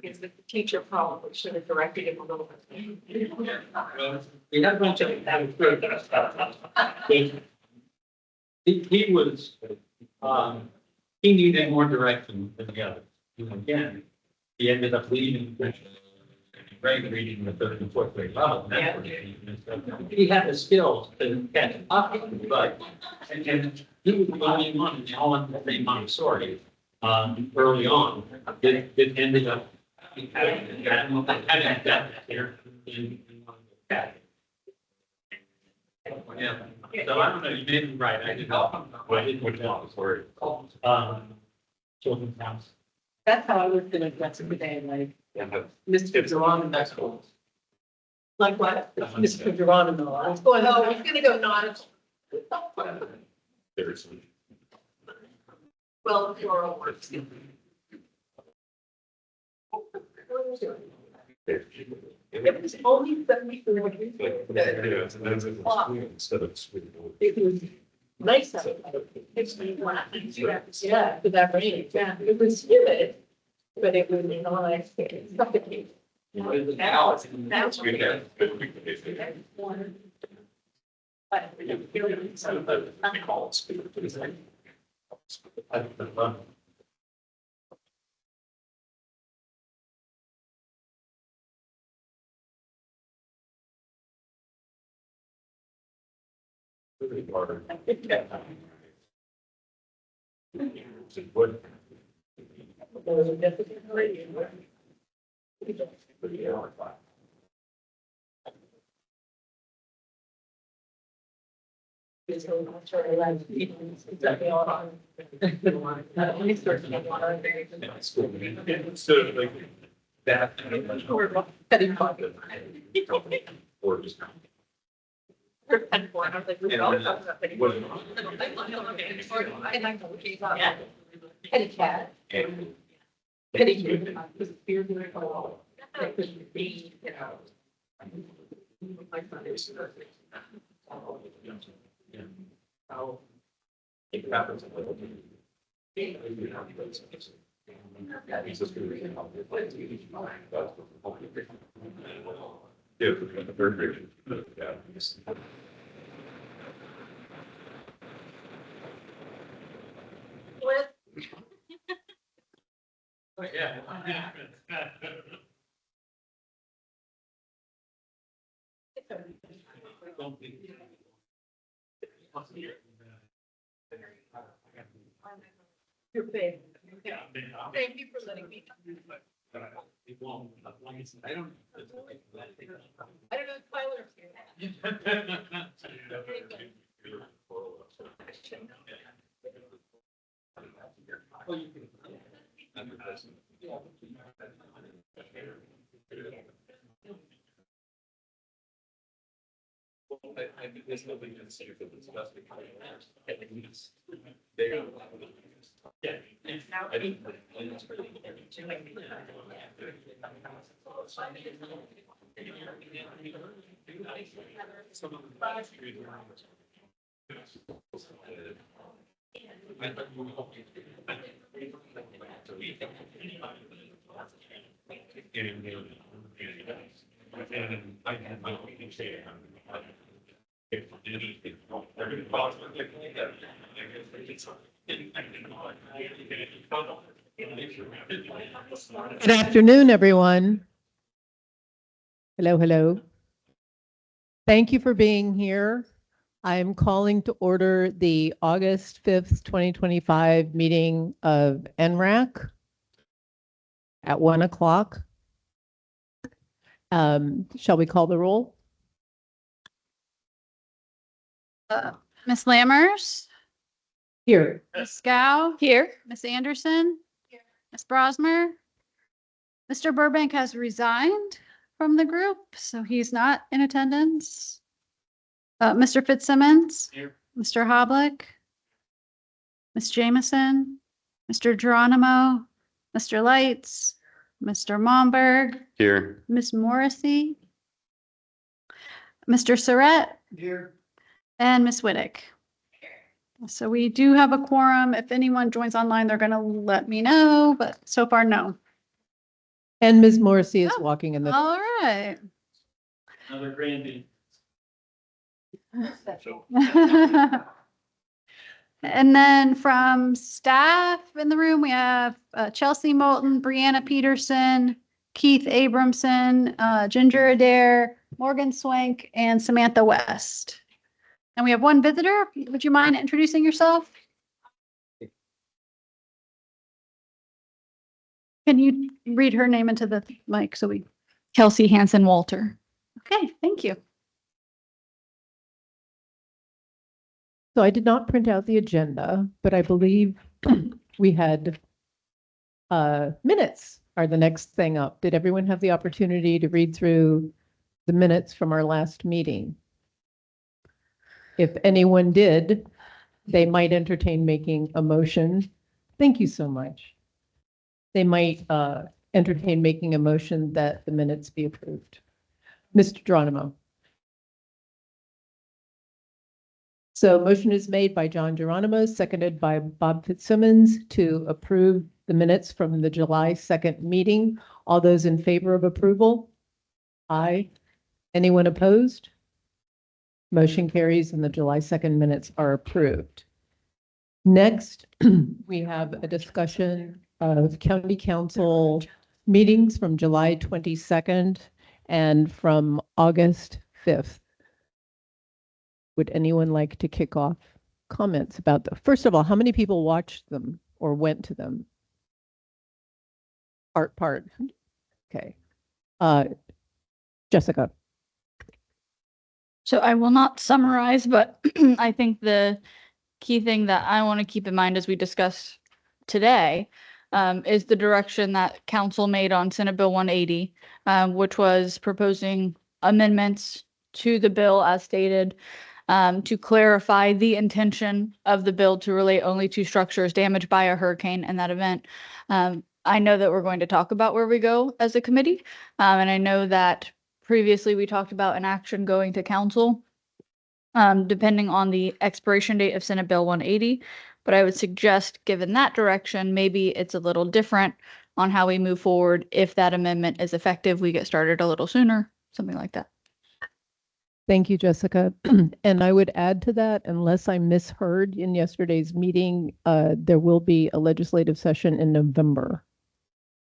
Because the teacher probably should have directed him a little bit. We had a bunch of. He was, he needed more direction than the others. And again, he ended up leaving grade reading the third and fourth grade level. And that's what he had the skills to catch up, but, and he was the only one in all of the same Montessori, early on. It ended up having that here in yeah. So I don't know, you may be right. I didn't know. I didn't know Montessori. Children's house. That's how I was gonna address it today, like, Mr. Geronimo. Like what? Mr. Geronimo. I was going, oh, he's gonna go nautical. Well, floral works. It was only 74 degrees. It was nice out. Yeah, for that rain, yeah, it was humid, but it was not suffocating. Now it's. Or just. Petty cat. Petty kid. Was feared to recall. That could be, you know. My son is. How it happens a little bit. Yeah, the third grade. What? Yeah. Your favorite. Thank you for letting me. It won't, like I said, I don't. I don't know if Tyler's here. Well, you can. I think there's nobody to see if it's just there. Yeah. And I had my own say. Good afternoon, everyone. Hello, hello. Thank you for being here. I am calling to order the August 5th, 2025 meeting of ENRAC at 1 o'clock. Shall we call the roll? Miss Lammers, Here. Miss Scow. Here. Miss Anderson. Here. Miss Brosmer. Mr. Burbank has resigned from the group, so he's not in attendance. Mr. Fitzsimmons. Here. Mr. Hoblick. Miss Jameson. Mr. Geronimo. Mr. Lights. Mr. Momberg. Here. Miss Morrissey. Mr. Surratt. Here. And Miss Whittick. So we do have a quorum. If anyone joins online, they're going to let me know, but so far, no. And Ms. Morrissey is Oh, walking in the, All right. Another grandie. And then from staff in the room, we have Chelsea Moulton, Brianna Peterson, Keith Abramson, Ginger Adair, Morgan Swank, and Samantha West. And we have one visitor. Would you mind introducing yourself? Can you read her name into the mic so we? Kelsey Hansen Walter. Okay, thank you. so I did not print out the agenda, but I believe we had minutes are the next thing up. Did everyone have the opportunity to read through the minutes from our last meeting? If anyone did, they might entertain making a motion. Thank you so much. They might entertain making a motion that the minutes be approved. Mr. Geronimo. So motion is made by John Geronimo, seconded by Bob Fitzsimmons to approve the minutes from the July 2nd meeting. All those in favor of approval? Aye. Anyone opposed? Motion carries and the July 2nd minutes are approved. Next, we have a discussion of county council meetings from July 22nd and from August 5th. Would anyone like to kick off comments about the, first of all, how many people watched them or went to them? Part. Okay. Jessica. So I will not summarize, but I think the key thing that I want to keep in mind as we discuss today is the direction that council made on Senate Bill 180, which was proposing amendments to the bill as stated to clarify the intention of the bill to relate only to structures damaged by a hurricane in that event. I know that we're going to talk about where we go as a committee, and I know that previously we talked about an action going to council depending on the expiration date of Senate Bill 180. But I would suggest, given that direction, maybe it's a little different on how we move forward. If that amendment is effective, we get started a little sooner, something like that. Thank you, Jessica. And I would add to that, unless I misheard in yesterday's meeting, there will be a legislative session in November,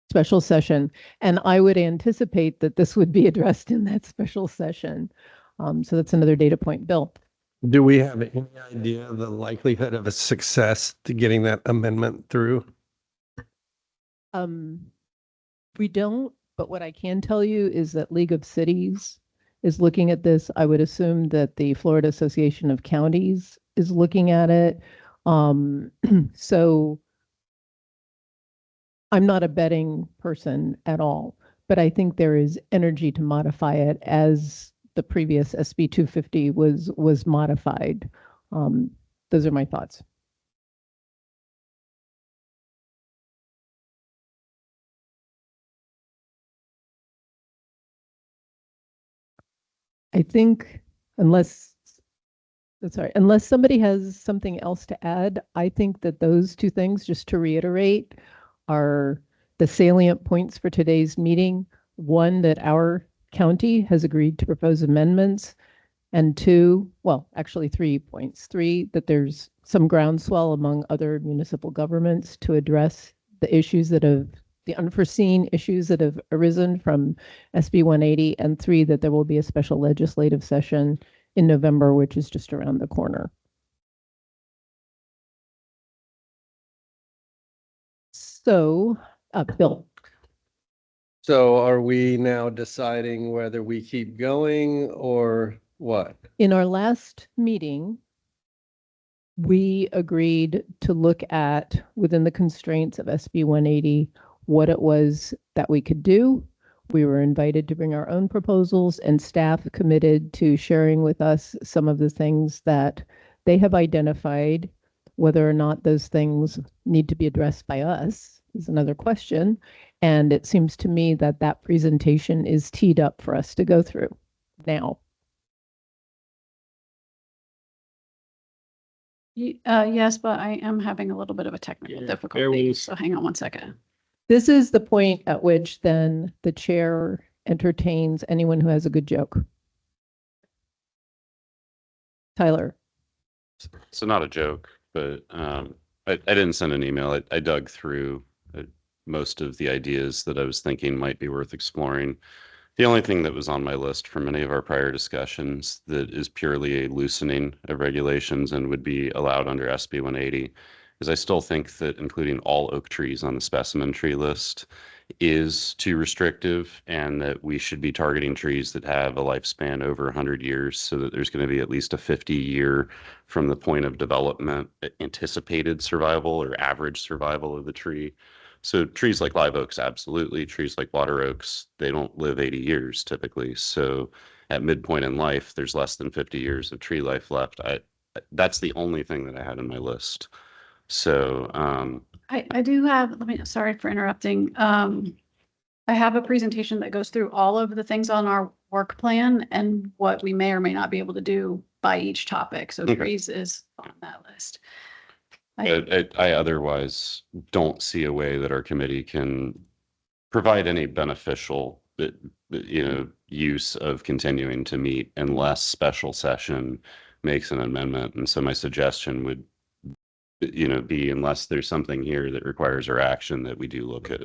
special session. And I would anticipate that this would be addressed in that special session. So that's another data point. Bill. Do we have any idea of the likelihood of a success to getting that amendment through? We don't, but what I can tell you is that League of Cities is looking at this. I would assume that the Florida Association of Counties is looking at it. So I'm not a betting person at all, but I think there is energy to modify it as the previous SB 250 was modified. Those are my thoughts. I think unless somebody has something else to add, I think that those two things, just to reiterate, are the salient points for today's meeting. One, that our county has agreed to propose amendments, and two, well, actually 3 points. 3, that there's some groundswell among other municipal governments to address the issues that have, the unforeseen issues that have arisen from SB 180, and 3, that there will be a special legislative session in November, which is just around the corner. So, Bill. So are we now deciding whether we keep going or what? In our last meeting, we agreed to look at, within the constraints of SB 180, what it was that we could do. We were invited to bring our own proposals, and staff committed to sharing with us some of the things that they have identified. Whether or not those things need to be addressed by us is another question. And it seems to me that that presentation is teed up for us to go through now. Yes, but I am having a little bit of a technical Yeah, difficulty, was- so hang on one second. This is the point at which then the chair entertains anyone who has a good joke. Tyler. So not a joke, but I didn't send an email. I dug through most of the ideas that I was thinking might be worth exploring. The only thing that was on my list from many of our prior discussions that is purely a loosening of regulations and would be allowed under SB 180 is I still think that including all oak trees on the specimen tree list is too restrictive, and that we should be targeting trees that have a lifespan over 100 years, so that there's going to be at least a 50-year from the point of development anticipated survival or average survival of the tree. So trees like live oaks, absolutely. Trees like water oaks, they don't live 80 years typically. So at midpoint in life, there's less than 50 years of tree life left. That's the only thing that I had on my list. So I do have, sorry for interrupting. I have a presentation that goes through all of the things on our work plan and what we may or may not be able to do by each topic. So Okay. trees is on that list. I otherwise don't see a way that our committee can provide any beneficial, use of continuing to meet unless special session makes an amendment. And so my suggestion would, be unless there's something here that requires our action, that we do look at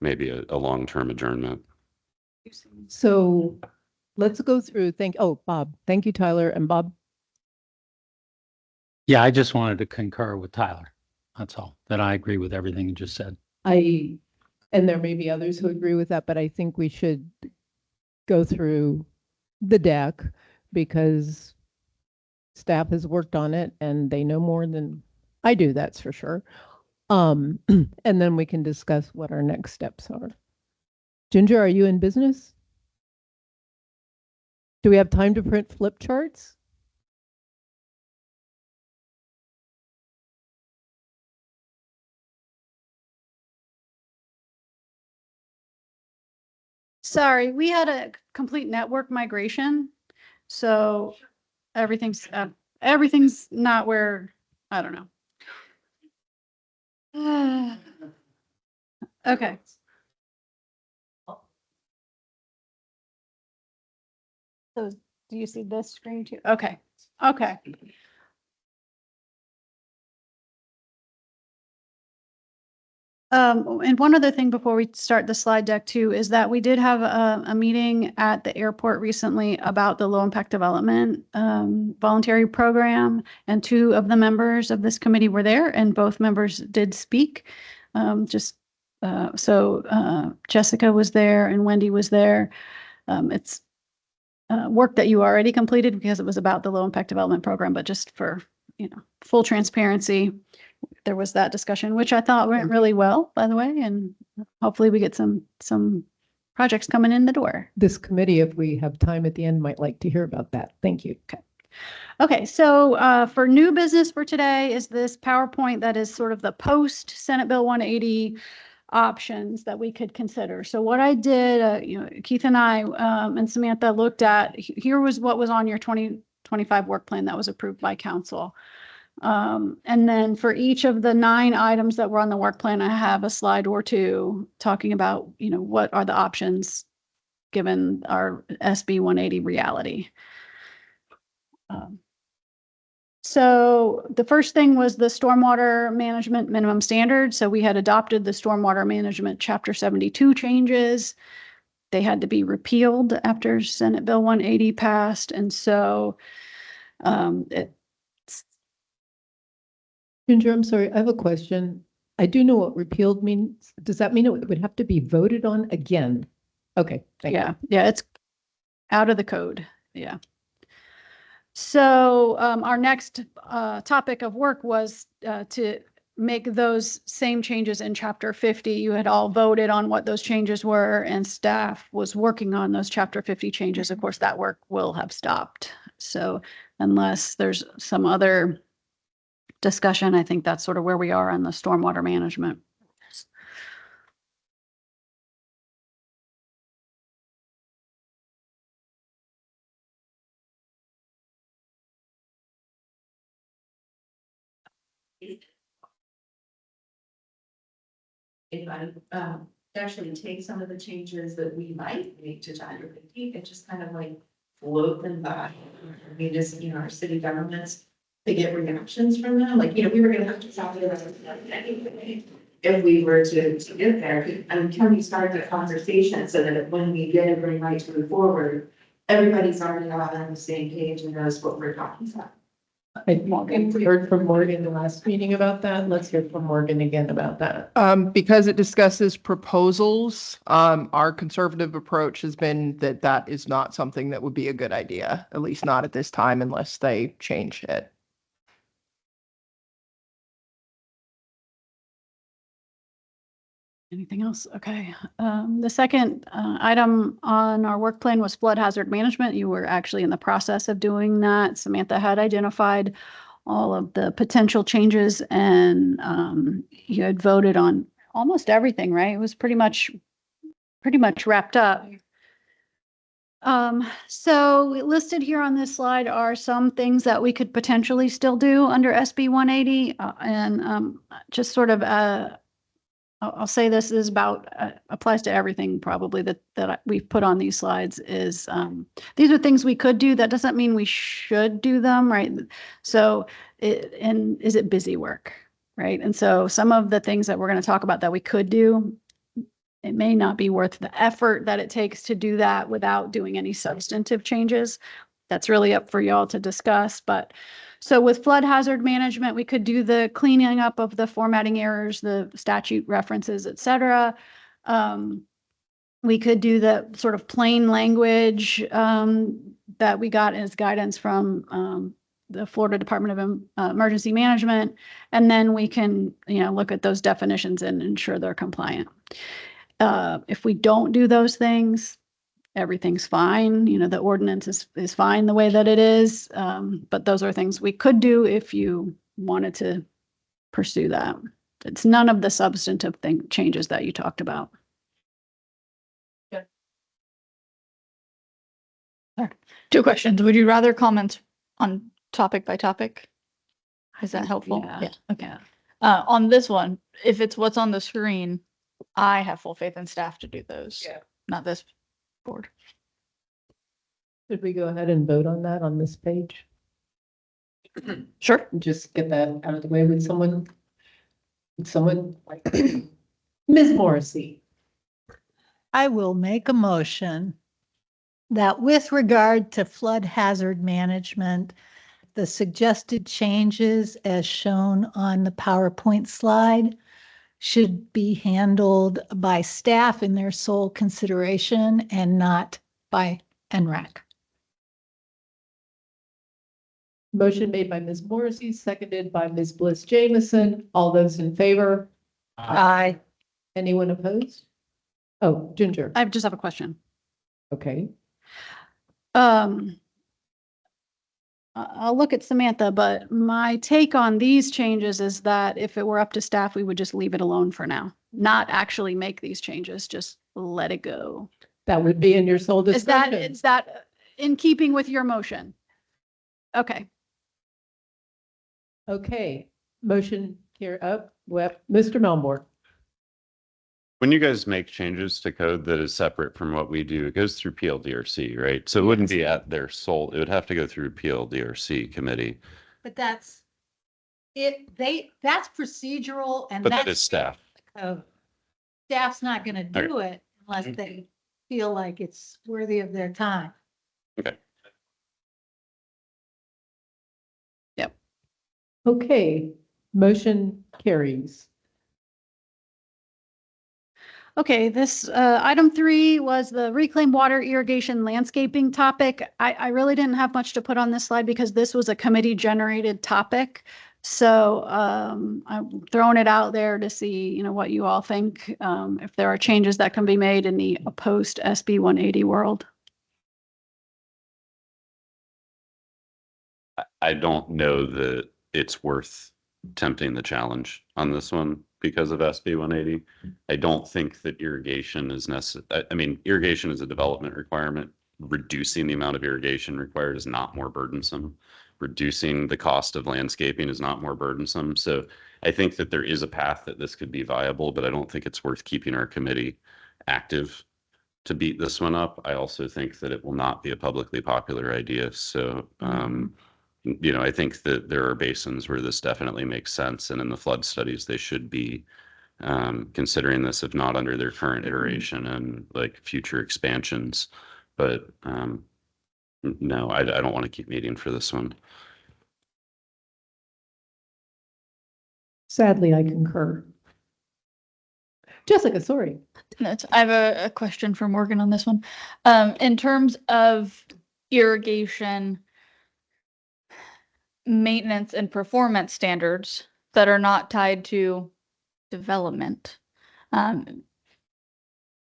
maybe a long-term adjournment. So let's go through. Bob. Thank you, Tyler. And Bob. Yeah, I just wanted to concur with Tyler. That's all, that I agree with everything you just said. And there may be others who agree with that, but I think we should go through the deck because staff has worked on it and they know more than I do, that's for sure. And then we can discuss what our next steps are. Ginger, are you in business? Do we have time to print flip charts? Sorry, we had a complete network migration. So everything's not where, I don't know. Okay. So do you see this screen too? Okay. Okay. And one other thing before we start the slide deck too, is that we did have a meeting at the airport recently about the low impact development voluntary program. And two of the members of this committee were there and both members did speak. Jessica was there and Wendy was there. It's work that you already completed because it was about the low impact development program, but just for, full transparency, there was that discussion, which I thought went really well, by the way, and hopefully we get some projects coming in the door. This committee, if we have time at the end, might like to hear about that. Thank you. Okay, so for new business for today is this PowerPoint that is sort of the post Senate Bill 180 options that we could consider. So what I did, Keith and I and Samantha looked at, here was what was on your 2025 work plan that was approved by council. And then for each of the 9 items that were on the work plan, I have a slide or two talking about, what are the options given our SB 180 reality. So the first thing was the stormwater management minimum standard. So we had adopted the stormwater management chapter 72 changes. They had to be repealed after Senate Bill 180 passed. And so Ginger, I'm sorry, I have a question. I do know what repealed means. Does that mean it would have to be voted on again? Okay, thank you. Yeah, it's out of the code. Yeah. So our next topic of work was to make those same changes in chapter 50. You had all voted on what those changes were and staff was working on those chapter 50 changes. Of course, that work will have stopped. So unless there's some other discussion, I think that's sort of where we are on the stormwater management. if I, actually take some of the changes that we might make to chapter 50 and just kind of like float them by. I mean, just, our city governments to get reactions from them, like, we were gonna have to talk about it anyway. If we were to get there, and can we start the conversation so that when we get a green light to move forward, everybody's already on the same page and knows what we're talking about. I think we heard from Morgan the last meeting about that. Let's hear from Morgan again about that. Because it discusses proposals, our conservative approach has been that that is not something that would be a good idea, at least not at this time unless they change it. Anything else? Okay. The second item on our work plan was flood hazard management. You were actually in the process of doing that. Samantha had identified all of the potential changes and you had voted on almost everything, right? It was pretty much wrapped up. So listed here on this slide are some things that we could potentially still do under SB 180 and just sort of I'll say this is about applies to everything probably that we've put on these slides is these are things we could do. That doesn't mean we should do them, right? So and is it busy work, right? And so some of the things that we're going to talk about that we could do, it may not be worth the effort that it takes to do that without doing any substantive changes. That's really up for y'all to discuss, but so with flood hazard management, we could do the cleaning up of the formatting errors, the statute references, et cetera. We could do the sort of plain language that we got as guidance from the Florida Department of Emergency Management. And then we can, look at those definitions and ensure they're compliant. If we don't do those things, everything's fine. The ordinance is fine the way that it is. But those are things we could do if you wanted to pursue that. It's none of the substantive changes that you talked about. Yeah. Two questions. Would you rather comment on topic by topic? Is that helpful? Yeah. Okay. On this one, if it's what's on the screen, I have full faith in staff to do those. Yeah. Not this board. Should we go ahead and vote on that on this page? Sure. Just get that out of the way with someone like Ms. Morrissey. I will make a motion that with regard to flood hazard management, the suggested changes as shown on the PowerPoint slide should be handled by staff in their sole consideration and not by ENRAC. Motion made by Ms. Morrissey, seconded by Ms. Bliss Jamison. All those in favor? Aye. Anyone opposed? Oh, Ginger. I just have a question. Okay. I'll look at Samantha, but my take on these changes is that if it were up to staff, we would just leave it alone for now. Not actually make these changes, just let it go. That would be in your sole discretion. Is that in keeping with your motion? Okay. Okay. Motion here up. Mr. Melmore. When you guys make changes to code that is separate from what we do, it goes through PLDRC, right? So it wouldn't be at their sole, it would have to go through PLDRC committee, But that's procedural and but that that's is staff. staff's not going to do it unless they feel like it's worthy of their time. Okay. Yep. Okay. Motion carries. Okay, this item 3 was the reclaimed water irrigation landscaping topic. I really didn't have much to put on this slide because this was a committee generated topic. So I'm throwing it out there to see, what you all think, if there are changes that can be made in the post SB 180 world. I don't know that it's worth tempting the challenge on this one because of SB 180. I don't think that irrigation is necessary. I mean, irrigation is a development requirement. Reducing the amount of irrigation required is not more burdensome. Reducing the cost of landscaping is not more burdensome. So I think that there is a path that this could be viable, but I don't think it's worth keeping our committee active to beat this one up. I also think that it will not be a publicly popular idea. So, I think that there are basins where this definitely makes sense. And in the flood studies, they should be considering this, if not under their current iteration and like future expansions. But no, I don't want to keep meeting for this one. Sadly, I concur. Jessica, sorry. I have a question for Morgan on this one. In terms of irrigation maintenance and performance standards that are not tied to development,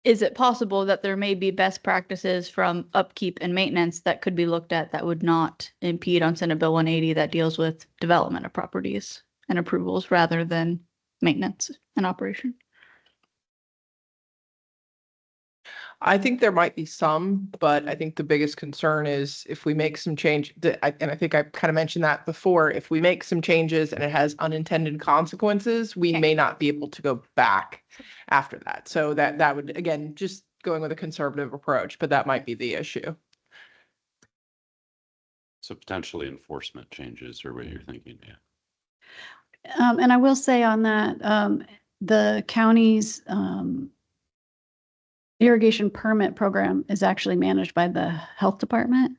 is it possible that there may be best practices from upkeep and maintenance that could be looked at that would not impede on Senate Bill 180 that deals with development of properties and approvals rather than maintenance and operation? I think there might be some, but I think the biggest concern is if we make some change, and I think I kind of mentioned that before, if we make some changes and it has unintended consequences, we may not be able to go back after that. So that would, again, just going with a conservative approach, but that might be the issue. So potentially enforcement changes or what you're thinking, yeah. And I will say on that, the county's irrigation permit program is actually managed by the health department.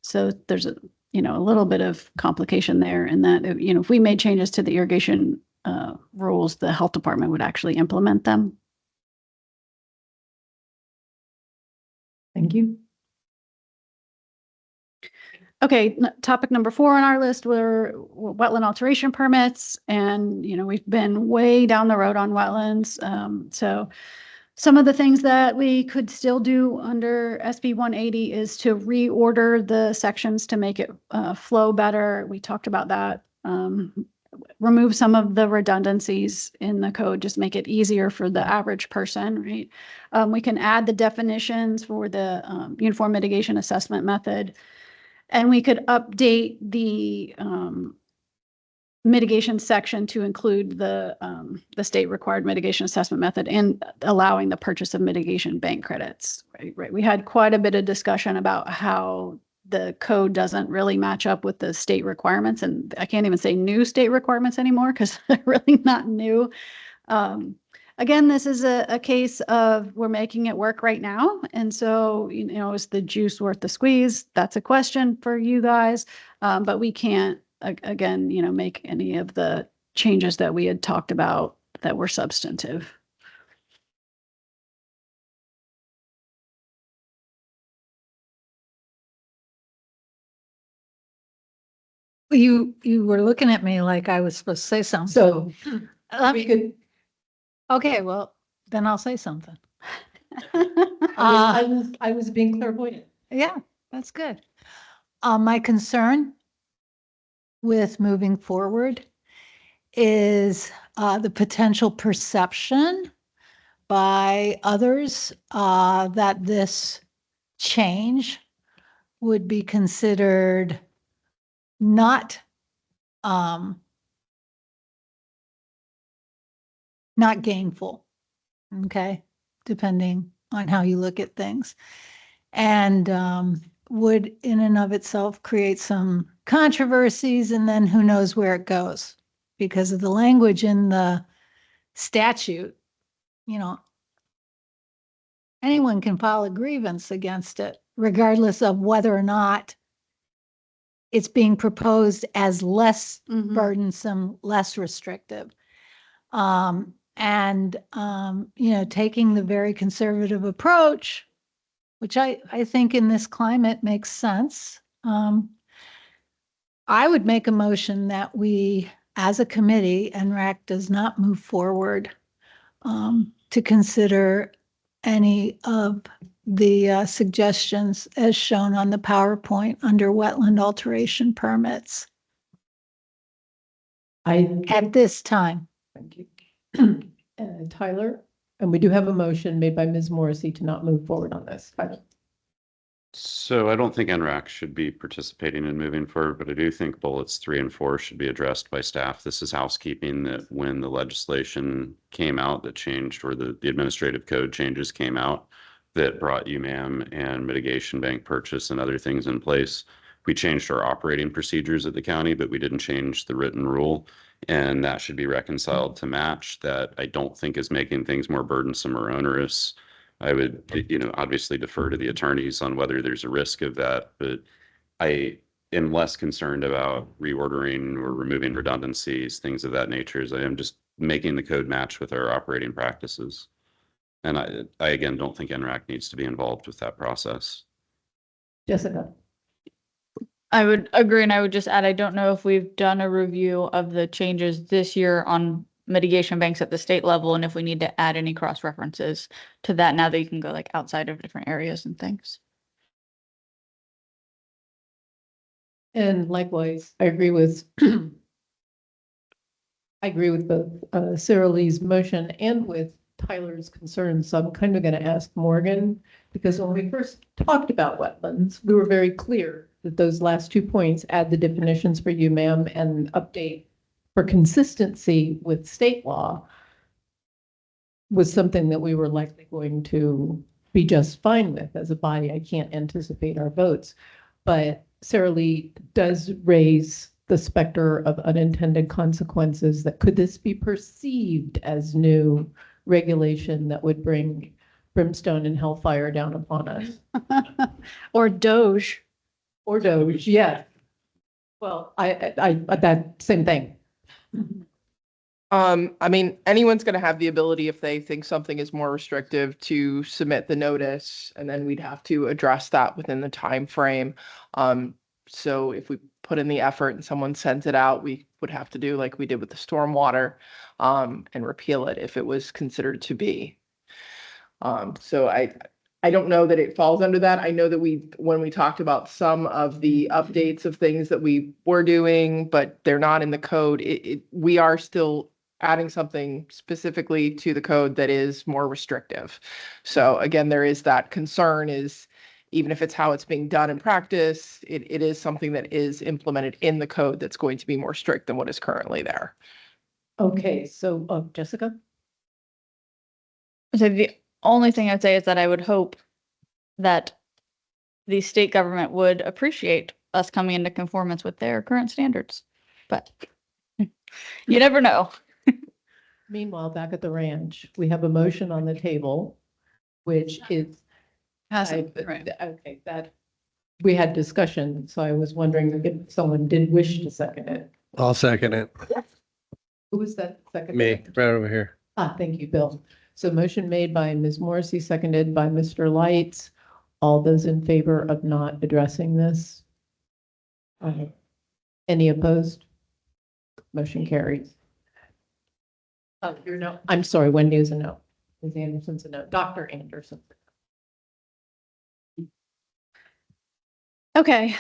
So there's a little bit of complication there in that, if we made changes to the irrigation rules, the health department would actually implement them. Thank you. Okay, topic number 4 on our list were wetland alteration permits. And, we've been way down the road on wetlands. So some of the things that we could still do under SB 180 is to reorder the sections to make it flow better. We talked about that. Remove some of the redundancies in the code, just make it easier for the average person, right? We can add the definitions for the uniform mitigation assessment method. And we could update the mitigation section to include the state required mitigation assessment method and allowing the purchase of mitigation bank credits, right? We had quite a bit of discussion about how the code doesn't really match up with the state requirements. And I can't even say new state requirements anymore because they're really not new. Again, this is a case of we're making it work right now. And so, is the juice worth the squeeze? That's a question for you guys. But we can't, again, make any of the changes that we had talked about that were substantive. You were looking at me like I was supposed to say something. So Let we me- could, Okay, well, then I'll say something. I was being clairvoyant. Yeah, that's good. My concern with moving forward is the potential perception by others that this change would be considered not gainful, okay, depending on how you look at things. And would in and of itself create some controversies, and then who knows where it goes because of the language in the statute. Anyone can file a grievance against it, regardless of whether or not it's being proposed as less burdensome, less restrictive. Taking the very conservative approach, which I think in this climate makes sense. I would make a motion that we, as a committee, ENRAC does not move forward to consider any of the suggestions as shown on the PowerPoint under wetland alteration permits at this time. Thank you. Tyler, and we do have a motion made by Ms. Morrissey to not move forward on this. Tyler. So I don't think ENRAC should be participating in moving forward, but I do think bullets 3 and 4 should be addressed by staff. This is housekeeping that when the legislation came out that changed, or the administrative code changes came out that brought UMAM and mitigation bank purchase and other things in place, we changed our operating procedures at the county, but we didn't change the written rule. And that should be reconciled to match. That I don't think is making things more burdensome or onerous. I would, obviously defer to the attorneys on whether there's a risk of that, but I am less concerned about reordering or removing redundancies, things of that nature, as I am just making the code match with our operating practices. And I again, don't think NRAC needs to be involved with that process. Jessica? I would agree, and I would just add, I don't know if we've done a review of the changes this year on mitigation banks at the state level, and if we need to add any cross references to that now that you can go like outside of different areas and things. And likewise, I agree with both Sarah Lee's motion and with Tyler's concerns. So I'm kind of going to ask Morgan, because when we first talked about wetlands, we were very clear that those last 2 points, add the definitions for UMAM and update for consistency with state law, was something that we were likely going to be just fine with as a body. I can't anticipate our votes, but Sarah Lee does raise the specter of unintended consequences. That could this be perceived as new regulation that would bring brimstone and hellfire down upon us? Or Doge. Or Doge, yeah. Well, I that same thing. I mean, anyone's going to have the ability, if they think something is more restrictive, to submit the notice, and then we'd have to address that within the time frame. So if we put in the effort and someone sends it out, we would have to do like we did with the stormwater, and repeal it if it was considered to be. So I don't know that it falls under that. I know that when we talked about some of the updates of things that we were doing, but they're not in the code, we are still adding something specifically to the code that is more restrictive. So again, there is that concern, is even if it's how it's being done in practice, it is something that is implemented in the code that's going to be more strict than what is currently there. Okay, so Jessica? So the only thing I'd say is that I would hope that the state government would appreciate us coming into conformance with their current standards, but you never know. Meanwhile, back at the ranch, we have a motion on the table, which is, okay, that we had discussion, so I was wondering if someone did wish to second it. I'll second it. Who was that second? Me, right over here. Thank you, Bill. So motion made by Ms. Morrissey, seconded by Mr. Lights. All those in favor of not addressing this? Any opposed? Motion carries. You're no, I'm sorry, Wendy is a no. Ms. Anderson's a no. Dr. Anderson. Okay,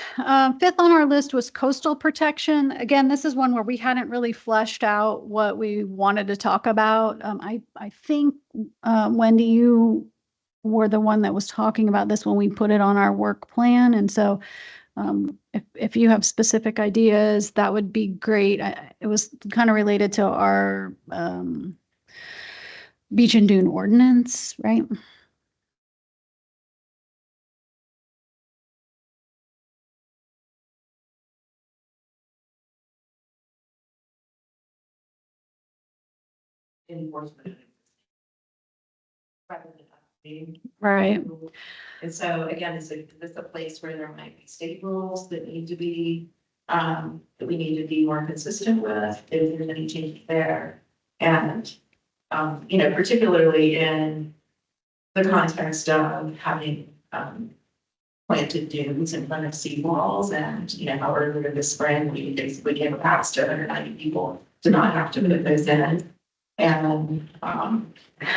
fifth on our list was coastal protection. Again, this is one where we hadn't really fleshed out what we wanted to talk about. I think, Wendy, you were the one that was talking about this when we put it on our work plan. And so if you have specific ideas, that would be great. It was kind of related to our beach and dune ordinance, right? Enforcement. Rather than updating. Right. And so again, is this a place where there might be state rules that need to be, that we need to be more consistent with, if there's any changes there? And, particularly in the context of having, planted dunes in front of seawalls, and, how earlier this spring, we basically gave a pass to 190 people to not have to put those in. And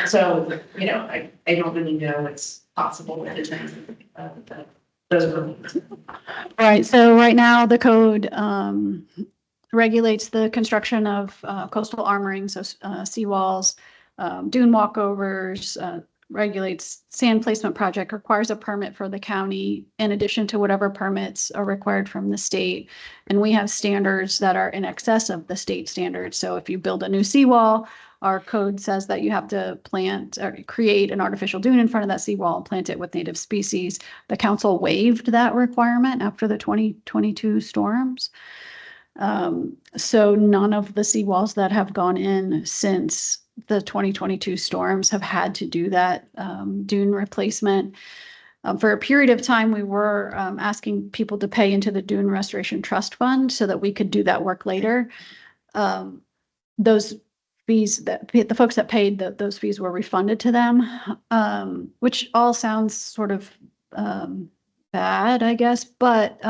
so, I don't really know what's possible with the terms of those rules. Right. So right now the code regulates the construction of coastal armoring, so seawalls, dune walkovers, regulates sand placement project requires a permit for the county in addition to whatever permits are required from the state. And we have standards that are in excess of the state standards. So if you build a new seawall, our code says that you have to plant or create an artificial dune in front of that seawall and plant it with native species. The council waived that requirement after the 2022 storms. So none of the seawalls that have gone in since the 2022 storms have had to do that dune replacement. For a period of time, we were asking people to pay into the Dune Restoration Trust Fund so that we could do that work later. Those fees, that the folks that paid those fees were refunded to them, which all sounds sort of bad, I guess. But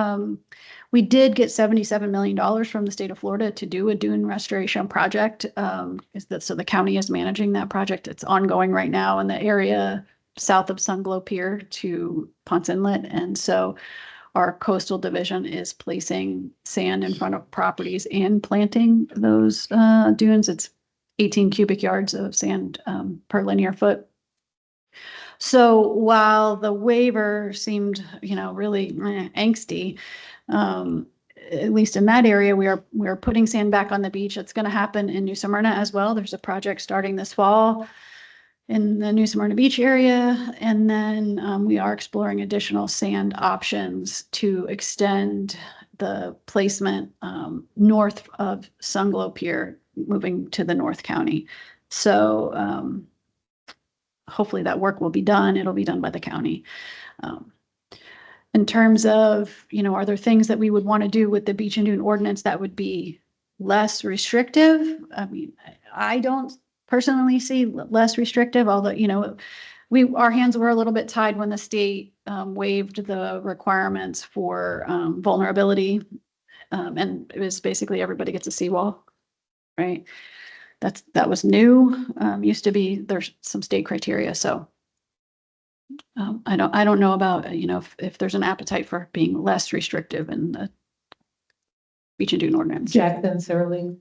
we did get $77 million from the state of Florida to do a dune restoration project. So the county is managing that project. It's ongoing right now in the area south of Sunglow Pier to Ponce Inlet. And so our coastal division is placing sand in front of properties and planting those dunes. It's 18 cubic yards of sand per linear foot. So while the waiver seemed, really angsty, at least in that area, we are putting sand back on the beach. It's going to happen in New Smyrna as well. There's a project starting this fall in the New Smyrna Beach area. And then we are exploring additional sand options to extend the placement north of Sunglow Pier, moving to the North County. So hopefully that work will be done. It'll be done by the county. In terms of, are there things that we would want to do with the beach and dune ordinance that would be less restrictive? I mean, I don't personally see less restrictive, although, our hands were a little bit tied when the state waived the requirements for vulnerability. And it was basically everybody gets a seawall, right? That was new. Used to be, there's some state criteria. So I don't know about, if there's an appetite for being less restrictive in the beach and dune ordinance. Jack, then Sarah Lee.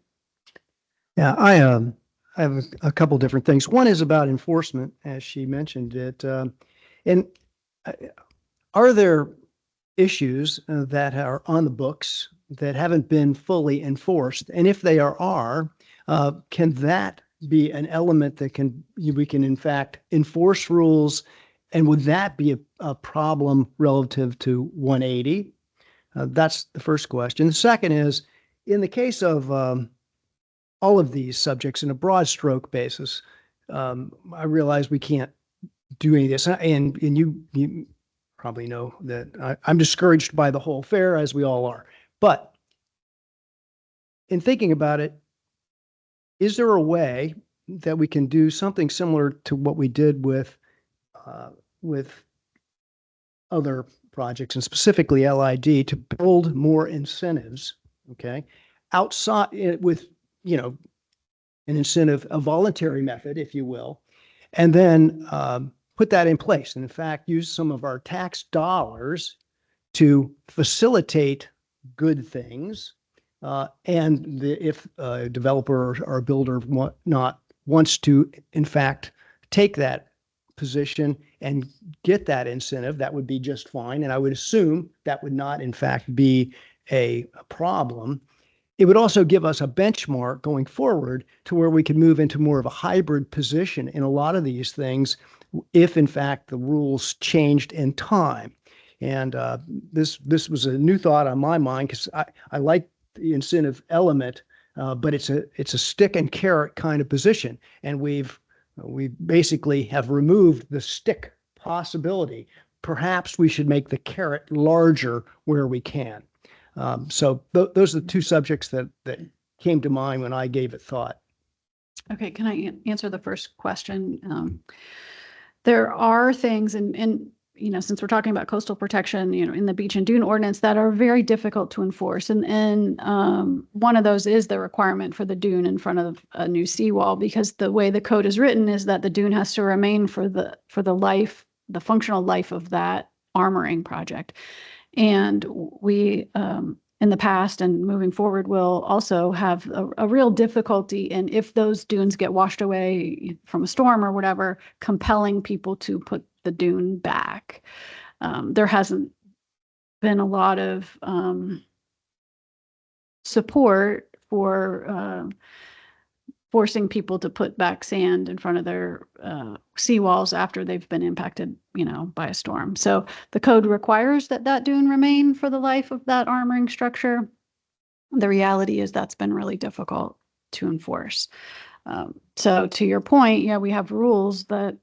Yeah, I have a couple different things. One is about enforcement, as she mentioned it. And are there issues that are on the books that haven't been fully enforced? And if they are, can that be an element that we can in fact enforce rules? And would that be a problem relative to 180? That's the first question. The second is, in the case of all of these subjects in a broad stroke basis, I realize we can't do any of this. And you probably know that I'm discouraged by the whole affair, as we all are. But in thinking about it, is there a way that we can do something similar to what we did with other projects, and specifically LID, to build more incentives, okay, outside with, an incentive, a voluntary method, if you will, and then put that in place. And in fact, use some of our tax dollars to facilitate good things. And if a developer or a builder wants to, in fact, take that position and get that incentive, that would be just fine. And I would assume that would not, in fact, be a problem. It would also give us a benchmark going forward to where we can move into more of a hybrid position in a lot of these things, if in fact the rules changed in time. And this was a new thought on my mind, because I like the incentive element, but it's a stick and carrot kind of position. And we basically have removed the stick possibility. Perhaps we should make the carrot larger where we can. So those are the two subjects that came to mind when I gave it thought. Okay, can I answer the first question? There are things, and since we're talking about coastal protection, in the beach and dune ordinance that are very difficult to enforce. And one of those is the requirement for the dune in front of a new seawall, because the way the code is written is that the dune has to remain for the functional life of that armoring project. And we in the past and moving forward will also have a real difficulty in, if those dunes get washed away from a storm or whatever, compelling people to put the dune back. There hasn't been a lot of support for forcing people to put back sand in front of their seawalls after they've been impacted, by a storm. So the code requires that dune remain for the life of that armoring structure. The reality is that's been really difficult to enforce. So to your point, yeah, we have rules that,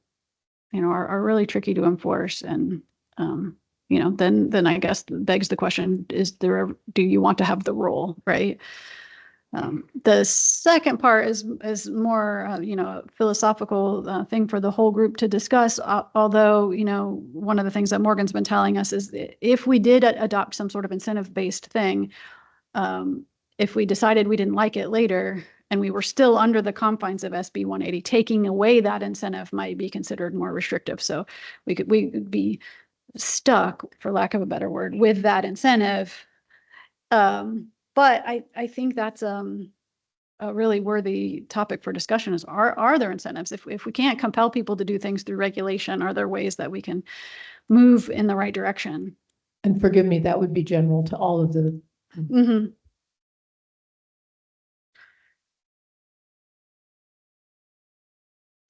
are really tricky to enforce. And, then I guess begs the question, do you want to have the rule, right? The second part is more, philosophical thing for the whole group to discuss. Although, one of the things that Morgan's been telling us is if we did adopt some sort of incentive-based thing, if we decided we didn't like it later and we were still under the confines of SB 180, taking away that incentive might be considered more restrictive. So we could be stuck, for lack of a better word, with that incentive. But I think that's a really worthy topic for discussion is, are there incentives? If we can't compel people to do things through regulation, are there ways that we can move in the right direction? And forgive me, that would be general to all of the. Mm-hmm.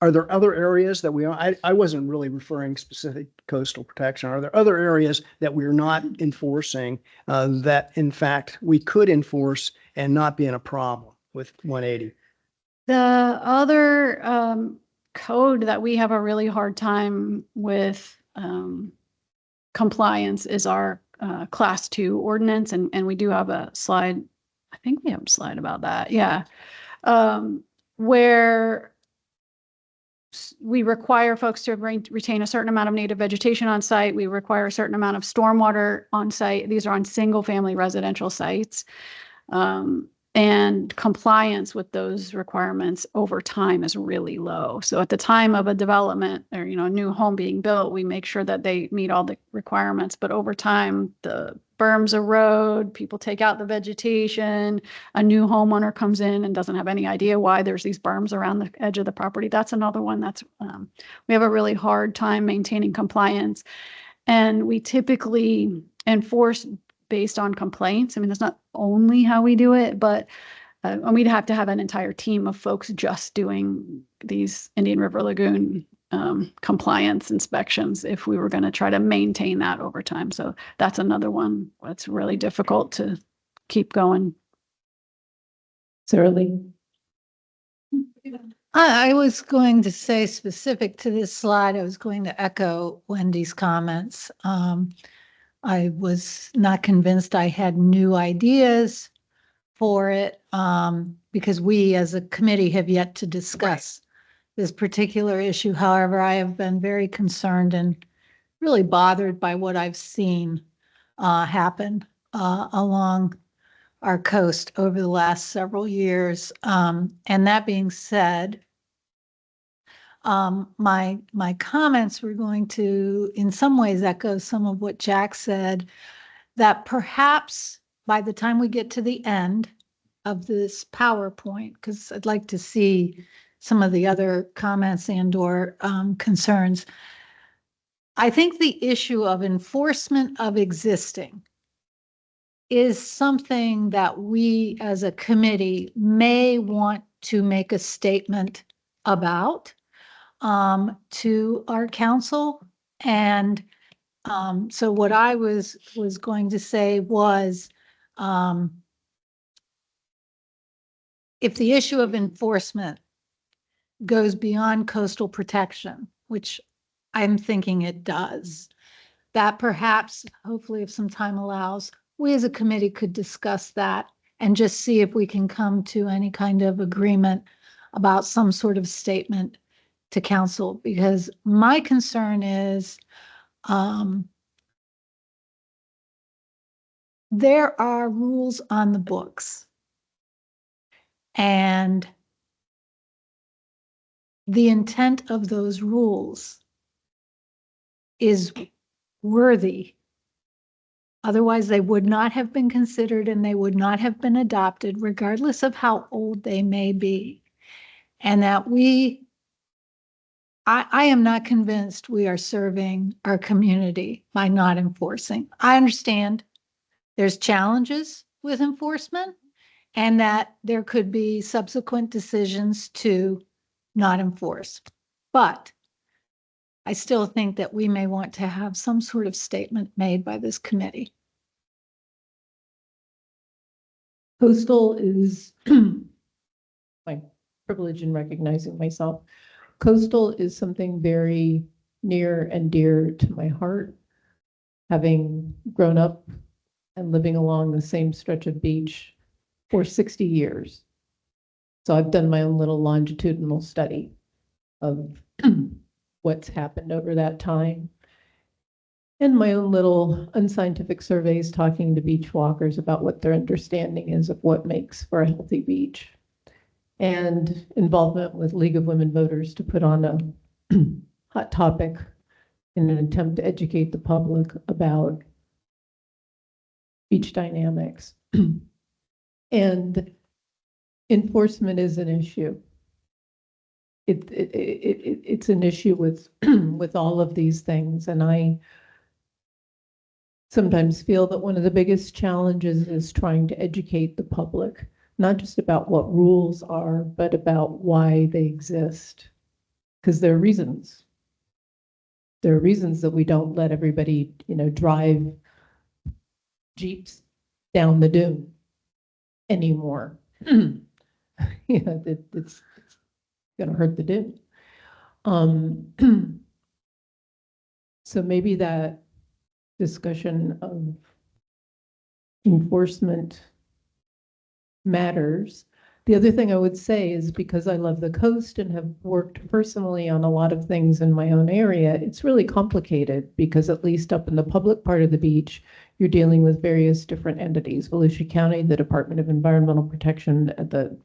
Are there other areas that I wasn't really referring specific coastal protection. Are there other areas that we're not enforcing that in fact we could enforce and not be in a problem with 180? The other code that we have a really hard time with compliance is our Class 2 ordinance. And we do have a slide. I think we have a slide about that. Yeah. Where we require folks to retain a certain amount of native vegetation on site. We require a certain amount of stormwater on site. These are on single family residential sites. And compliance with those requirements over time is really low. So at the time of a development or, a new home being built, we make sure that they meet all the requirements. But over time, the berms erode, people take out the vegetation, a new homeowner comes in and doesn't have any idea why there's these berms around the edge of the property. That's another one that's, we have a really hard time maintaining compliance. And we typically enforce based on complaints. I mean, that's not only how we do it, but we'd have to have an entire team of folks just doing these Indian River Lagoon compliance inspections if we were going to try to maintain that over time. So that's another one that's really difficult to keep going. Certainly. I was going to say specific to this slide, I was going to echo Wendy's comments. I was not convinced I had new ideas for it because we as a committee have yet to discuss this particular issue. However, I have been very concerned and really bothered by what I've seen happen along our coast over the last several years. And that being said, my comments were going to, in some ways, echo some of what Jack said, that perhaps by the time we get to the end of this PowerPoint, because I'd like to see some of the other comments and/or concerns, I think the issue of enforcement of existing is something that we as a committee may want to make a statement about to our council. And so what I was going to say was, if the issue of enforcement goes beyond coastal protection, which I'm thinking it does, that perhaps, hopefully if some time allows, we as a committee could discuss that and just see if we can come to any kind of agreement about some sort of statement to council, because my concern is there are rules on the books, and the intent of those rules is worthy Otherwise, they would not have been considered and they would not have been adopted, regardless of how old they may be. And that I am not convinced we are serving our community by not enforcing. I understand there's challenges with enforcement and that there could be subsequent decisions to not enforce. But I still think that we may want to have some sort of statement made by this committee. Coastal is my privilege in recognizing myself. Coastal is something very near and dear to my heart, having grown up and living along the same stretch of beach for 60 years. So I've done my own little longitudinal study of what's happened over that time. And my own little unscientific surveys talking to beach walkers about what their understanding is of what makes for a healthy beach. And involvement with League of Women Voters to put on a hot topic in an attempt to educate the public about beach dynamics. And enforcement is an issue. It's an issue with with all of these things, and I sometimes feel that one of the biggest challenges is trying to educate the public, not just about what rules are, but about why they exist. Because there are reasons. There are reasons that we don't let everybody, drive Jeeps down the dune anymore. It's going to hurt the dune. So maybe that discussion of enforcement matters. The other thing I would say is, because I love the coast and have worked personally on a lot of things in my own area, it's really complicated because at least up in the public part of the beach, you're dealing with various different entities. Volusia County, the Department of Environmental Protection at the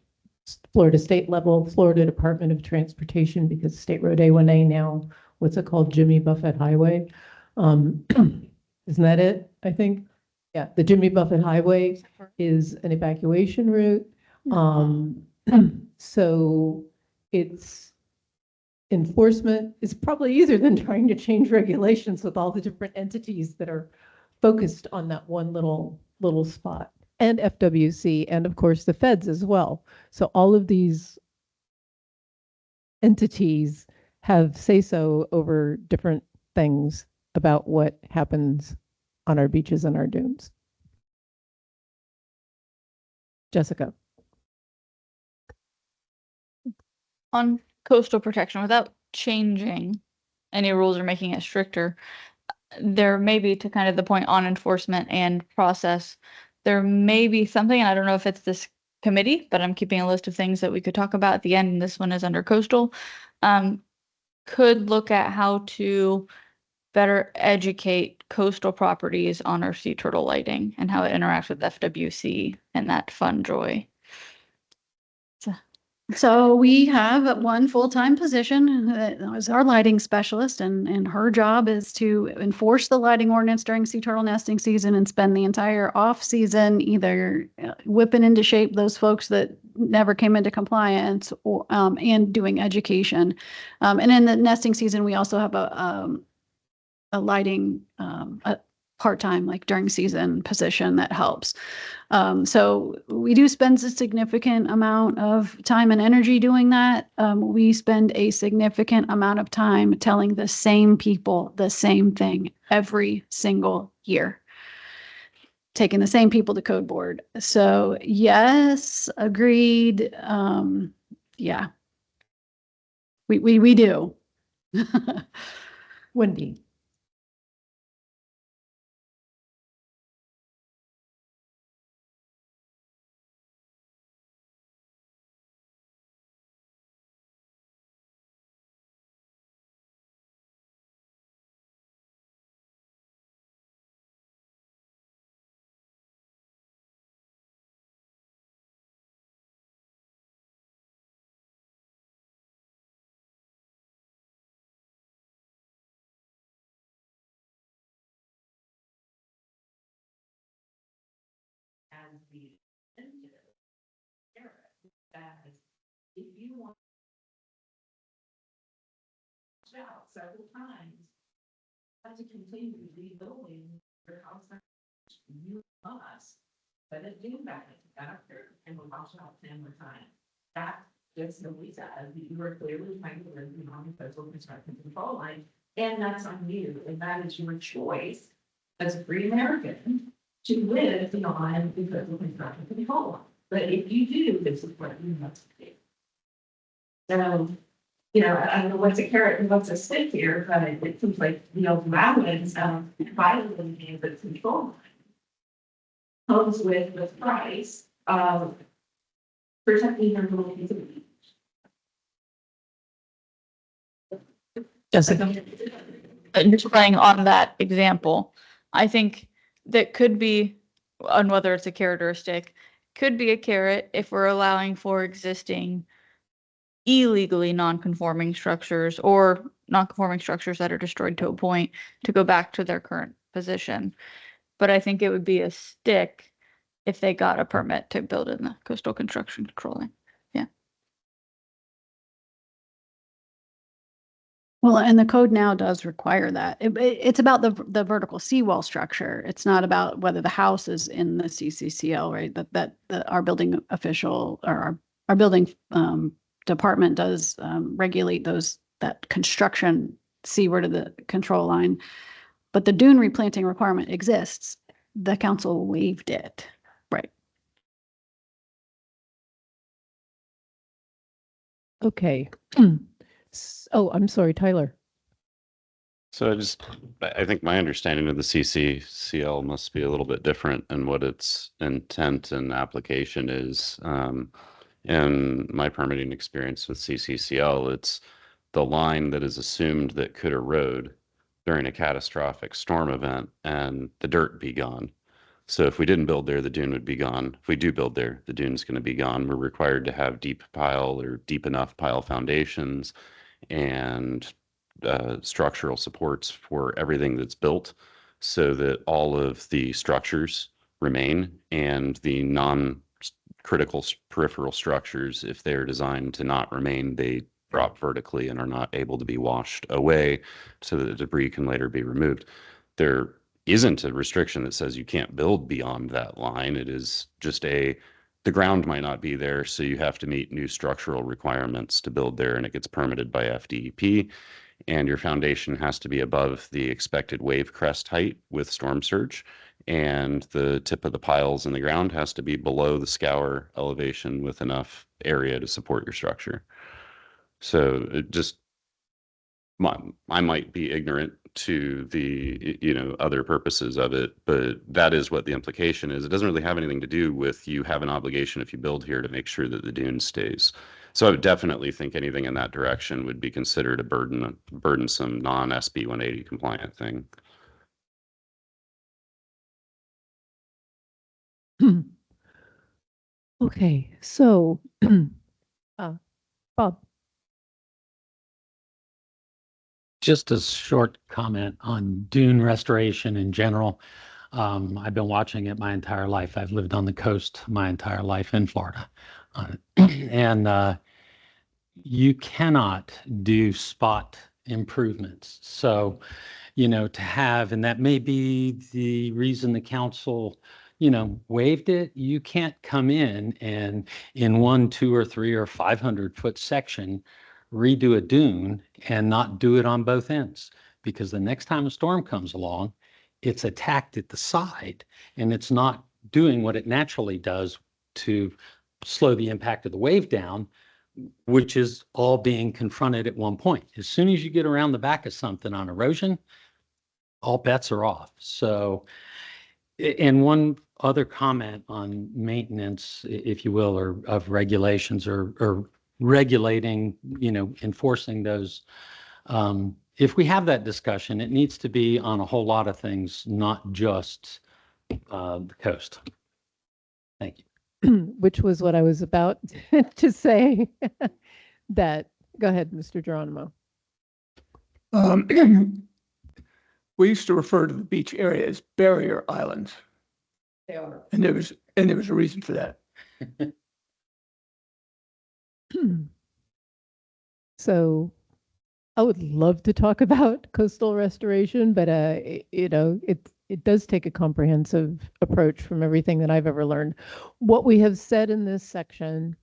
Florida state level, Florida Department of Transportation, because State Road A1A now, what's it called, Jimmy Buffett Highway. Isn't that it? I think. Yeah, the Jimmy Buffett Highway is an evacuation route. So it's enforcement is probably easier than trying to change regulations with all the different entities that are focused on that one little spot. And FWC, and of course the feds as well. So all of these entities have say-so over different things about what happens on our beaches and our dunes. Jessica. On coastal protection, without changing any rules or making it stricter, there may be, to kind of the point on enforcement and process, there may be something, and I don't know if it's this committee, but I'm keeping a list of things that we could talk about at the end, and this one is under coastal. Could look at how to better educate coastal properties on our sea turtle lighting and how it interacts with FWC and that fun joy. So we have one full-time position that is our lighting specialist, and her job is to enforce the lighting ordinance during sea turtle nesting season and spend the entire off-season either whipping into shape those folks that never came into compliance, or and doing education. And in the nesting season, we also have a lighting a part-time, like during season position that helps. So we do spend a significant amount of time and energy doing that. We spend a significant amount of time telling the same people the same thing every single year, taking the same people to code board. So yes, agreed. Yeah, we do. Wendy. as the incentive carrot, that if you want out several times, have to continue rebuilding your house, you must, but it do that after and we'll watch out 10 more times. That just simply says you were clearly trying to live beyond the coastal construction control line, and that's on you, and that is your choice as a free American to live beyond the coastal construction control line. But if you do, this is what you must do. So, you know, I don't know what's a carrot and what's a stick here, but it seems like the allowance of violating the control line comes with the price of protecting your little piece of beach. Jessica. Just playing on that example, I think that could be, on whether it's a carrot or a stick, could be a carrot if we're allowing for existing illegally non-conforming structures or non-conforming structures that are destroyed to a point to go back to their current position. But I think it would be a stick if they got a permit to build in the coastal construction control line. Well, and the code now does require that. It's about the vertical seawall structure. It's not about whether the house is in the CCCL, right? That our building official or our building department does regulate that construction seaward of the control line. But the dune replanting requirement exists. The council waived it, right? Okay. Oh, I'm sorry, Tyler. So I think my understanding of the CCCL must be a little bit different in what its intent and application is. In my permitting experience with CCCL, it's the line that is assumed that could erode during a catastrophic storm event and the dirt be gone. So if we didn't build there, the dune would be gone. If we do build there, the dune's going to be gone. We're required to have deep pile or deep enough pile foundations and structural supports for everything that's built so that all of the structures remain and the non-critical peripheral structures, if they're designed to not remain, they drop vertically and are not able to be washed away so that the debris can later be removed. There isn't a restriction that says you can't build beyond that line. It is just the ground might not be there, so you have to meet new structural requirements to build there, and it gets permitted by FDEP. And your foundation has to be above the expected wave crest height with storm surge, and the tip of the piles in the ground has to be below the scour elevation with enough area to support your structure. So it just, I might be ignorant to the, other purposes of it, but that is what the implication is. It doesn't really have anything to do with you have an obligation if you build here to make sure that the dune stays. So I would definitely think anything in that direction would be considered a burdensome non-SB 180 compliant thing. Okay, so Bob. Just a short comment on dune restoration in general. I've been watching it my entire life. I've lived on the coast my entire life in Florida. And you cannot do spot improvements. So, to have, and that may be the reason the council, waived it. You can't come in 1, 2, or 3 or 500-foot section redo a dune and not do it on both ends, because the next time a storm comes along, it's attacked at the side and it's not doing what it naturally does to slow the impact of the wave down, which is all being confronted at one point. As soon as you get around the back of something on erosion, all bets are off. So, and one other comment on maintenance, if you will, or of regulations or regulating, enforcing those. If we have that discussion, it needs to be on a whole lot of things, not just the coast. Thank you. Which was what I was about to say. That, go ahead, Mr. Geronimo. We used to refer to the beach area as barrier islands. They are. And there was a reason for that. So I would love to talk about coastal restoration, but it does take a comprehensive approach from everything that I've ever learned. What we have said in this section,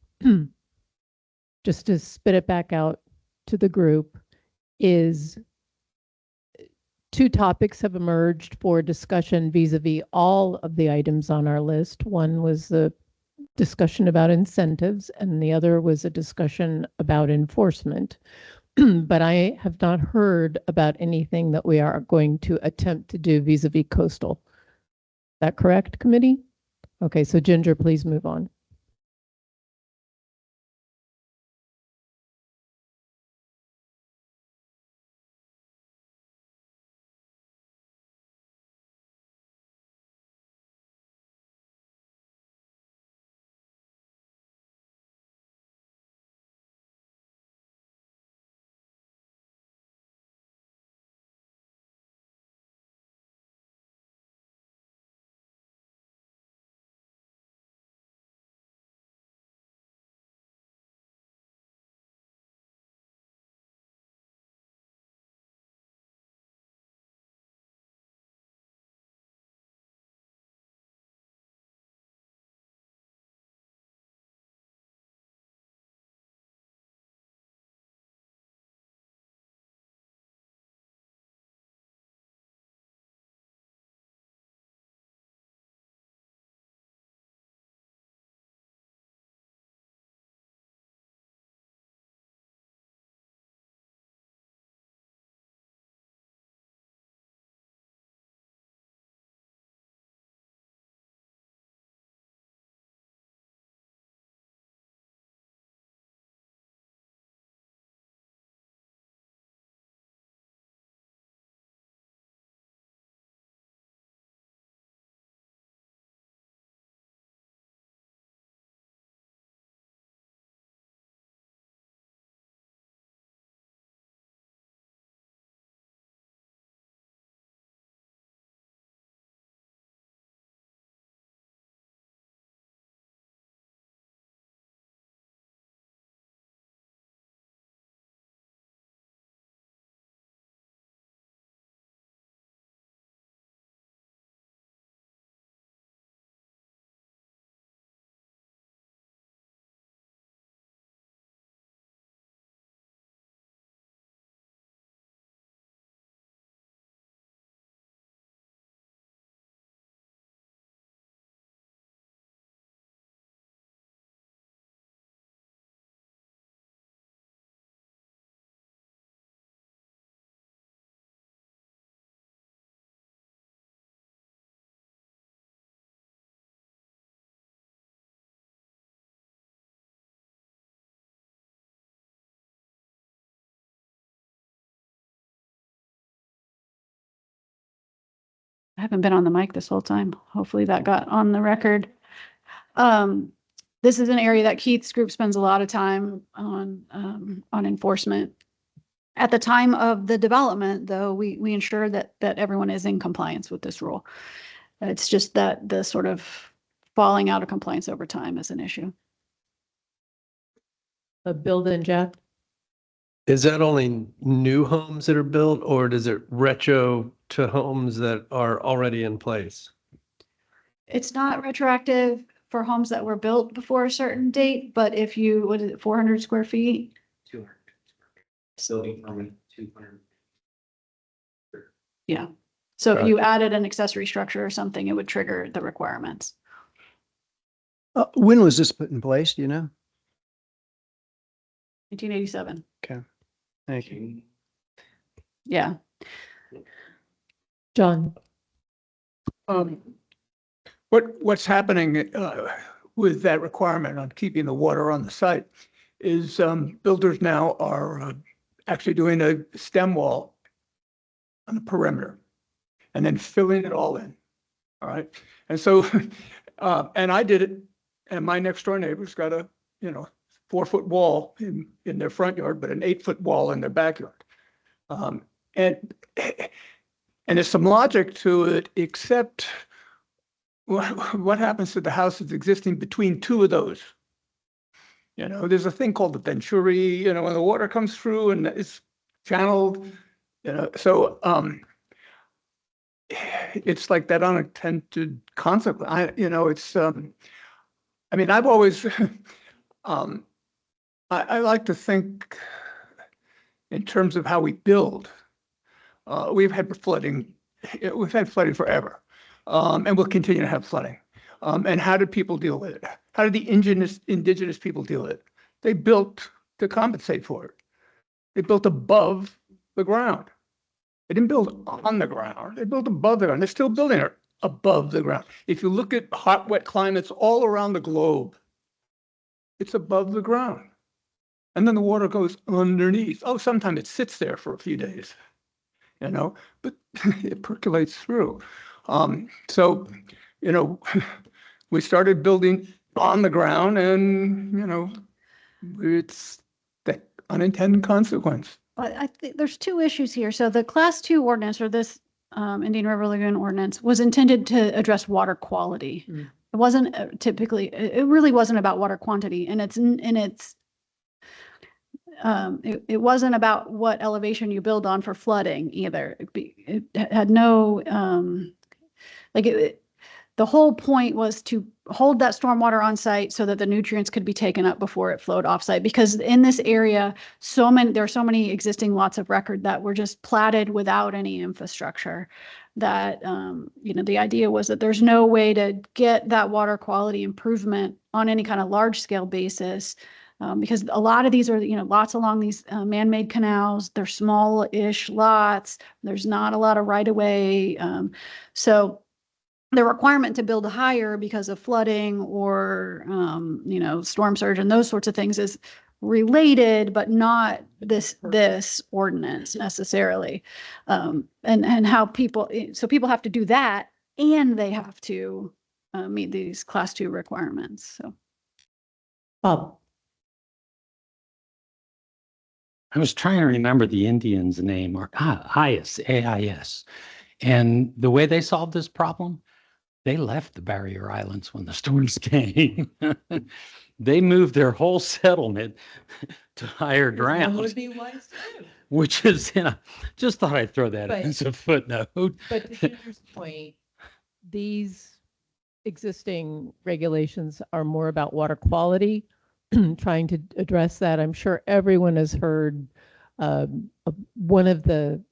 just to spit it back out to the group, is two topics have emerged for discussion vis-a-vis all of the items on our list. One was the discussion about incentives, and the other was a discussion about enforcement. But I have not heard about anything that we are going to attempt to do vis-a-vis coastal. Is that correct, committee? Okay, so Ginger, please move on. I haven't been on the mic this whole time. Hopefully that got on the record. This is an area that Keith's group spends a lot of time on enforcement. At the time of the development, though, we ensure that everyone is in compliance with this rule. It's just that the sort of falling out of compliance over time is an issue. Bill and Jack. Is that only new homes that are built, or does it retro to homes that are already in place? It's not retroactive for homes that were built before a certain date, but if you, what is it, 400 square feet? 200. Building permit, 200. Yeah. So if you added an accessory structure or something, it would trigger the requirements. When was this put in place? Do you know? 1987. Okay. Thank you. Yeah. John. What's happening with that requirement on keeping the water on the site is builders now are actually doing a stem wall on the perimeter and then filling it all in. All right. And so, and I did it, and my next door neighbor's got a, 4-foot wall in their front yard, but an 8-foot wall in their backyard. And there's some logic to it, except what happens to the houses existing between two of those? You know, there's a thing called the venturi, you know, when the water comes through and it's channeled, you know, so, it's like that unintended consequence. You know, it's, I mean, I've always, I like to think in terms of how we build. We've had flooding, we've had flooding forever, and we'll continue to have flooding. And how did people deal with it? How did the indigenous people deal with it? They built to compensate for it. They built above the ground. They didn't build on the ground. They built above the ground. They're still building it above the ground. If you look at hot, wet climates all around the globe, it's above the ground. And then the water goes underneath. Oh, sometimes it sits there for a few days, you know, but it percolates through. So, you know, we started building on the ground and, you know, it's that unintended consequence. I think there's two issues here. So the class 2 ordinance, or this Indian River Lagoon ordinance, was intended to address water quality. It wasn't it really wasn't about water quantity, and it wasn't about what elevation you build on for flooding either. It had no, the whole point was to hold that stormwater on site so that the nutrients could be taken up before it flowed off site. Because in this area, there are so many existing lots of record that were just platted without any infrastructure, that, you know, the idea was that there's no way to get that water quality improvement on any kind of large scale basis. Because a lot of these are, you know, lots along these man-made canals. They're small-ish lots. There's not a lot of right-of-way. So the requirement to build higher because of flooding or, you know, storm surge and those sorts of things is related, but not this ordinance necessarily. And how people have to do that, and they have to meet these class 2 requirements. So, Bob. I was trying to remember the Indians' name, or AIS, AIS. And the way they solved this problem, they left the barrier islands when the storms came. They moved their whole settlement to higher That ground, would be wise too. which is, you know, just thought I'd throw that But- as a footnote. But to Ginger's point, these existing regulations are more about water quality, trying to address that. I'm sure everyone has heard one of the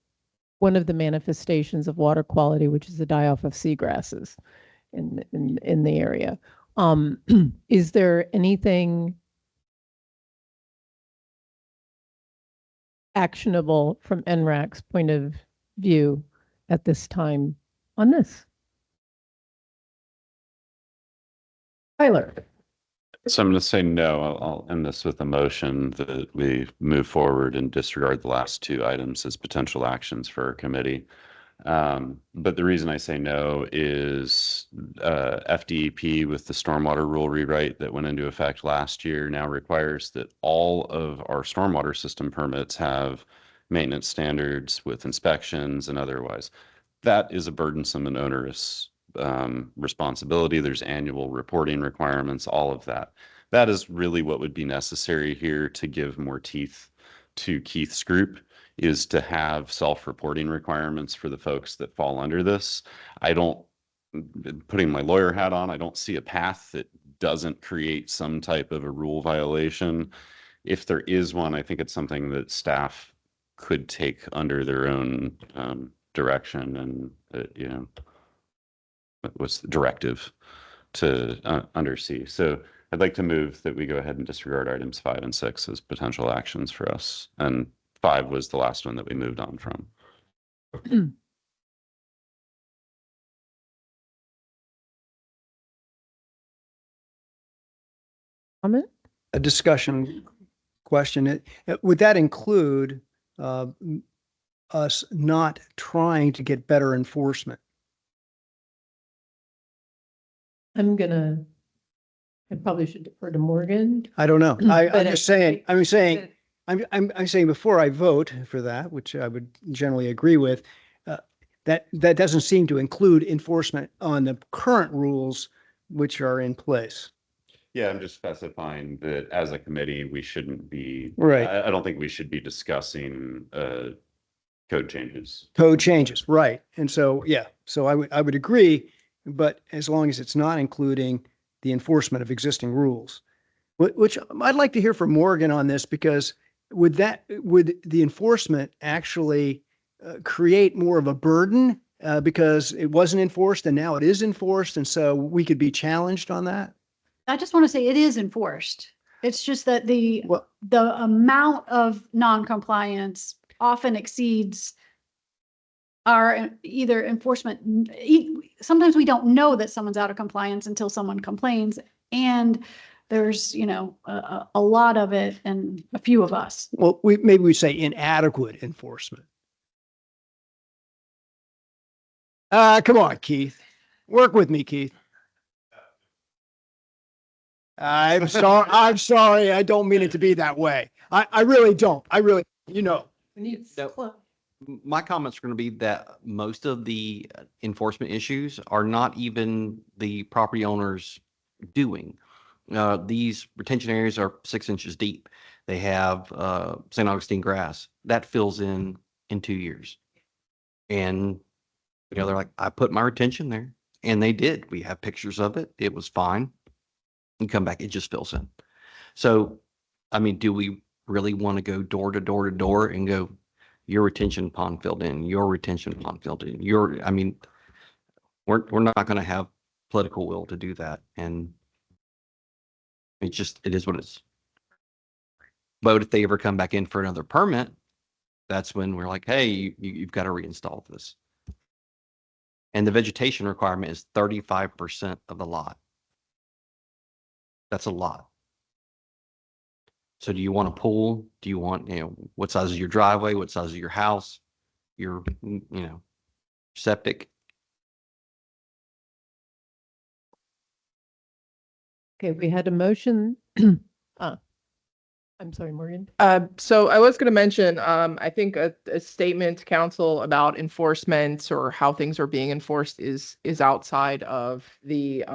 manifestations of water quality, which is the die-off of seagrasses in the area. Is there anything actionable from ENRAC's point of view at this time on this? Tyler. So I'm going to say no. I'll end this with a motion that we move forward and disregard the last two items as potential actions for our committee. But the reason I say no is FDEP with the stormwater rule rewrite that went into effect last year now requires that all of our stormwater system permits have maintenance standards with inspections and otherwise. That is a burdensome and onerous responsibility. There's annual reporting requirements, all of that. That is really what would be necessary here to give more teeth to Keith's group, is to have self-reporting requirements for the folks that fall under this. Putting my lawyer hat on, I don't see a path that doesn't create some type of a rule violation. If there is one, I think it's something that staff could take under their own direction and, you know, was the directive to undersee. So I'd like to move that we go ahead and disregard items 5 and 6 as potential actions for us. And 5 was the last one that we moved on from. Comment? A discussion question. Would that include us not trying to get better enforcement? I probably should defer to Morgan. I don't know. I'm But just saying, I'm saying before I vote for that, which I would generally agree with, that doesn't seem to include enforcement on the current rules which are in place. Yeah, I'm just specifying that as a committee, we shouldn't be. Right. I don't think we should be discussing code changes. Code changes, right. And so, yeah, so I would agree, but as long as it's not including the enforcement of existing rules, which I'd like to hear from Morgan on this, because would the enforcement actually create more of a burden because it wasn't enforced and now it is enforced, and so we could be challenged on that? I just want to say it is enforced. It's just that the Well, amount of non-compliance often exceeds our either enforcement. Sometimes we don't know that someone's out of compliance until someone complains, and there's, a lot of it and a few of us. well, maybe we say inadequate enforcement. Come on, Keith. Work with me, Keith. I'm sorry. I'm sorry. I don't mean it to be that way. I really don't. I really, We need No. My comments are going to be that most of the enforcement issues are not even the property owners doing. These retention areas are 6 inches deep. They have St. Augustine grass that fills in 2 years. And, they're like, I put my retention there, and they did. We have pictures of it. It was fine. And come back, it just fills in. So, I mean, do we really want to go door to door to door and go, your retention pond filled in, your retention pond filled in, we're not going to have political will to do that. And it is what it is. But if they ever come back in for another permit, that's when we're like, hey, you've got to reinstall this. And the vegetation requirement is 35% of the lot. That's a lot. So do you want a pool? Do you want, what size is your driveway? What size is your house? Your, septic? Okay, we had a motion. I'm sorry, Morgan. So I was going to mention, I think a statement to council about enforcement or how things are being enforced is outside of the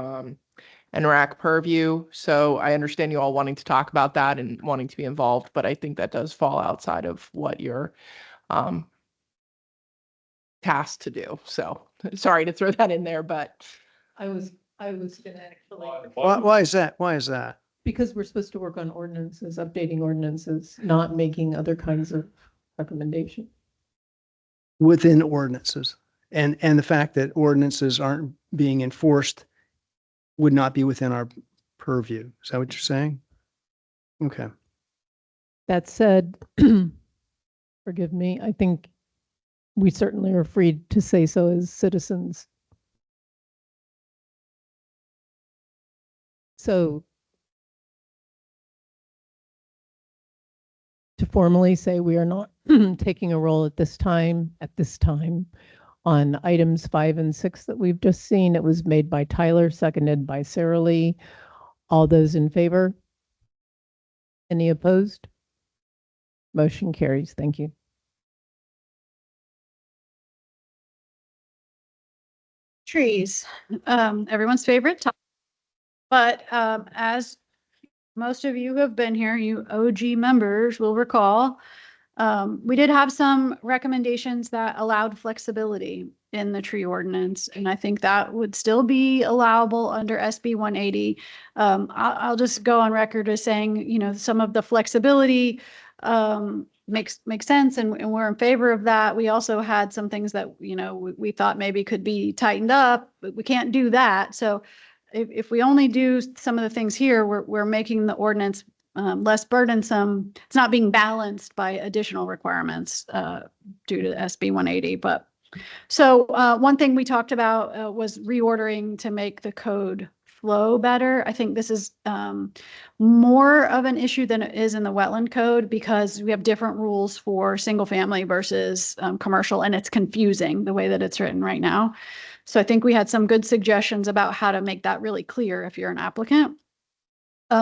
ENRAC purview. So I understand you all wanting to talk about that and wanting to be involved, but I think that does fall outside of what you're tasked to do. So sorry to throw that in there, but I was gonna actually. why is that? Why is that? Because we're supposed to work on ordinances, updating ordinances, not making other kinds of recommendations. Within ordinances, and the fact that ordinances aren't being enforced would not be within our purview. Is that what you're saying? Okay. That said, forgive me, I think we certainly are free to say so as citizens. So to formally say we are not taking a role at this time on items 5 and 6 that we've just seen. It was made by Tyler, seconded by Sarah Lee. All those in favor? Any opposed? Motion carries. Thank you. Trees, everyone's favorite topic. But as most of you who have been here, you OG members will recall, we did have some recommendations that allowed flexibility in the tree ordinance, and I think that would still be allowable under SB 180. I'll just go on record as saying, some of the flexibility makes sense, and we're in favor of that. We also had some things that, we thought maybe could be tightened up, but we can't do that. So if we only do some of the things here, we're making the ordinance less burdensome. It's not being balanced by additional requirements due to SB 180. But so one thing we talked about was reordering to make the code flow better. I think this is more of an issue than it is in the wetland code, because we have different rules for single family versus commercial, and it's confusing the way that it's written right now. So I think we had some good suggestions about how to make that really clear if you're an applicant.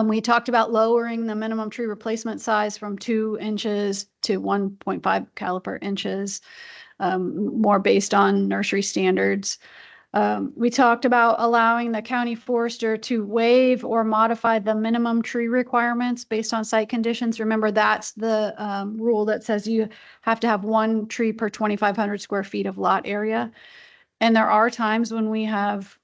We talked about lowering the minimum tree replacement size from 2 inches to 1.5 caliper inches. more based on nursery standards. We talked about allowing the county forester to waive or modify the minimum tree requirements based on site conditions. Remember, that's the rule that says you have to have 1 tree per 2,500 square feet of lot area. And there are times when we have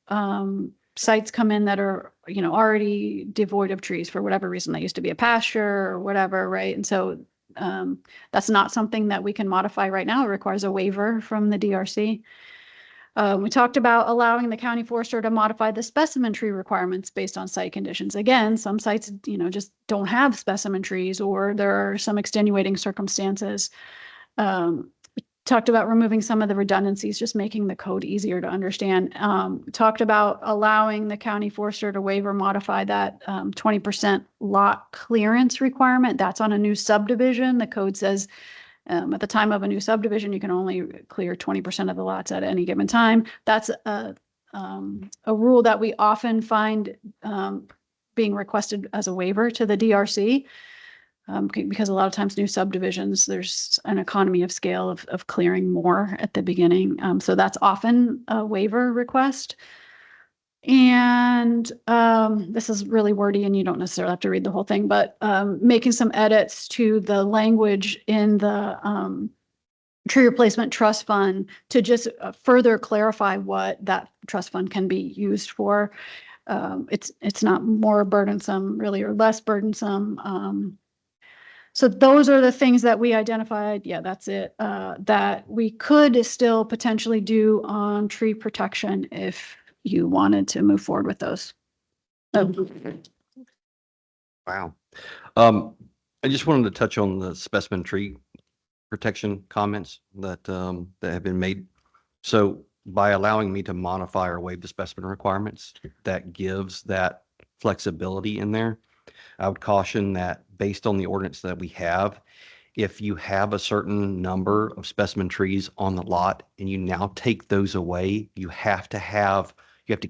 sites come in that are, already devoid of trees for whatever reason. They used to be a pasture or whatever, right? And so that's not something that we can modify right now. It requires a waiver from the DRC. We talked about allowing the county forester to modify the specimen tree requirements based on site conditions. Again, some sites, just don't have specimen trees, or there are some extenuating circumstances. Talked about removing some of the redundancies, just making the code easier to understand. Talked about allowing the county forester to waive or modify that 20% lot clearance requirement. That's on a new subdivision. The code says at the time of a new subdivision, you can only clear 20% of the lots at any given time. That's a rule that we often find being requested as a waiver to the DRC. Because a lot of times new subdivisions, there's an economy of scale of clearing more at the beginning. So that's often a waiver request. And this is really wordy and you don't necessarily have to read the whole thing, but making some edits to the language in the tree replacement trust fund to just further clarify what that trust fund can be used for. It's not more burdensome really or less burdensome. So those are the things that we identified. Yeah, that's it. That we could still potentially do on tree protection if you wanted to move forward with those. Wow. I just wanted to touch on the specimen tree protection comments that have been made. So by allowing me to modify or waive the specimen requirements, that gives that flexibility in there. I would caution that based on the ordinance that we have, if you have a certain number of specimen trees on the lot and you now take those away, you have to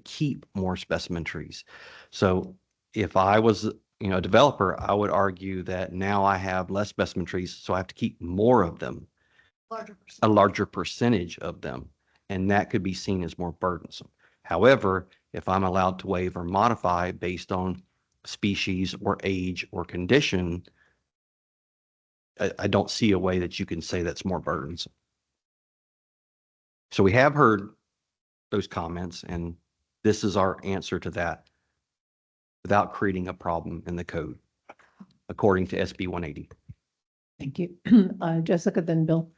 keep more specimen trees. So if I was, a developer, I would argue that now I have less specimen trees, so I have to keep more of them, a larger percentage of them, and that could be seen as more burdensome. However, if I'm allowed to waive or modify based on species or age or condition, I don't see a way that you can say that's more burdensome. So we have heard those comments, and this is our answer to that without creating a problem in the code, according to SB 180. Thank you. Jessica, then Bill.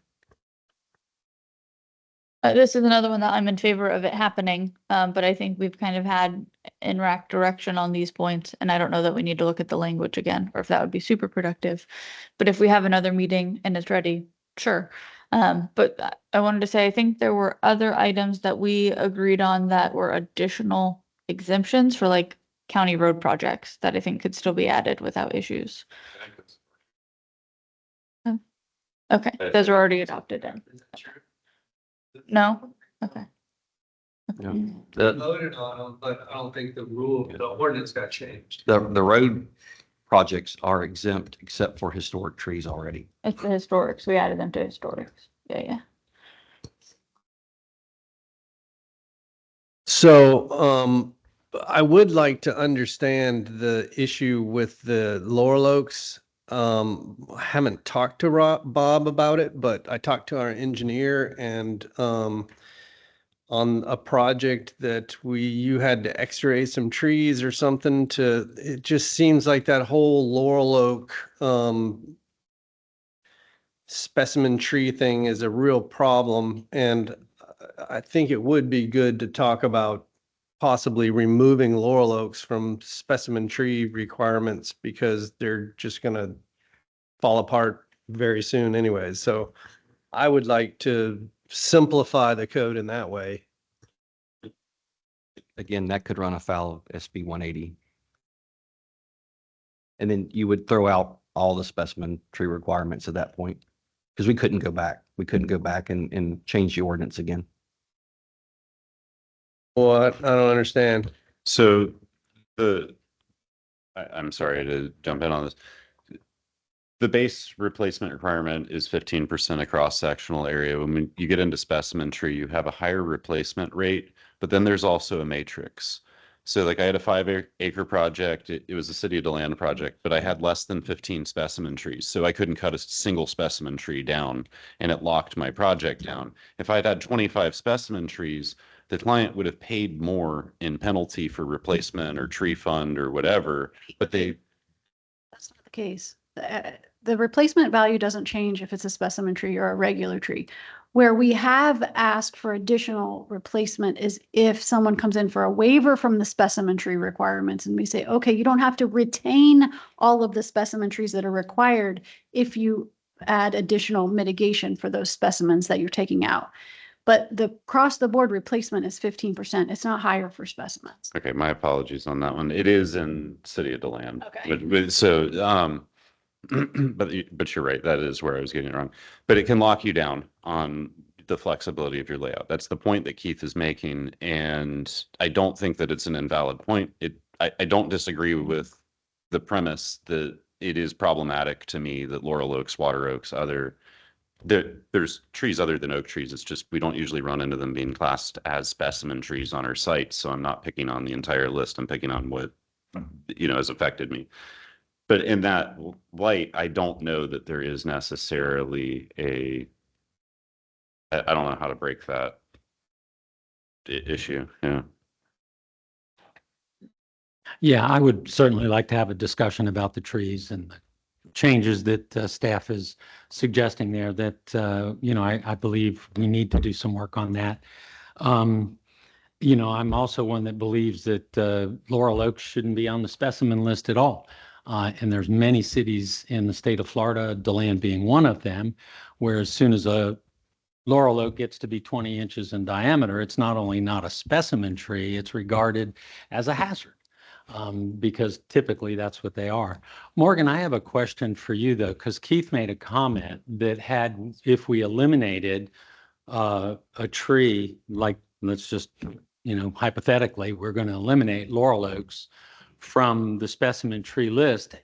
This is another one that I'm in favor of it happening, but I think we've kind of had ENRAC direction on these points, and I don't know that we need to look at the language again, or if that would be super productive. But if we have another meeting and it's ready, sure. But I wanted to say, I think there were other items that we agreed on that were additional exemptions for like county road projects that I think could still be added without issues. Okay, those are already adopted then. No? Okay. Yeah. Voted on them, but I don't think the ordinance got changed. The road projects are exempt except for historic trees already. It's the historics. We added them to historics. Yeah. So, I would like to understand the issue with the Laurel Oaks. I haven't talked to Bob about it, but I talked to our engineer and, on a project that you had to x-ray some trees or something it just seems like that whole Laurel Oak, specimen tree thing is a real problem. And I think it would be good to talk about possibly removing Laurel Oaks from specimen tree requirements because they're just going to fall apart very soon anyways. So I would like to simplify the code in that way. Again, that could run afoul of SB 180. And then you would throw out all the specimen tree requirements at that point because we couldn't go back. We couldn't go back and change the ordinance again. What? I don't understand. So I'm sorry to jump in on this. The base replacement requirement is 15% across sectional area. When you get into specimen tree, you have a higher replacement rate, but then there's also a matrix. So like I had a 5-acre project. It was a city of DeLand project, but I had less than 15 specimen trees. So I couldn't cut a single specimen tree down, and it locked my project down. If I'd had 25 specimen trees, the client would have paid more in penalty for replacement or tree fund or whatever, but That's not the case. The replacement value doesn't change if it's a specimen tree or a regular tree. Where we have asked for additional replacement is if someone comes in for a waiver from the specimen tree requirements and we say, okay, you don't have to retain all of the specimen trees that are required if you add additional mitigation for those specimens that you're taking out. But the across the board replacement is 15%. It's not higher for specimens. okay, my apologies on that one. It is in City of DeLand. Okay. But you're right. That is where I was getting it wrong. But it can lock you down on the flexibility of your layout. That's the point that Keith is making, and I don't think that it's an invalid point. I don't disagree with the premise that it is problematic to me that laurel oaks, water oaks, there's trees other than oak trees. It's just we don't usually run into them being classed as specimen trees on our site. So I'm not picking on the entire list. I'm picking on what has affected me. But in that light, I don't know that there is necessarily I don't know how to break that issue. Yeah. Yeah, I would certainly like to have a discussion about the trees and the changes that staff is suggesting there that, I believe we need to do some work on that. I'm also one that believes that laurel oaks shouldn't be on the specimen list at all. And there's many cities in the state of Florida, DeLand being one of them, where as soon as a laurel oak gets to be 20 inches in diameter, it's not only not a specimen tree, it's regarded as a hazard. Because typically that's what they are. Morgan, I have a question for you though, because Keith made a comment that if we eliminated a tree, like let's just, hypothetically, we're going to eliminate laurel oaks from the specimen tree list,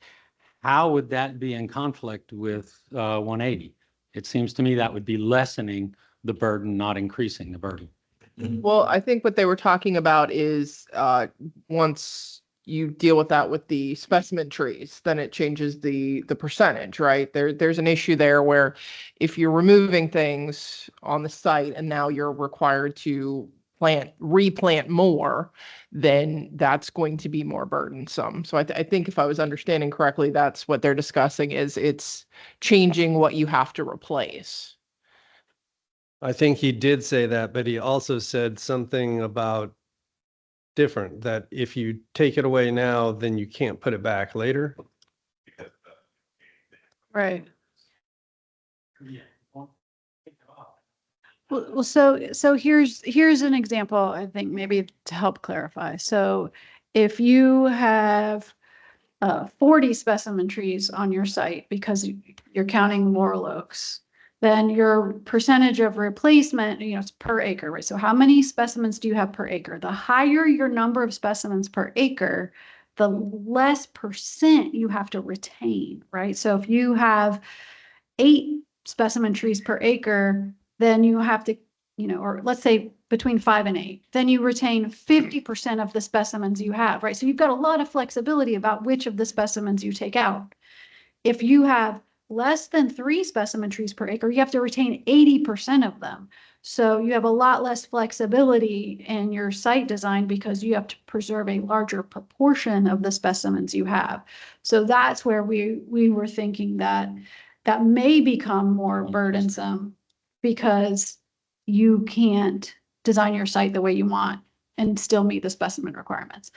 how would that be in conflict with 180? It seems to me that would be lessening the burden, not increasing the burden. Well, I think what they were talking about is once you deal with that with the specimen trees, then it changes the percentage, right? There's an issue there where if you're removing things on the site and now you're required to replant more, then that's going to be more burdensome. So I think if I was understanding correctly, that's what they're discussing is it's changing what you have to replace. I think he did say that, but he also said something about different, that if you take it away now, then you can't put it back later. Right. Well, so here's an example, I think maybe to help clarify. So if you have 40 specimen trees on your site because you're counting laurel oaks, then your percentage of replacement, it's per acre, right? So how many specimens do you have per acre? The higher your number of specimens per acre, the less percent you have to retain, right? So if you have 8 specimen trees per acre, then you have to, or let's say between 5 and 8, then you retain 50% of the specimens you have, right? So you've got a lot of flexibility about which of the specimens you take out. If you have less than 3 specimen trees per acre, you have to retain 80% of them. So you have a lot less flexibility in your site design because you have to preserve a larger proportion of the specimens you have. So that's where we were thinking that may become more burdensome because you can't design your site the way you want and still meet the specimen requirements.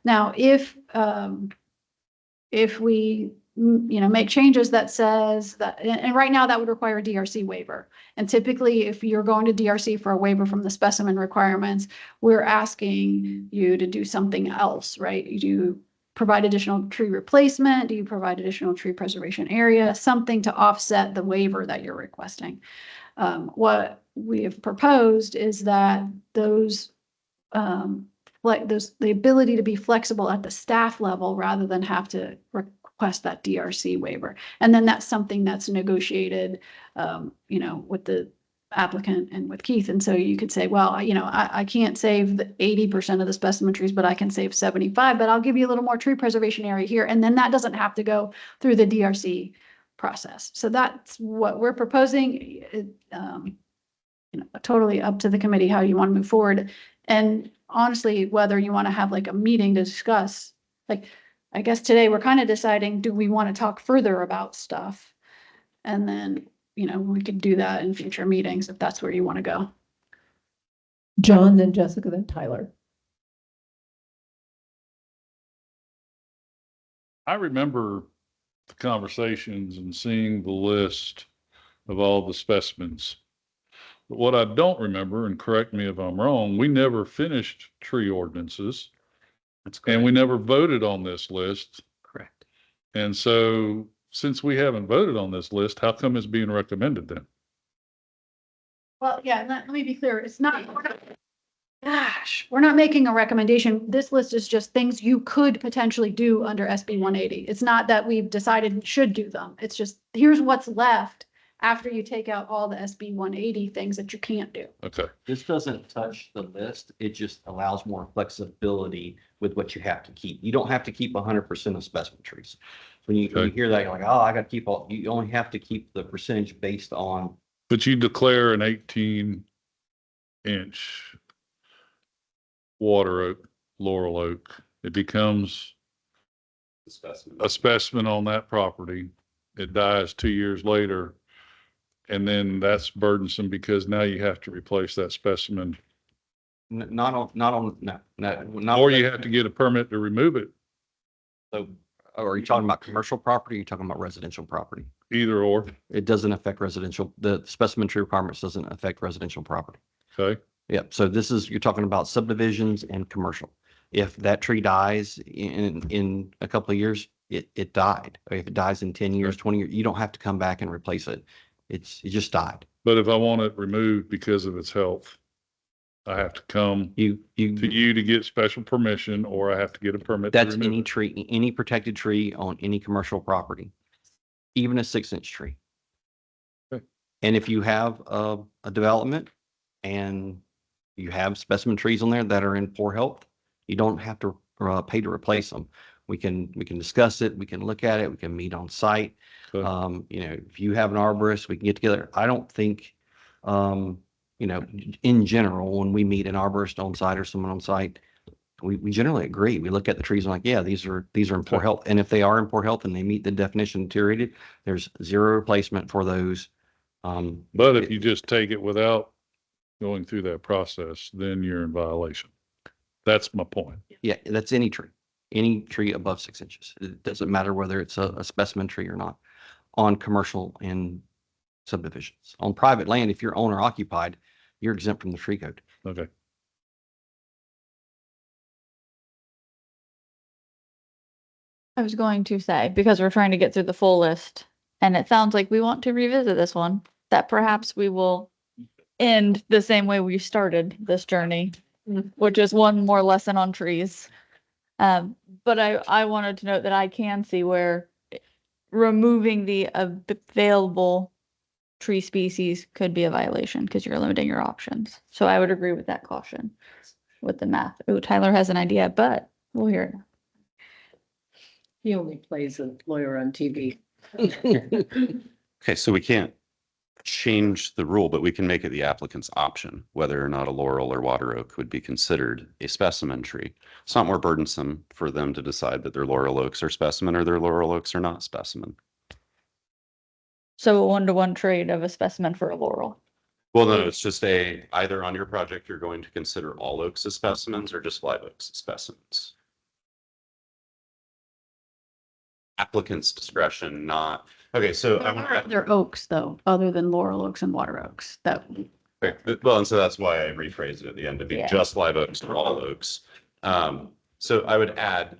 Now, if we make changes that says that, and right now that would require a DRC waiver. And typically, if you're going to DRC for a waiver from the specimen requirements, we're asking you to do something else, right? You provide additional tree replacement? Do you provide additional tree preservation area? Something to offset the waiver that you're requesting. What we have proposed is that the ability to be flexible at the staff level rather than have to request that DRC waiver. And then that's something that's negotiated, you know, with the applicant and with Keith. And so you could say, well, you know, I can't save the 80% of the specimen trees, but I can save 75, but I'll give you a little more tree preservation area here. And then that doesn't have to go through the DRC process. So that's what we're proposing. You know, totally up to the committee how you want to move forward. And honestly, whether you want to have like a meeting to discuss, like, I guess today we're kind of deciding, do we want to talk further about stuff? And then, you know, we could do that in future meetings if that's where you want to go. John, then Jessica, then Tyler. I remember the conversations and seeing the list of all the specimens. But what I don't remember, and correct me if I'm wrong, we never finished tree ordinances. That's correct. And we never voted on this list. Correct. And so since we haven't voted on this list, how come it's being recommended then? Well, yeah, let me be clear. It's not, we're not making a recommendation. This list is just things you could potentially do under SB 180. It's not that we've decided you should do them. It's just, here's what's left after you take out all the SB 180 things that you can't do. Okay. This doesn't touch the list. It just allows more flexibility with what you have to keep. You don't have to keep 100% of specimen trees. When you hear that, you're like, oh, I got to keep all, you only have to keep the percentage based on. But you declare an 18-inch water oak, laurel oak, it becomes a specimen on that property. It dies 2 years later. And then that's burdensome because now you have to replace that specimen. Not Or you have to get a permit to remove it, So, are you talking about commercial property? Or are you talking about residential property? either or. It doesn't affect residential. The specimen tree requirements doesn't affect residential property. Okay. Yep. So this is, you're talking about subdivisions and commercial. If that tree dies in a couple of years, it died. If it dies in 10 years, 20 years, you don't have to come back and replace it. It just died. But if I want it removed because of its health, I have to come You to you to get special permission, or I have to get a permit to That's remove any it. tree, any protected tree on any commercial property, even a 6-inch tree. Okay. And if you have a development and you have specimen trees on there that are in poor health, you don't have to pay to replace them. We can discuss it. We can look at it. We can meet on site. Okay. You know, if you have an arborist, we can get together. I don't think, you know, in general, when we meet an arborist on site or someone on site, we generally agree. We look at the trees and like, yeah, these are in poor health. And if they are in poor health and they meet the definition deteriorated, there's zero replacement for those. But if you just take it without going through that process, then you're in violation. That's my point. Yeah, that's any tree above 6 inches. It doesn't matter whether it's a specimen tree or not on commercial and subdivisions. On private land, if you're owner occupied, you're exempt from the tree code. Okay. I was going to say, because we're trying to get through the full list, and it sounds like we want to revisit this one, that perhaps we will end the same way we started this journey, which is one more lesson on trees. But I wanted to note that I can see where removing the available tree species could be a violation because you're limiting your options. So I would agree with that caution with the math. Oh, Tyler has an idea, but we'll hear it. He only plays a lawyer on TV. Okay, so we can't change the rule, but we can make it the applicant's option, whether or not a laurel or water oak would be considered a specimen tree. It's not more burdensome for them to decide that their laurel oaks are specimen or their laurel oaks are not specimen. So a 1-to-1 trade of a specimen for a laurel. Well, no, it's just either on your project, you're going to consider all oaks as specimens or just live oaks as specimens. Applicant's discretion, not, okay, so I want They're oaks though, other than laurel oaks and water oaks. That okay, well, and so that's why I rephrased it at the end to be Yeah. just live oaks or all oaks. So I would add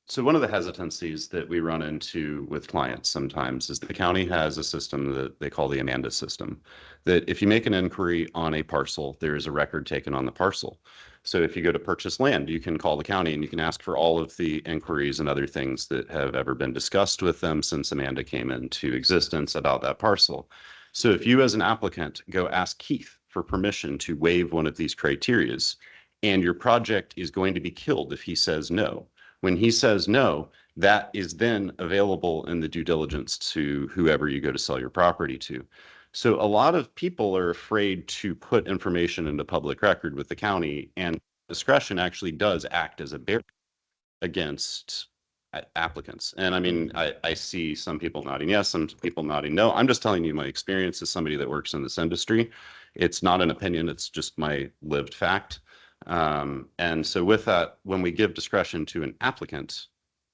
so one of the hesitancies that we run into with clients sometimes is the county has a system that they call the Amanda system, that if you make an inquiry on a parcel, there is a record taken on the parcel. So if you go to purchase land, you can call the county and you can ask for all of the inquiries and other things that have ever been discussed with them since Amanda came into existence about that parcel. So if you as an applicant go ask Keith for permission to waive one of these criterias, and your project is going to be killed if he says no. When he says no, that is then available in the due diligence to whoever you go to sell your property to. So a lot of people are afraid to put information into public record with the county, and discretion actually does act as a barrier against applicants. And I mean, I see some people nodding yes, some people nodding no. I'm just telling you my experience as somebody that works in this industry. It's not an opinion, it's just my lived fact. And so with that, when we give discretion to an applicant,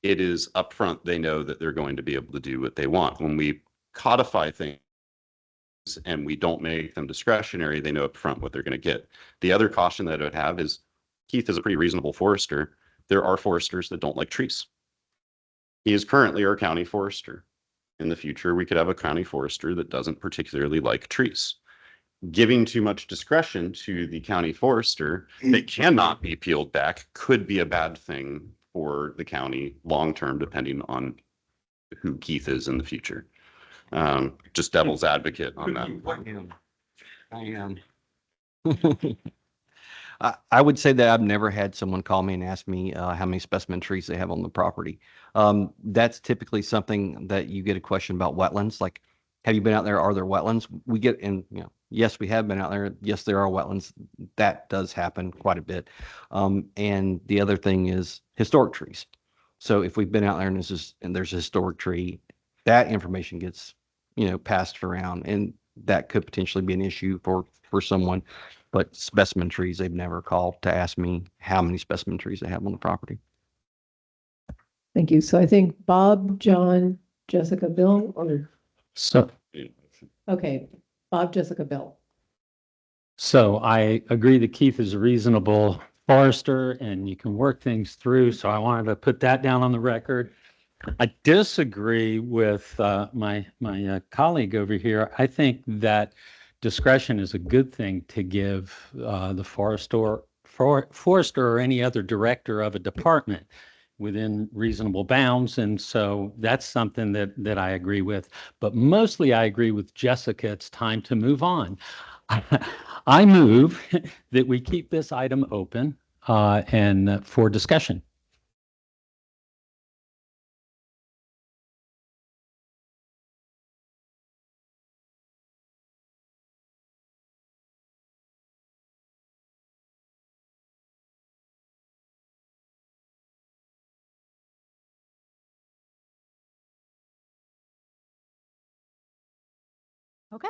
it is upfront, they know that they're going to be able to do what they want. When we codify things and we don't make them discretionary, they know upfront what they're going to get. The other caution that I would have is Keith is a pretty reasonable forester. There are foresters that don't like trees. He is currently our county forester. In the future, we could have a county forester that doesn't particularly like trees. Giving too much discretion to the county forester that cannot be peeled back could be a bad thing for the county long-term, depending on who Keith is in the future. Just devil's advocate on that. I am. I would say that I've never had someone call me and ask me how many specimen trees they have on the property. That's typically something that you get a question about wetlands, like, have you been out there? Are there wetlands? We get in, yes, we have been out there. Yes, there are wetlands. That does happen quite a bit. And the other thing is historic trees. So if we've been out there and there's a historic tree, that information gets, passed around, and that could potentially be an issue for someone. But specimen trees, they've never called to ask me how many specimen trees they have on the property. Thank you. So I think Bob, John, Jessica, Bill, or, So, okay, Bob, Jessica, Bill. so I agree that Keith is a reasonable forester and you can work things through. So I wanted to put that down on the record. I disagree with my colleague over here. I think that discretion is a good thing to give the forester or any other director of a department within reasonable bounds. And so that's something that I agree with. But mostly I agree with Jessica. It's time to move on. I move that we keep this item open and for discussion. Okay.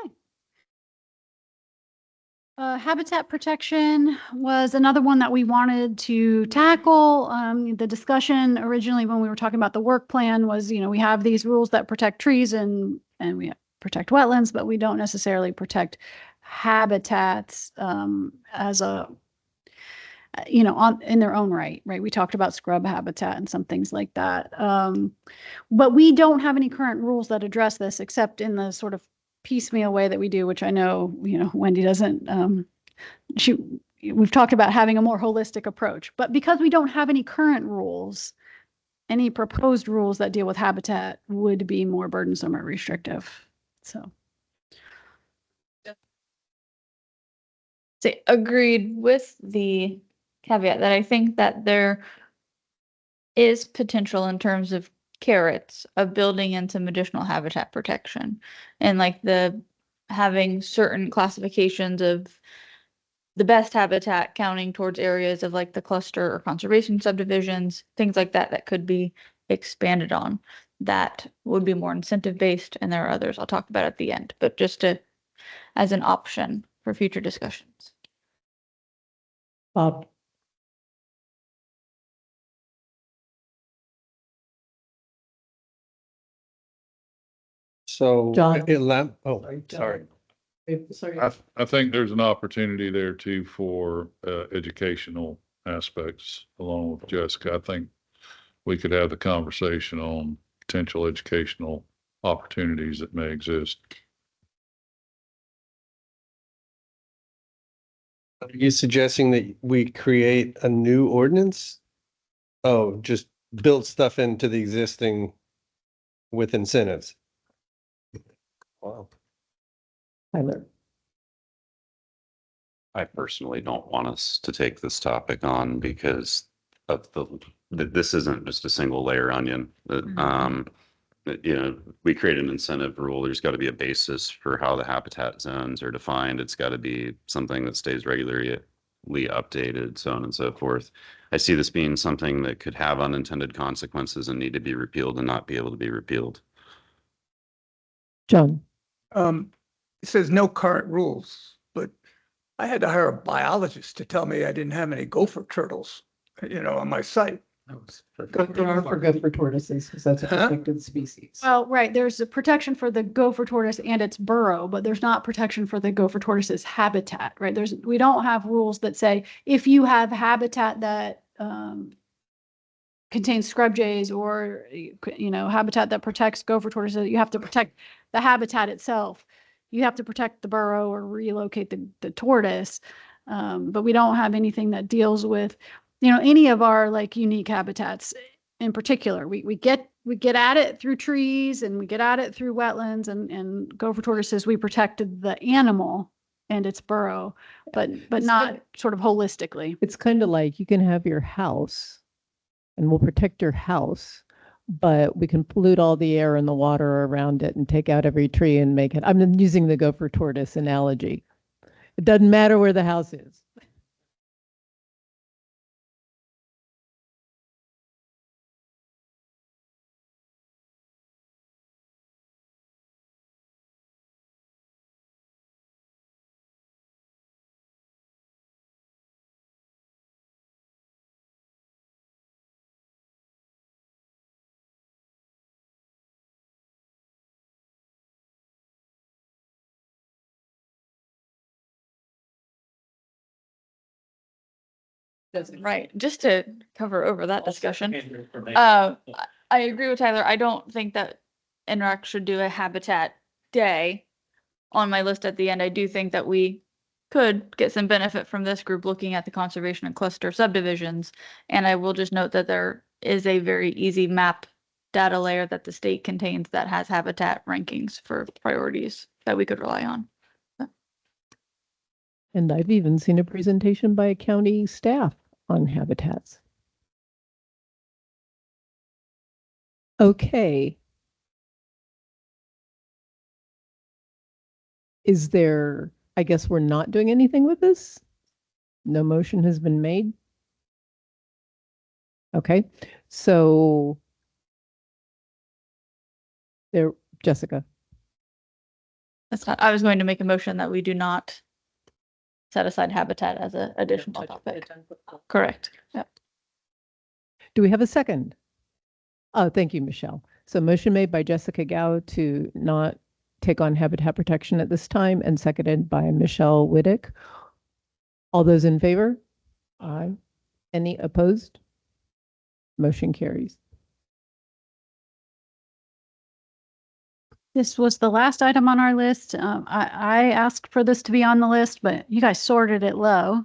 Habitat protection was another one that we wanted to tackle. The discussion originally when we were talking about the work plan was, we have these rules that protect trees and we protect wetlands, but we don't necessarily protect habitats as a, in their own right. We talked about scrub habitat and some things like that. But we don't have any current rules that address this except in the sort of piecemeal way that we do, which I know, Wendy doesn't, we've talked about having a more holistic approach, but because we don't have any current rules, any proposed rules that deal with habitat would be more burdensome or restrictive. So. Say, agreed with the caveat that I think that there is potential in terms of carrots of building in some additional habitat protection and like having certain classifications of the best habitat counting towards areas of like the cluster or conservation subdivisions, things like that could be expanded on. That would be more incentive based, and there are others I'll talk about at the end, but just as an option for future discussions. Bob. So, John. Sorry. Sorry. I think there's an opportunity there too for educational aspects along with Jessica. I think we could have the conversation on potential educational opportunities that may exist. Are you suggesting that we create a new ordinance? Oh, just build stuff into the existing with incentives? Wow. Tyler. I personally don't want us to take this topic on because of this isn't just a single layer onion. We create an incentive rule. There's got to be a basis for how the habitat zones are defined. It's got to be something that stays regularly updated, so on and so forth. I see this being something that could have unintended consequences and need to be repealed and not be able to be repealed. John. It says no current rules, but I had to hire a biologist to tell me I didn't have any gopher turtles, on my site. There are for gopher tortoises because that's a Huh? protected species. Well, right, there's a protection for the gopher tortoise and its burrow, but there's not protection for the gopher tortoise's habitat, right? We don't have rules that say if you have habitat that contains scrub jays or, habitat that protects gopher tortoises, you have to protect the habitat itself. You have to protect the burrow or relocate the tortoise. But we don't have anything that deals with, any of our like unique habitats in particular. We get at it through trees and we get at it through wetlands and gopher tortoises. We protected the animal and its burrow, but not sort of holistically. It's kind of like you can have your house and we'll protect your house, but we can pollute all the air and the water around it and take out every tree and make it. I'm using the gopher tortoise analogy. It doesn't matter where the house is. Right, just to cover over that discussion. I agree with Tyler. I don't think that ENRAC should do a habitat day on my list at the end. I do think that we could get some benefit from this group looking at the conservation and cluster subdivisions. And I will just note that there is a very easy map data layer that the state contains that has habitat rankings for priorities that we could rely on. And I've even seen a presentation by county staff on habitats. Okay. Is there, I guess we're not doing anything with this? No motion has been made? Okay, so there, Jessica. That's not, I was going to make a motion that we do not set aside habitat as an additional topic. Correct. Yep. Do we have a second? Oh, thank you, Michelle. So motion made by Jessica Gao to not take on habitat protection at this time and seconded by Michelle Whittick. All those in favor? Aye. Any opposed? Motion carries. This was the last item on our list. I asked for this to be on the list, but you guys sorted it low.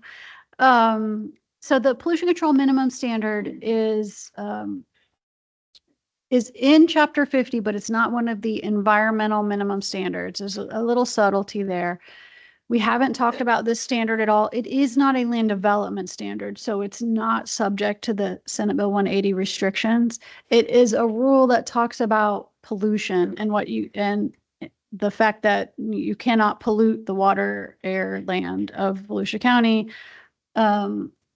So the pollution control minimum standard is in chapter 50, but it's not one of the environmental minimum standards. There's a little subtlety there. We haven't talked about this standard at all. It is not a land development standard, so it's not subject to the Senate Bill 180 restrictions. It is a rule that talks about pollution and the fact that you cannot pollute the water, air, land of Volusia County.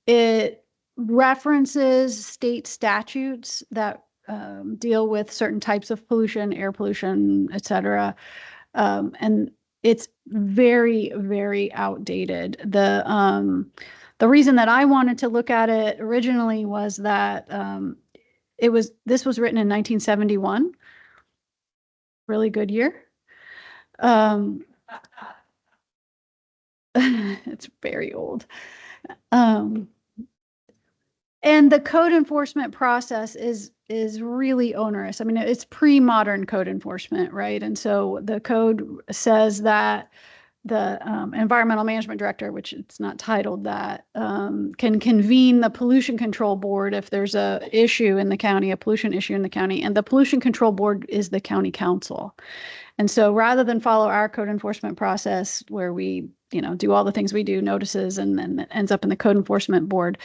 It references state statutes that deal with certain types of pollution, air pollution, et cetera. And it's very, very outdated. The reason that I wanted to look at it originally was that this was written in 1971. Really good year. It's very old. And the code enforcement process is really onerous. I mean, it's pre-modern code enforcement, right? And so the code says that the environmental management director, which it's not titled that, can convene the pollution control board if there's a issue in the county, a pollution issue in the county, and the pollution control board is the county council. And so rather than follow our code enforcement process where we, do all the things we do, notices, and then it ends up in the code enforcement board,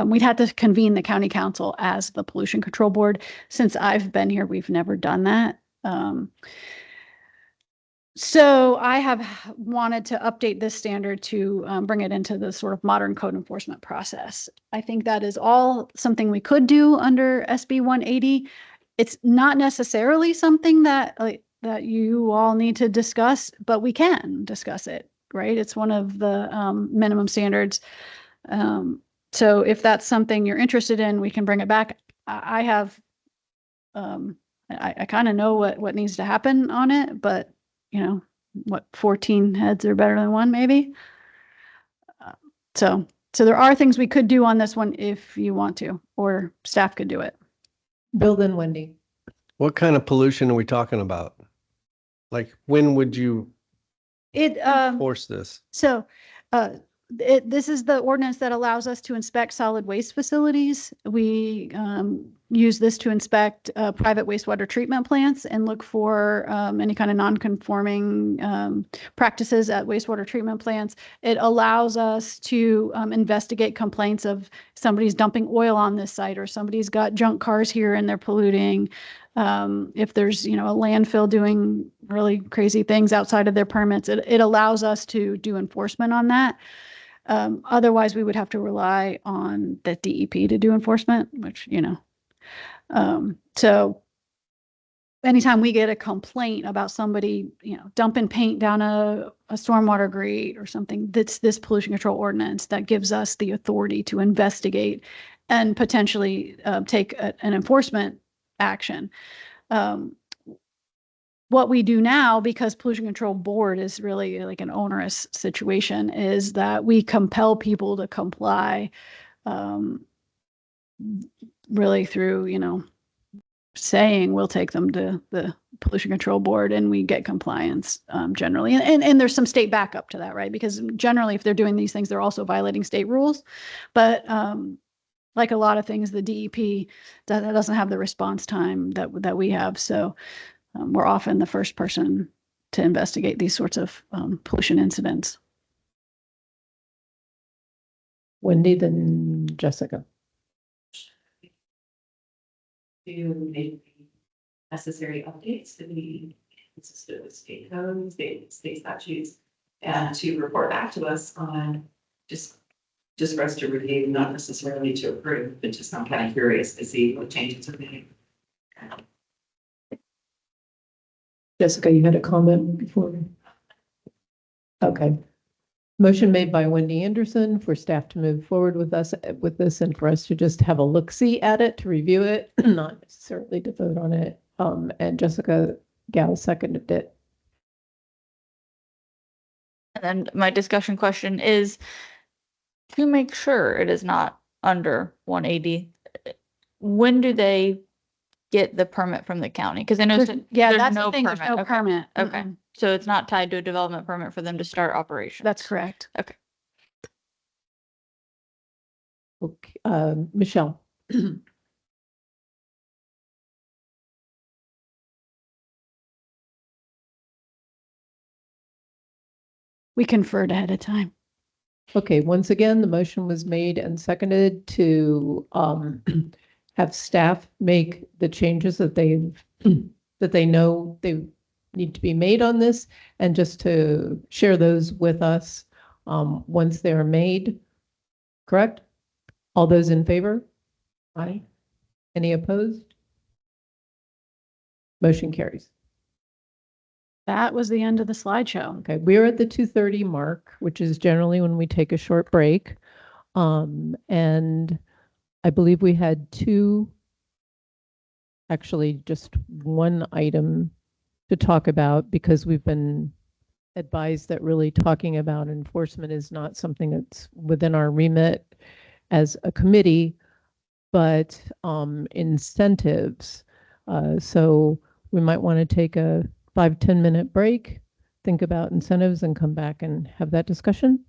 we'd had to convene the county council as the pollution control board. Since I've been here, we've never done that. So I have wanted to update this standard to bring it into the sort of modern code enforcement process. I think that is all something we could do under SB 180. It's not necessarily something that that you all need to discuss, but we can discuss it, right? It's one of the minimum standards. So if that's something you're interested in, we can bring it back. I have, I kind of know what needs to happen on it, but 14 heads are better than one, maybe. So there are things we could do on this one if you want to, or staff could do it. Bill, then Wendy. What kind of pollution are we talking about? Like, when would you force this? So this is the ordinance that allows us to inspect solid waste facilities. We use this to inspect private wastewater treatment plants and look for any kind of non-conforming practices at wastewater treatment plants. It allows us to investigate complaints of somebody's dumping oil on this site, or somebody's got junk cars here and they're polluting. If there's, a landfill doing really crazy things outside of their permits, it allows us to do enforcement on that. Otherwise, we would have to rely on the DEP to do enforcement, which, so anytime we get a complaint about somebody, dumping paint down a stormwater grate or something, that's this pollution control ordinance that gives us the authority to investigate and potentially take an enforcement action. What we do now, because pollution control board is really like an onerous situation, is that we compel people to comply, really through, saying we'll take them to the pollution control board and we get compliance generally. And there's some state backup to that, right? Because generally if they're doing these things, they're also violating state rules. But like a lot of things, the DEP doesn't have the response time that we have. So we're often the first person to investigate these sorts of pollution incidents. Wendy, then Jessica. To make the necessary updates to be consistent with state codes, state statutes, and to report back to us on just for us to review, not necessarily to approve, but just I'm kind of curious to see what changes are made. Jessica, you had a comment before? Okay. Motion made by Wendy Anderson for staff to move forward with us with this and for us to just have a look-see at it, to review it, not necessarily to vote on it. And Jessica Gal seconded it. And then my discussion question is to make sure it is not under 180. When do they get the permit from the county? Because I know Yeah, there's that's no the thing. There's no permit. permit. Okay. Mm-mm. So it's not tied to a development permit for them to start operations. That's correct. Okay. Okay, Michelle. We conferred ahead of time. Okay, once again, the motion was made and seconded to have staff make the changes that they know they need to be made on this, and just to share those with us once they're made. Correct? All those in favor? Aye. Any opposed? Motion carries. That was the end of the slideshow. Okay, we're at the 2:30 mark, which is generally when we take a short break. And I believe we had actually just one item to talk about, because we've been advised that really talking about enforcement is not something that's within our remit as a committee, but incentives. So we might want to take a 5-10 minute break think about incentives and come back and have that discussion.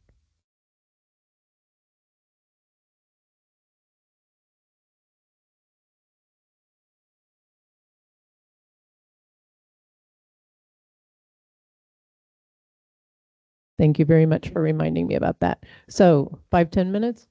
Thank you very much for reminding me about that. So 5-10 minutes?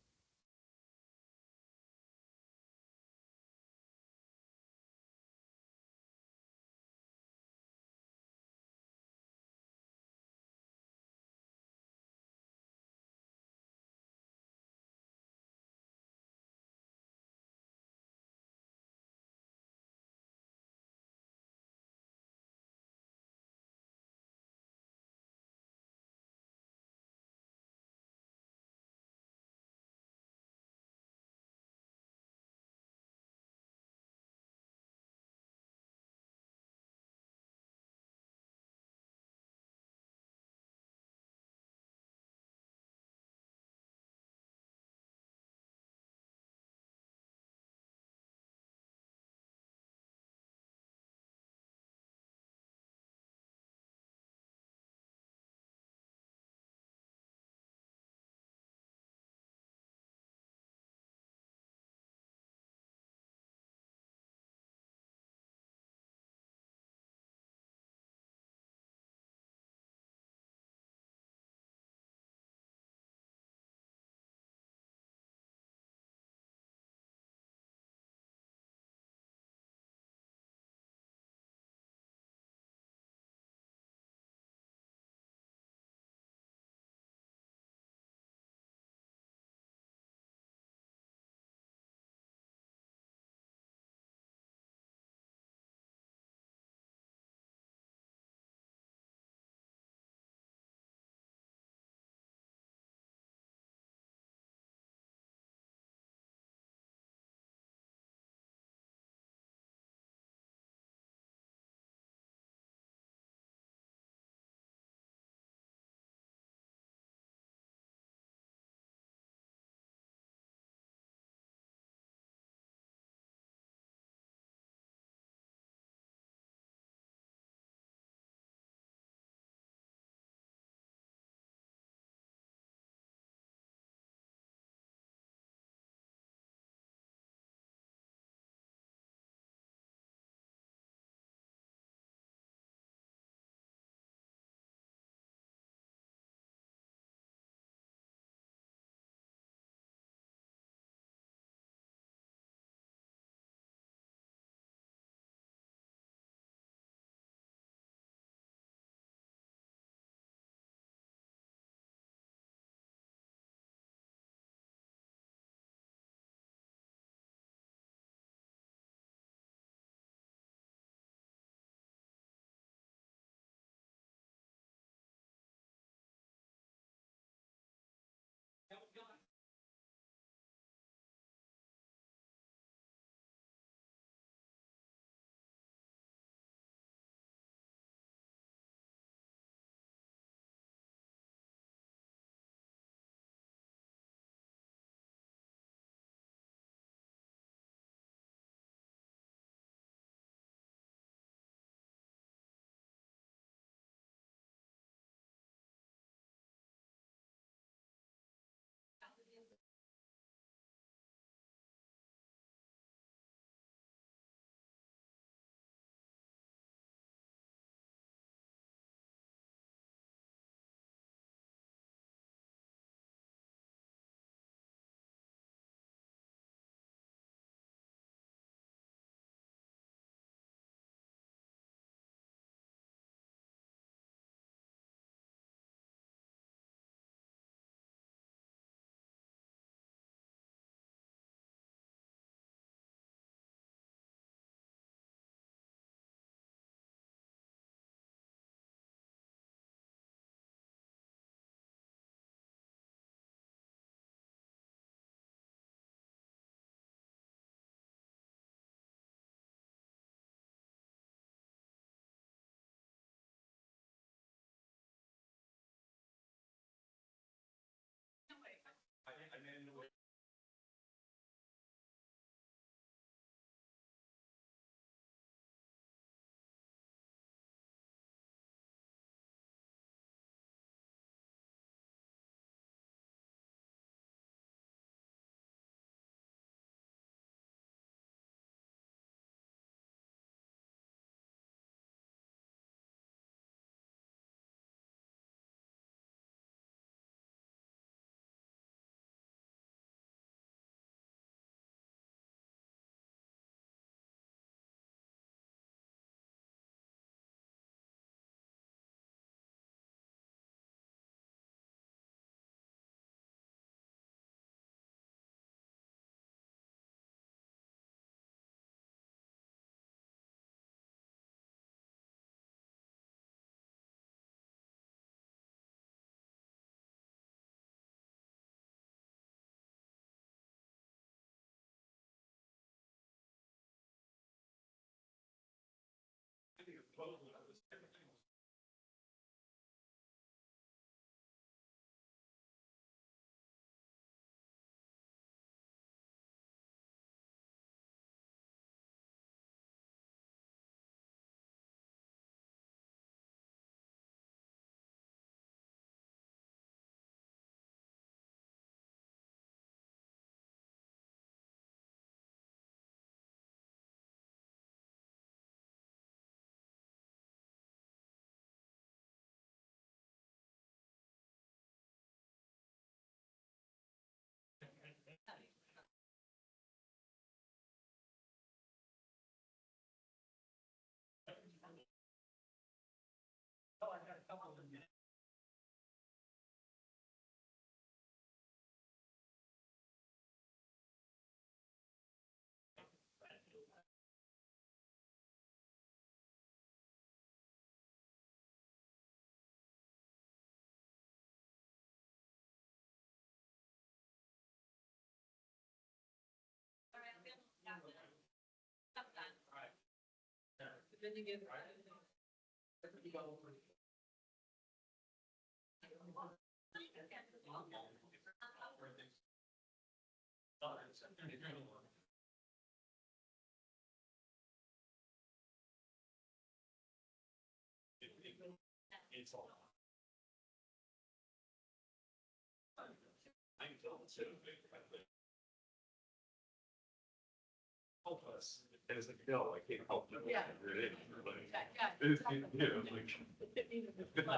Help us. And it's like, no, I can't help you. Yeah.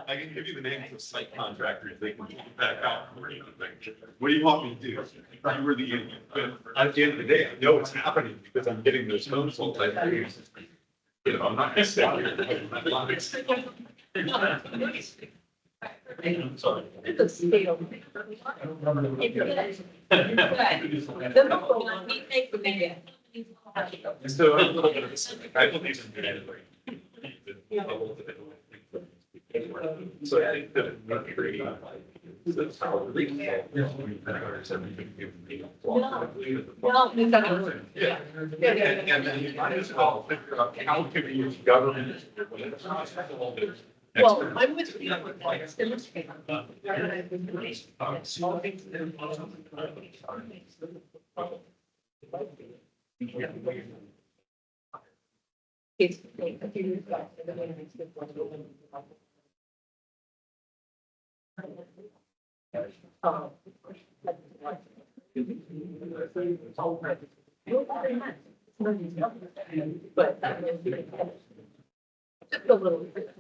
I can give you the names of site contractors, they can back out for you. What do you want me to do? You were the union, but at the end of the day, I know it's happening because I'm getting those phone calls. You know, I'm not gonna sit here. I'm sorry. It's a scale. So a little bit of this, I believe in anyway. So I think that Mercury. That's how we. Yeah. And then you might as well figure out how can we use government. Well, I'm with you. But just a little bit.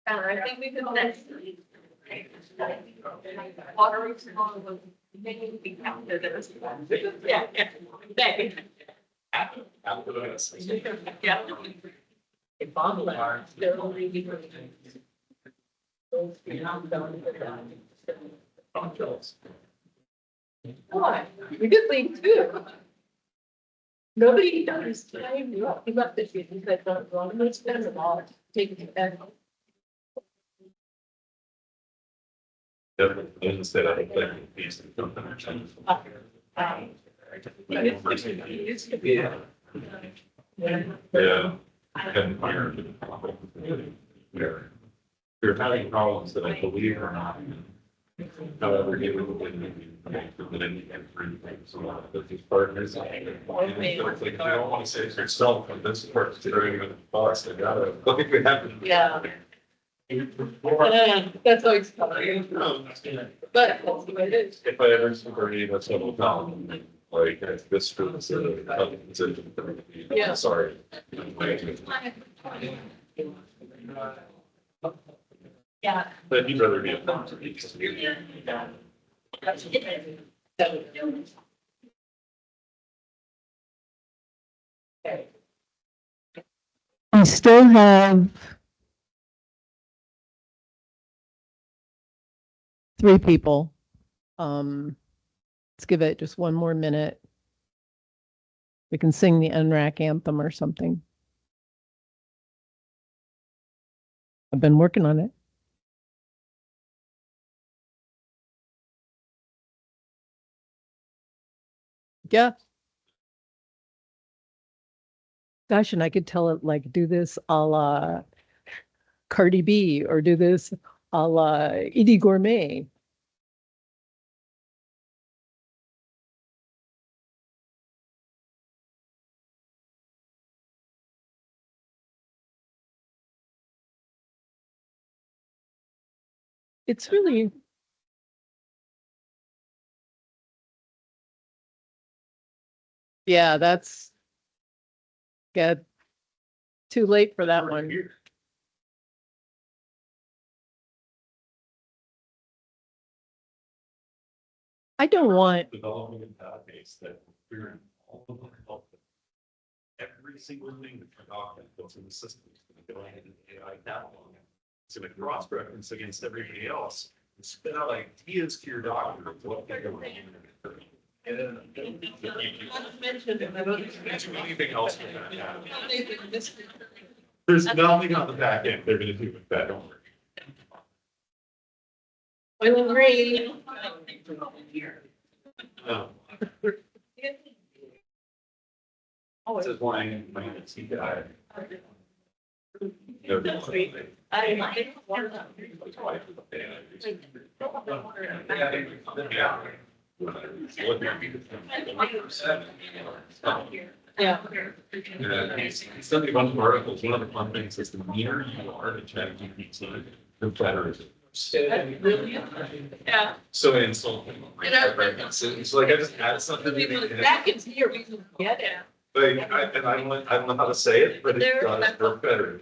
I think we could next. Water is long, maybe we can count it as. Yeah, yeah. Yeah. If I'm left, they're only. Why? We did leave too. Nobody does time, you left this year, you said, I'm gonna spend a lot taking it back. Instead of like these. Yeah. Yeah. And we're having problems that I believe are not. However, given these partners. So it's like, you don't want to say it's yourself, but this part's very good boss, I gotta, I think we have. Yeah. That's always funny. But that's the way it is. If I ever see Bernie, that's what I'll tell him. Like, this for Yeah. Sorry. Yeah. But he'd rather be a. We still have 3 people. Let's give it just one more minute. We can sing the ENRAC anthem or something. I've been working on it. Yeah. Gosh, and I could tell it like do this a la Cardi B or do this a la Edie Gourmet. It's really. Yeah, that's get too late for that one. I don't want. Developing a database that we're all of the help. Every single thing that you're document goes in the system. It's gonna go into the AI catalog. It's gonna cross-reference against everybody else and spit out ideas to your document. What they're doing. Anything else from that? Yeah. There's nothing on the back end they're gonna do with that homework. Oil and green. No. This is why my CPI. Yeah. Something about the articles, one of the fun things is the nearer you are to ChatGPT, the better it is. Really? Yeah. So insulting. It's like I just add something. That gets here, we can get it. Like, I don't know how to say it, but it does work better.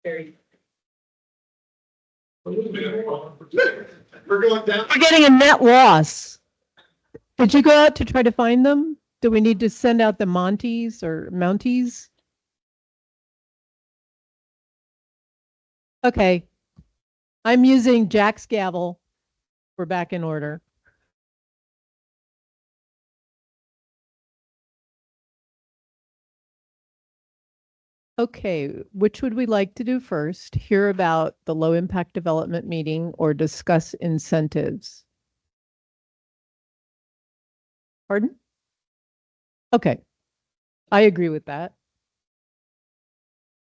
Very. We're going down. We're getting a net loss. Did you go out to try to find them? Do we need to send out the Monties or Mounties? Okay. I'm using Jack's gavel. We're back in order. Okay, which would we like to do first? Hear about the low impact development meeting or discuss incentives? Pardon? Okay, I agree with that.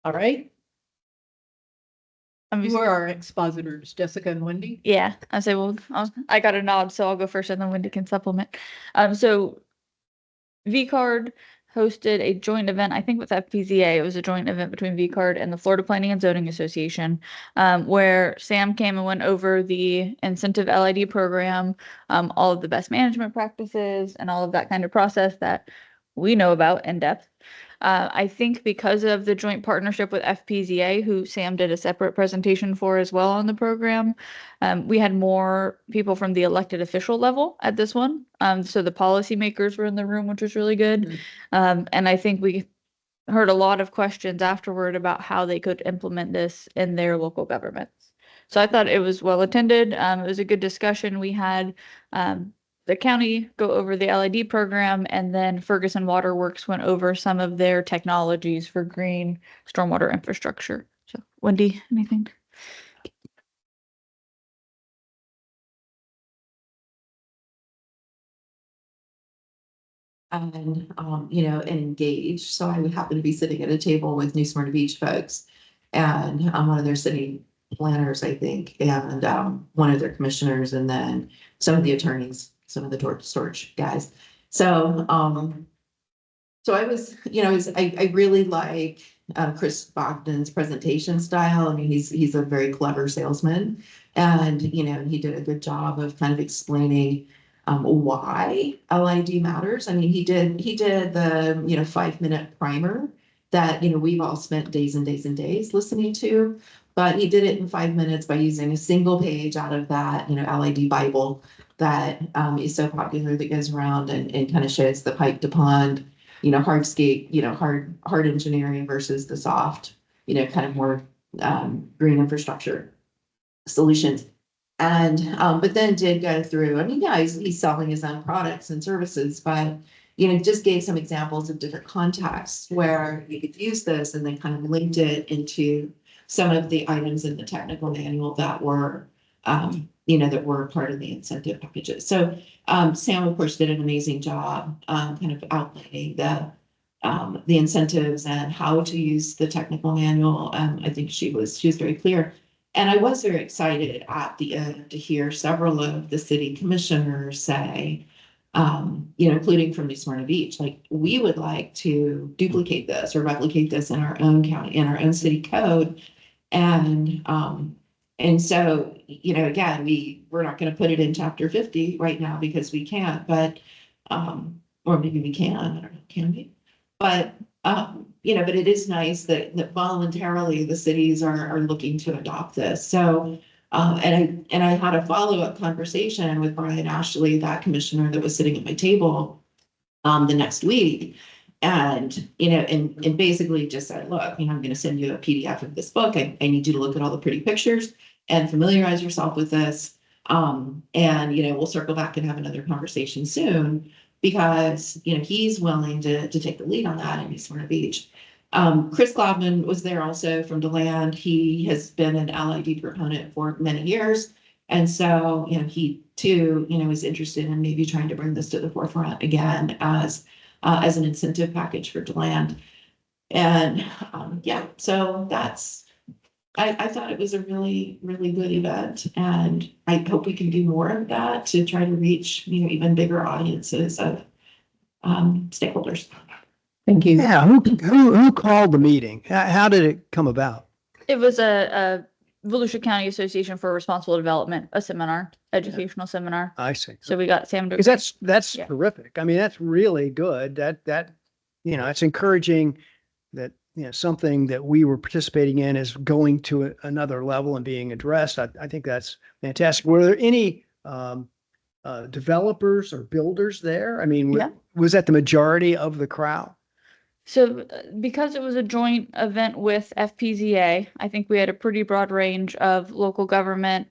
All right. Who are our expositors, Jessica and Wendy? Yeah, I say, well, I got a nod, so I'll go first and then Wendy can supplement. So VCARD hosted a joint event, I think with FPZA. It was a joint event between VCARD and the Florida Planning and Zoning Association, where Sam came and went over the incentive LID program, all of the best management practices and all of that kind of process that we know about in depth. I think because of the joint partnership with FPZA, who Sam did a separate presentation for as well on the program, we had more people from the elected official level at this one. So the policymakers were in the room, which was really good. And I think we heard a lot of questions afterward about how they could implement this in their local governments. So I thought it was well attended. It was a good discussion. We had the county go over the LID program, and then Ferguson Waterworks went over some of their technologies for green stormwater infrastructure. So Wendy, anything? And, and engage. So I would happen to be sitting at a table with New Smyrna Beach folks. And I'm one of their city planners, I think, and one of their commissioners, and then some of the attorneys, some of the storage guys. So, so I was, I really like Chris Bogdan's presentation style. I mean, he's a very clever salesman, and he did a good job of kind of explaining why LID matters. I mean, he did the 5-minute primer that we've all spent days and days and days listening to, but he did it in 5 minutes by using a single page out of that LID Bible that is so popular, that goes around and kind of shows the pipe to pond, hardscape, hard engineering versus the soft, kind of more green infrastructure solutions. And but then did go through, I mean, yeah, he's selling his own products and services, but just gave some examples of different contexts where you could use this, and then kind of linked it into some of the items in the technical manual that were that were part of the incentive packages. So Sam, of course, did an amazing job kind of outlining the incentives and how to use the technical manual. I think she was very clear. And I was very excited at the end to hear several of the city commissioners say, including from New Smyrna Beach, like, we would like to duplicate this or replicate this in our own county, in our own city code. And so, again, we're not going to put it in chapter 50 right now because we can't, but, or maybe we can, I don't know, can we? But, but it is nice that voluntarily the cities are looking to adopt this. So, and I had a follow-up conversation with Brian Ashley, that commissioner that was sitting at my table, the next week. And, and basically just said, look, I'm going to send you a PDF of this book. I need you to look at all the pretty pictures and familiarize yourself with this. And, we'll circle back and have another conversation soon, because, he's willing to take the lead on that in New Smyrna Beach. Chris Gladman was there also from DeLand. He has been an LID proponent for many years. And so, he too, is interested in maybe trying to bring this to the forefront again as an incentive package for DeLand. And, yeah, so I thought it was a really, really good event, and I hope we can do more of that to try to reach, even bigger audiences of, stakeholders. Thank you. Yeah, who called the meeting? How did it come about? It was a Volusia County Association for Responsible Development, a seminar, educational seminar. I see. So we got Sam to. Because that's Yeah. terrific. I mean, that's really good. It's encouraging that, something that we were participating in is going to another level and being addressed. I think that's fantastic. Were there any developers or builders there? I mean, Yeah. was that the majority of the crowd? So because it was a joint event with FPZA, I think we had a pretty broad range of local government,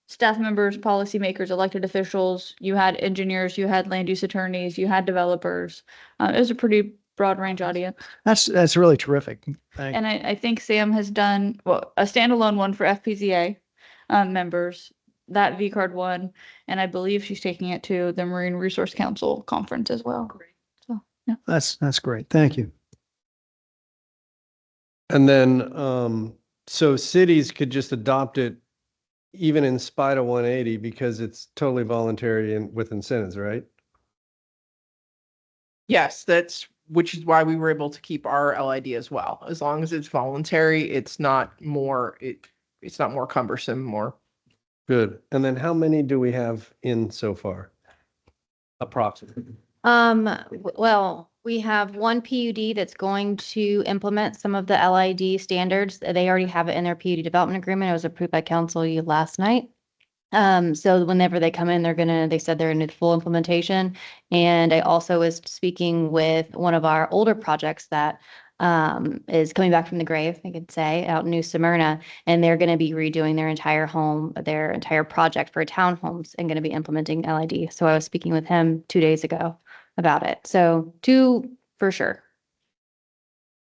staff members, policymakers, elected officials. You had engineers, you had land use attorneys, you had developers. It was a pretty broad range audience. That's really terrific. And I think Sam has done, well, a standalone one for FPZA members, that V card one, and I believe she's taking it to the Marine Resource Council conference as well. So, yeah. That's great. Thank you. And then, so cities could just adopt it even in spite of 180 because it's totally voluntary and with incentives, right? Yes, which is why we were able to keep our LID as well. As long as it's voluntary, it's not more cumbersome, more. Good. And then how many do we have in so far? Approximately. Well, we have one PUD that's going to implement some of the LID standards. They already have it in their PUD development agreement. It was approved by council last night. So whenever they come in, they said they're in full implementation. And I also was speaking with one of our older projects that is coming back from the grave, I could say, out in New Smyrna, and they're going to be redoing their entire project for townhomes and going to be implementing LID. So I was speaking with him 2 days ago about it. So 2 for sure.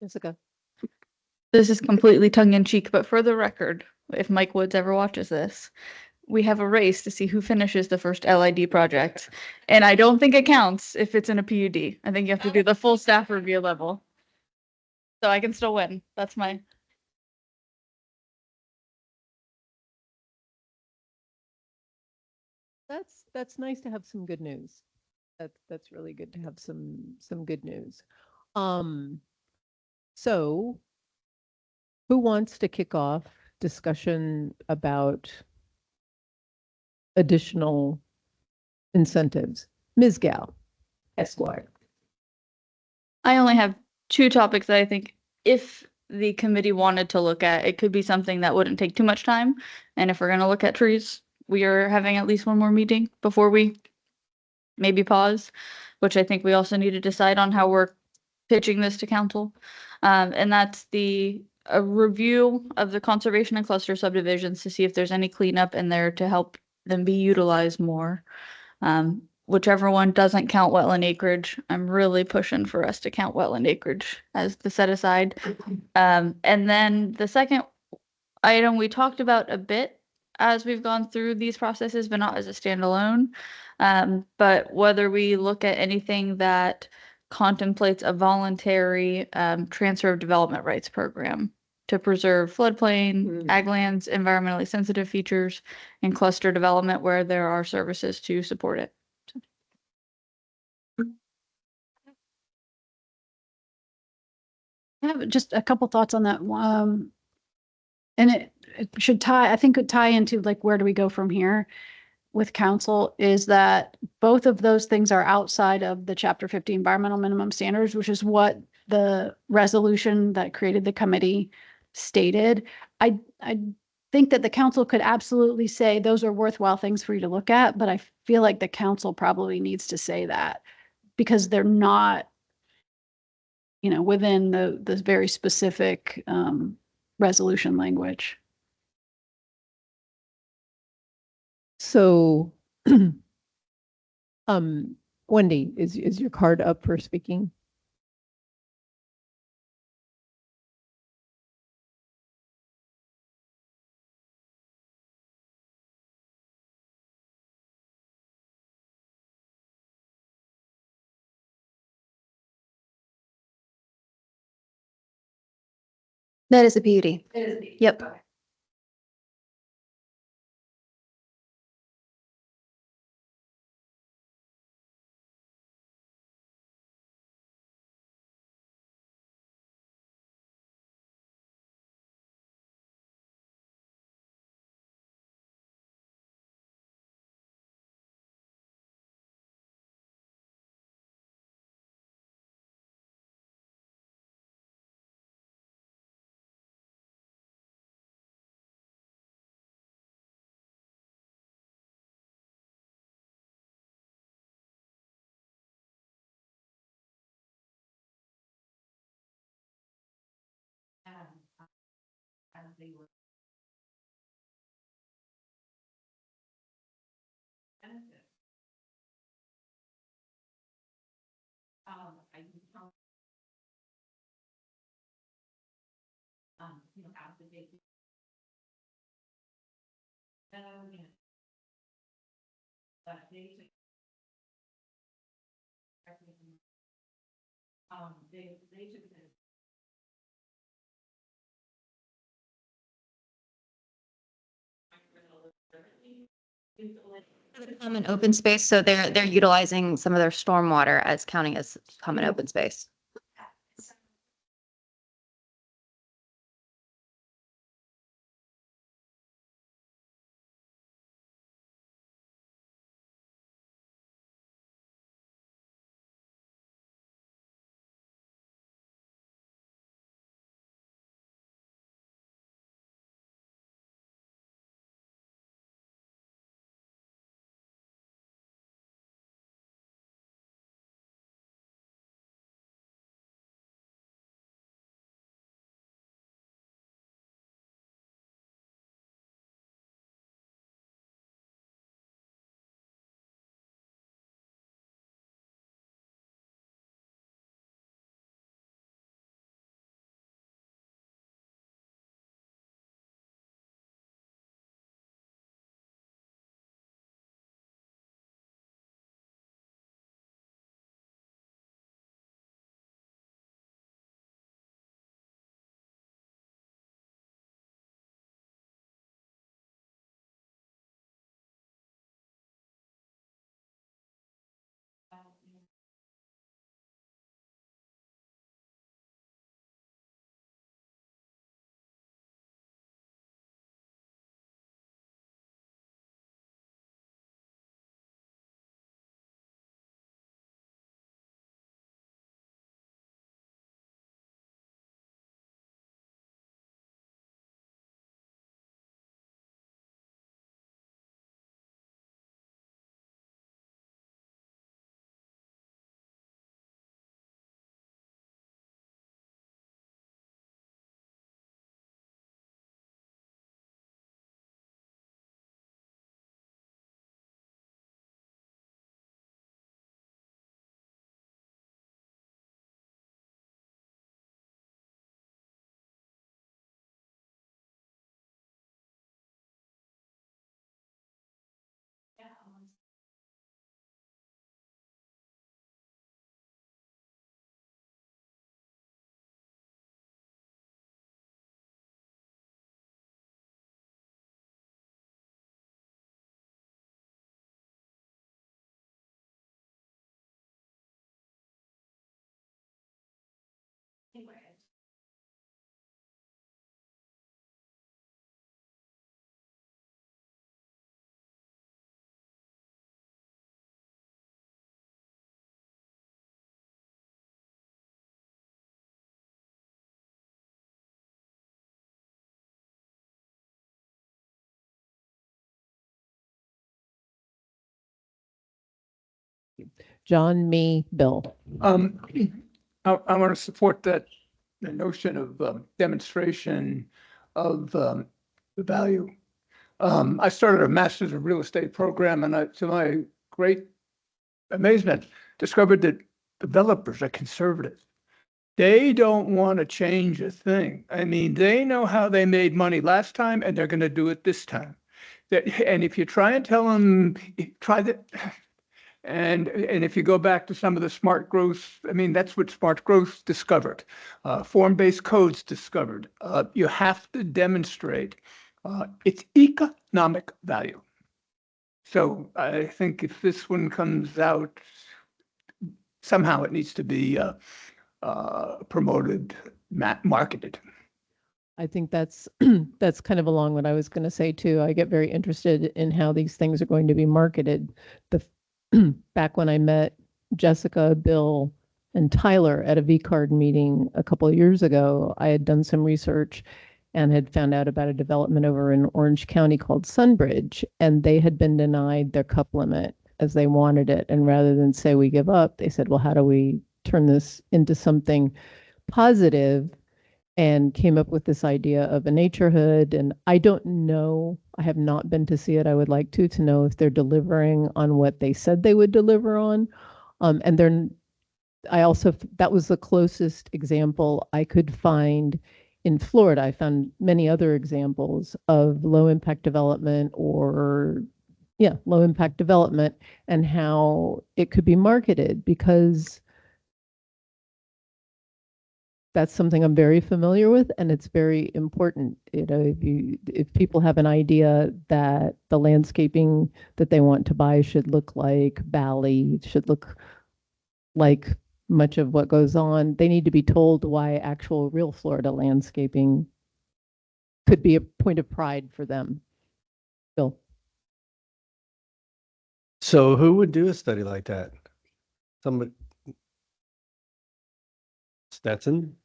Jessica. This is completely tongue in cheek, but for the record, if Mike Woods ever watches this, we have a race to see who finishes the first LID project. And I don't think it counts if it's in a PUD. I think you have to do the full staff review level. So I can still win. That's my. That's nice to have some good news. That's really good to have some good news. So who wants to kick off discussion about additional incentives? Ms. Gal, Esquire. I only have 2 topics that I think if the committee wanted to look at, it could be something that wouldn't take too much time. And if we're going to look at trees, we are having at least one more meeting before we maybe pause, which I think we also need to decide on how we're pitching this to council. And that's a review of the conservation and cluster subdivisions to see if there's any cleanup in there to help them be utilized more. Whichever one doesn't count wetland acreage, I'm really pushing for us to count wetland acreage as the set aside. And then the second item we talked about a bit as we've gone through these processes, but not as a standalone. But whether we look at anything that contemplates a voluntary transfer of development rights program to preserve floodplain, ag lands, environmentally sensitive features, and cluster development where there are services to support it. I have just a couple thoughts on that. And it should tie, I think it tie into like, where do we go from here with council, is that both of those things are outside of the Chapter 50 environmental minimum standards, which is what the resolution that created the committee stated. I think that the council could absolutely say those are worthwhile things for you to look at, but I feel like the council probably needs to say that because they're not, within the very specific resolution language. So, Wendy, is your card up for speaking? That is a PUD. It is a PUD. Yep. Okay. They were benefit. I can tell. You know, after they. Yeah. But they took. They took the. Common open space, so they're utilizing some of their stormwater as counting as common open space. Anyway. John, me, Bill. I want to support that, the notion of demonstration of the value. I started a master's of real estate program and to my great amazement, discovered that developers are conservative. They don't want to change a thing. I mean, they know how they made money last time and they're going to do it this time. And if you try and tell them, And if you go back to some of the smart growth, I mean, that's what smart growth discovered. Form-based codes discovered. You have to demonstrate its economic value. So I think if this one comes out, somehow it needs to be promoted, marketed. I think that's that's kind of along what I was going to say too. I get very interested in how these things are going to be marketed. The back when I met Jessica, Bill, and Tyler at a V-Card meeting a couple of years ago, I had done some research and had found out about a development over in Orange County called Sunbridge, and they had been denied their cup limit as they wanted it. And rather than say we give up, they said, well, how do we turn this into something positive? And came up with this idea of a naturehood. And I don't know, I have not been to see it. I would like to know if they're delivering on what they said they would deliver on. And they're, I also, that was the closest example I could find in Florida. I found many other examples of low impact development or low impact development and how it could be marketed, because that's something I'm very familiar with, and it's very important. You know, if people have an idea that the landscaping that they want to buy should look like Bali, should look like much of what goes on, they need to be told why actual real Florida landscaping could be a point of pride for them. Bill. So who would do a study like that? Somebody, Stetson?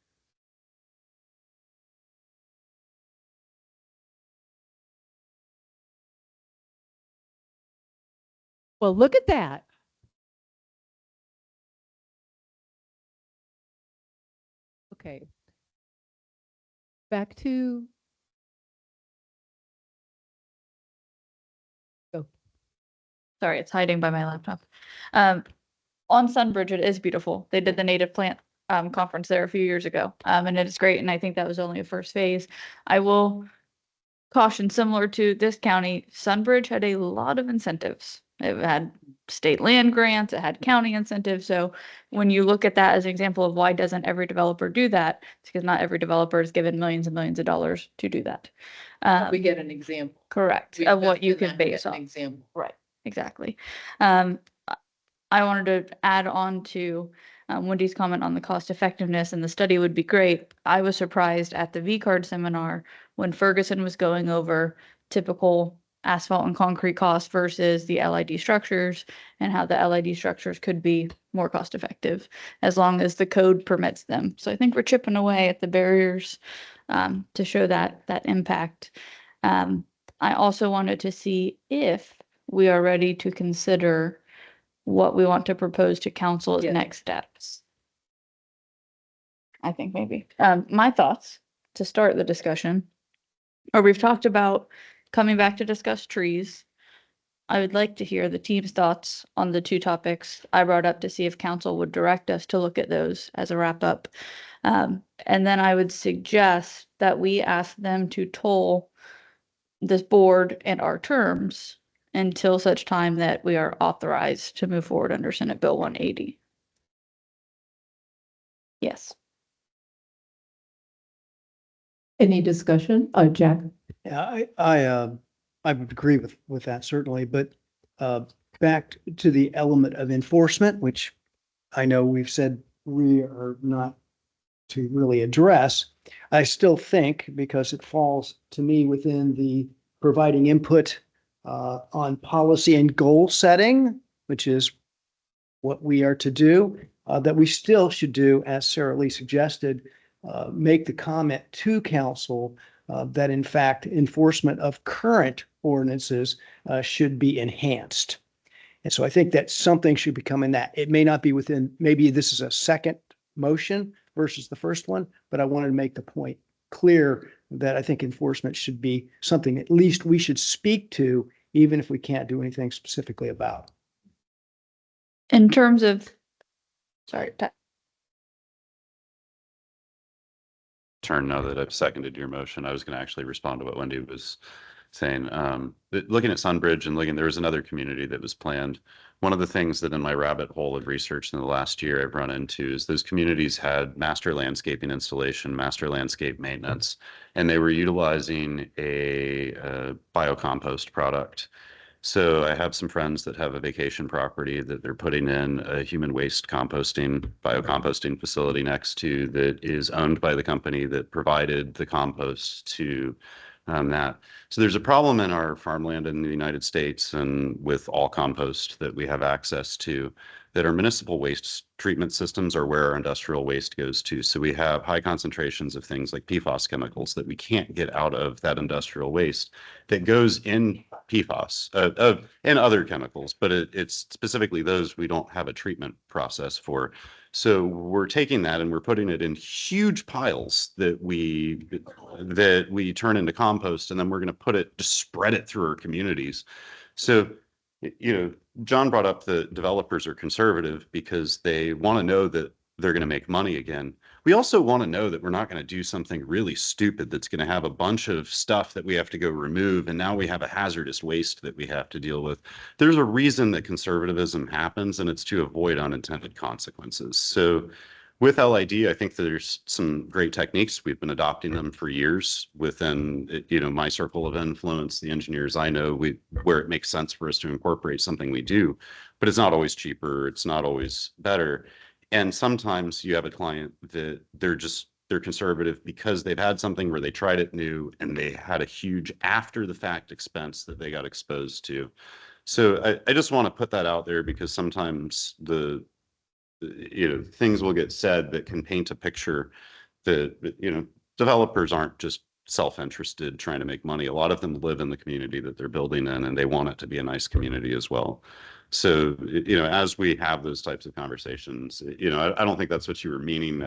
Well, look at that. Okay. Back to go. Sorry, it's hiding by my laptop. On Sunbridge, it is beautiful. They did the native plant conference there a few years ago, and it is great. And I think that was only a first phase. I will caution, similar to this county, Sunbridge had a lot of incentives. It had state land grants, it had county incentives. So when you look at that as an example of why doesn't every developer do that, it's because not every developer is given millions and millions of dollars to do that. We get an example. Correct, We of what invest you in can that, base get an on. example. Right, exactly. I wanted to add on to Wendy's comment on the cost effectiveness, and the study would be great. I was surprised at the V-Card seminar when Ferguson was going over typical asphalt and concrete costs versus the LID structures, and how the LID structures could be more cost effective as long as the code permits them. So I think we're chipping away at the barriers to show that impact. I also wanted to see if we are ready to consider what we want to propose to council as Yes. next steps. I think maybe. My thoughts to start the discussion, or we've talked about coming back to discuss trees. I would like to hear the team's thoughts on the two topics I brought up to see if council would direct us to look at those as a wrap up. And then I would suggest that we ask them to toll this board and our terms until such time that we are authorized to move forward under Senate Bill 180. Yes. Any discussion? Jack? Yeah, I would agree with that certainly, but back to the element of enforcement, which I know we've said we are not to really address. I still think, because it falls to me within the providing input on policy and goal setting, which is what we are to do, that we still should do, as Sarah Lee suggested, make the comment to council that in fact enforcement of current ordinances should be enhanced. And so I think that something should become in that. It may not be within, maybe this is a second motion versus the first one, but I wanted to make the point clear that I think enforcement should be something at least we should speak to, even if we can't do anything specifically about. In terms of, sorry, Turn now that I've seconded your motion, I was going to actually respond to what Wendy was thing. Looking at Sunbridge and there was another community that was planned. One of the things that in my rabbit hole of research in the last year I've run into is those communities had master landscaping installation, master landscape maintenance, and they were utilizing a biocompost product. So I have some friends that have a vacation property that they're putting in a human waste composting, biocomposting facility next to that is owned by the company that provided the compost to that. So there's a problem in our farmland in the United States and with all compost that we have access to, that our municipal waste treatment systems are where our industrial waste goes to. So we have high concentrations of things like PFAS chemicals that we can't get out of that industrial waste that goes in PFAS and other chemicals, but it's specifically those we don't have a treatment process for. So we're taking that and we're putting it in huge piles that we turn into compost, and then we're going to just spread it through our communities. So, John brought up the developers are conservative because they want to know that they're going to make money again. We also want to know that we're not going to do something really stupid that's going to have a bunch of stuff that we have to go remove, and now we have a hazardous waste that we have to deal with. There's a reason that conservatism happens, and it's to avoid unintended consequences. So with LID, I think that there's some great techniques. We've been adopting them for years within, my circle of influence, the engineers I know, where it makes sense for us to incorporate something we do, but it's not always cheaper. It's not always better. And sometimes you have a client that they're conservative because they've had something where they tried it new and they had a huge after the fact expense that they got exposed to. So I just want to put that out there because sometimes things will get said that can paint a picture that, developers aren't just self-interested trying to make money. A lot of them live in the community that they're building in, and they want it to be a nice community as well. So, as we have those types of conversations, I don't think that's what you were meaning.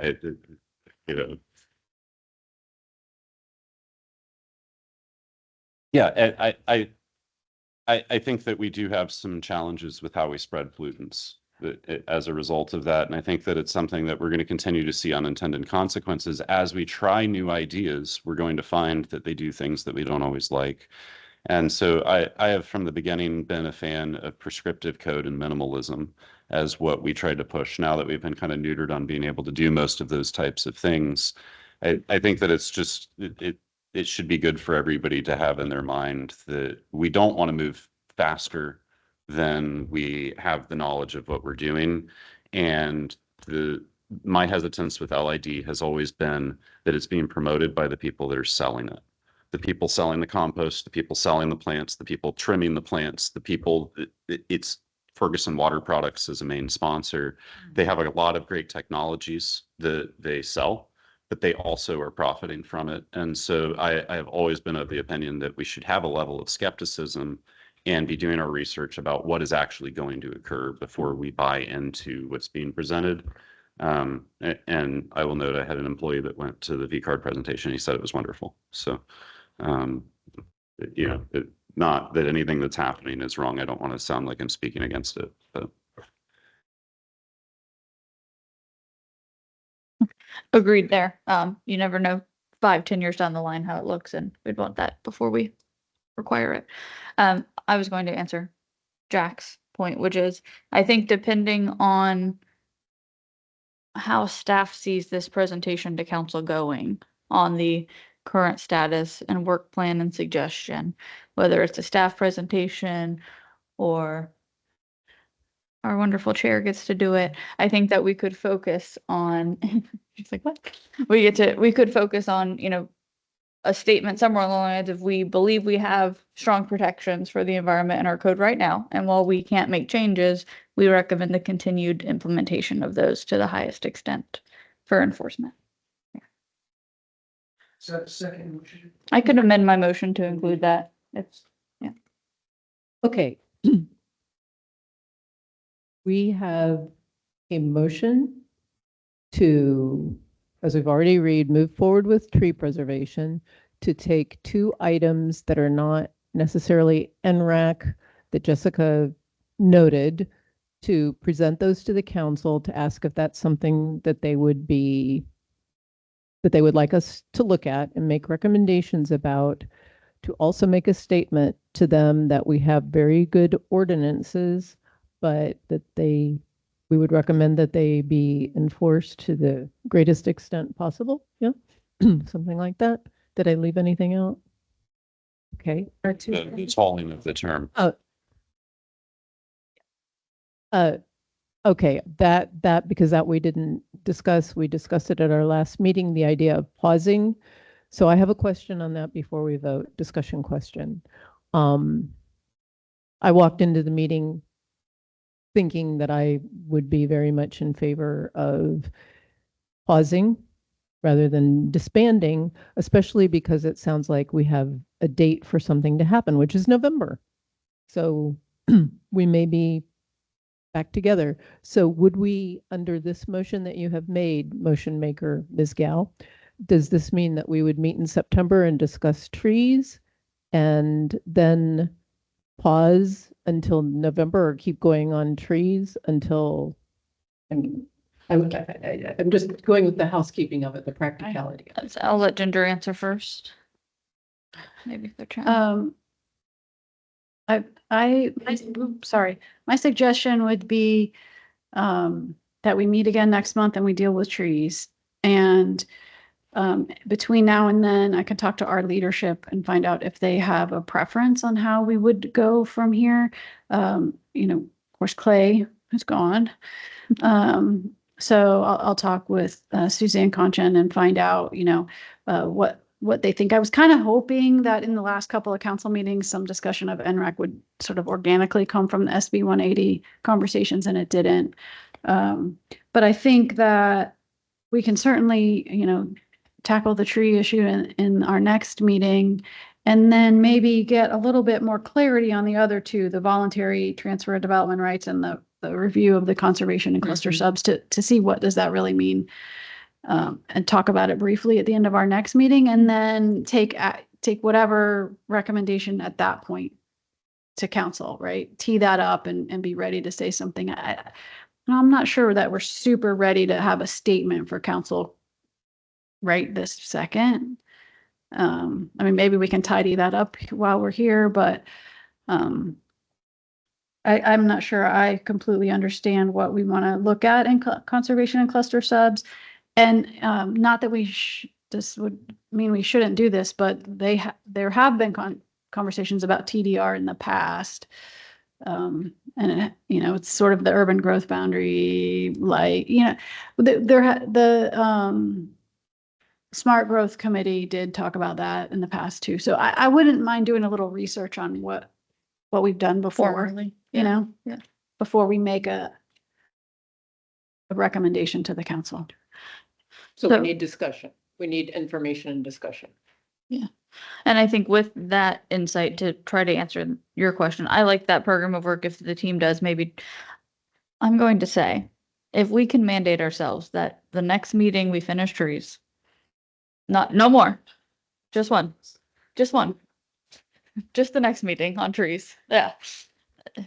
Yeah, I think that we do have some challenges with how we spread pollutants as a result of that. And I think that it's something that we're going to continue to see unintended consequences. As we try new ideas, we're going to find that they do things that we don't always like. And so I have from the beginning been a fan of prescriptive code and minimalism as what we tried to push. Now that we've been kind of neutered on being able to do most of those types of things, I think that it's just, it should be good for everybody to have in their mind that we don't want to move faster than we have the knowledge of what we're doing. And my hesitance with LID has always been that it's being promoted by the people that are selling it. The people selling the compost, the people selling the plants, the people trimming the plants, the people, it's Ferguson Water Products as a main sponsor. They have a lot of great technologies that they sell, but they also are profiting from it. And so I have always been of the opinion that we should have a level of skepticism and be doing our research about what is actually going to occur before we buy into what's being presented. And I will note I had an employee that went to the V-Card presentation. He said it was wonderful. So, not that anything that's happening is wrong. I don't want to sound like I'm speaking against it, but. Agreed there. You never know 5-10 years down the line how it looks, and we'd want that before we require it. I was going to answer Jack's point, which is I think depending on how staff sees this presentation to council going on the current status and work plan and suggestion, whether it's a staff presentation or our wonderful chair gets to do it. I think that we could focus on, she's like, what? We could focus on, a statement somewhere along the lines of we believe we have strong protections for the environment in our code right now. And while we can't make changes, we recommend the continued implementation of those to the highest extent for enforcement. Is that a second motion? I could amend my motion to include that. Okay. We have a motion to, as we've already read, move forward with tree preservation, to take 2 items that are not necessarily ENRAC that Jessica noted, to present those to the council to ask if that's something that they would like us to look at and make recommendations about, to also make a statement to them that we have very good ordinances, but that we would recommend that they be enforced to the greatest extent possible. Yeah, something like that. Did I leave anything out? Okay. The tolling of the term. Okay, that because that we didn't discuss, we discussed it at our last meeting, the idea of pausing. So I have a question on that before we vote, discussion question. I walked into the meeting thinking that I would be very much in favor of pausing rather than disbanding, especially because it sounds like we have a date for something to happen, which is November. So we may be back together. So would we, under this motion that you have made, motion maker Ms. Gal, does this mean that we would meet in September and discuss trees and then pause until November or keep going on trees until, I'm just going with the housekeeping of it, the practicality of it. I'll let Ginger answer first. Maybe if they're trying. Sorry, my suggestion would be that we meet again next month and we deal with trees. And between now and then, I can talk to our leadership and find out if they have a preference on how we would go from here. Of course, Clay is gone. So I'll talk with Suzanne Conchin and find out, what they think. I was kind of hoping that in the last couple of council meetings, some discussion of ENRAC would sort of organically come from the SB 180 conversations, and it didn't. But I think that we can certainly, tackle the tree issue in our next meeting, and then maybe get a little bit more clarity on the other two, the voluntary transfer of development rights and the review of the conservation and cluster subs to see what does that really mean. And talk about it briefly at the end of our next meeting, and then take whatever recommendation at that point to council, right? Tee that up and be ready to say something. I'm not sure that we're super ready to have a statement for council right this second. Maybe we can tidy that up while we're here, but I'm not sure I completely understand what we want to look at in conservation and cluster subs. And not that this would mean we shouldn't do this, but there have been conversations about TDR in the past. And it's sort of the urban growth boundary, the Smart Growth Committee did talk about that in the past too. So I wouldn't mind doing a little research on what we've done before, Formerly, before we make a recommendation to the council. So we need discussion. We need information and discussion. Yeah. And I think with that insight to try to answer your question, I like that program of work if the team does. Maybe I'm going to say, if we can mandate ourselves that the next meeting we finish trees, no more, just one, just the next meeting on trees. Yeah.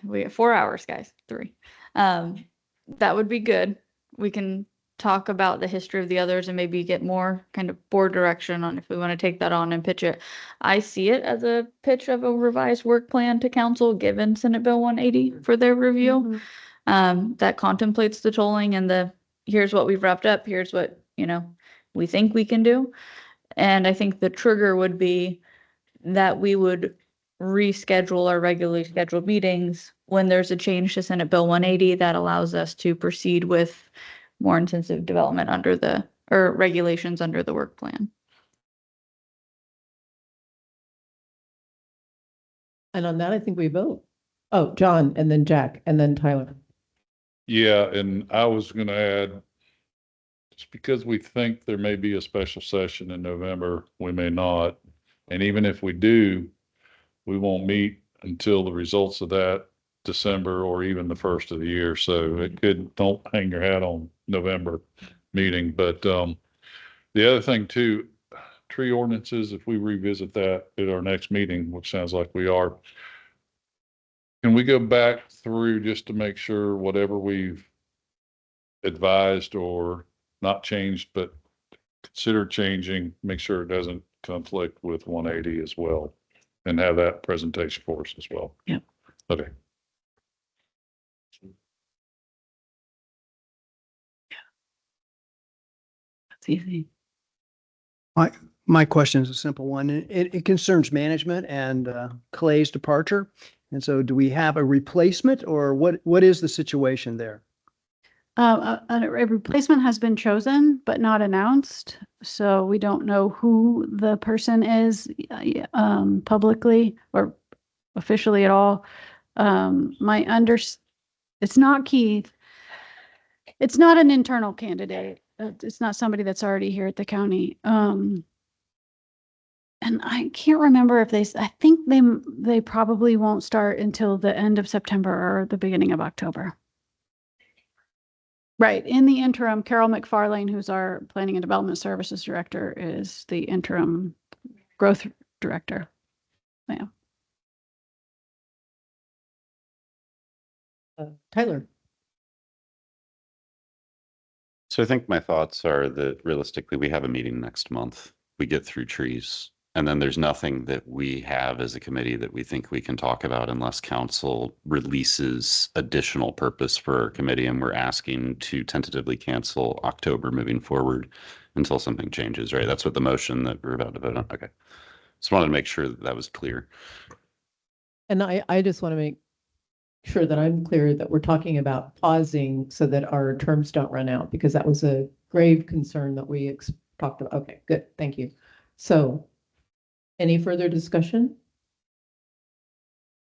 We have 4 hours, guys, 3. That would be good. We can talk about the history of the others and maybe get more kind of board direction on if we want to take that on and pitch it. I see it as a pitch of a revised work plan to council given Senate Bill 180 for their review. That contemplates the tolling and here's what we've wrapped up. Here's what, we think we can do. And I think the trigger would be that we would reschedule our regularly scheduled meetings when there's a change to Senate Bill 180 that allows us to proceed with more intensive development or regulations under the work plan. And on that, I think we vote. Oh, John, and then Jack, and then Tyler. Yeah, and I was going to add, just because we think there may be a special session in November, we may not. And even if we do, we won't meet until the results of that December or even the first of the year. So don't hang your hat on November meeting. But the other thing too, tree ordinances, if we revisit that at our next meeting, which sounds like we are, can we go back through just to make sure whatever we've advised or not changed, but consider changing, make sure it doesn't conflict with 180 as well? and have that presentation for us as well. Yeah. Okay. That's easy. My question is a simple one. It concerns management and Clay's departure. And so do we have a replacement or what is the situation there? A replacement has been chosen, but not announced. So we don't know who the person is publicly or officially at all. It's not Keith. It's not an internal candidate. It's not somebody that's already here at the county. And I can't remember if I think they probably won't start until the end of September or the beginning of October. Right. In the interim, Carol McFarlane, who's our Planning and Development Services Director, is the interim growth director. Yeah. Tyler. So I think my thoughts are that realistically, we have a meeting next month. We get through trees. And then there's nothing that we have as a committee that we think we can talk about unless council releases additional purpose for our committee. And we're asking to tentatively cancel October moving forward until something changes, right? That's what the motion that we're about to vote on. Okay. Just wanted to make sure that that was clear. And I just want to make sure that I'm clear that we're talking about pausing so that our terms don't run out, because that was a grave concern that we talked about. Okay, good. Thank you. So any further discussion?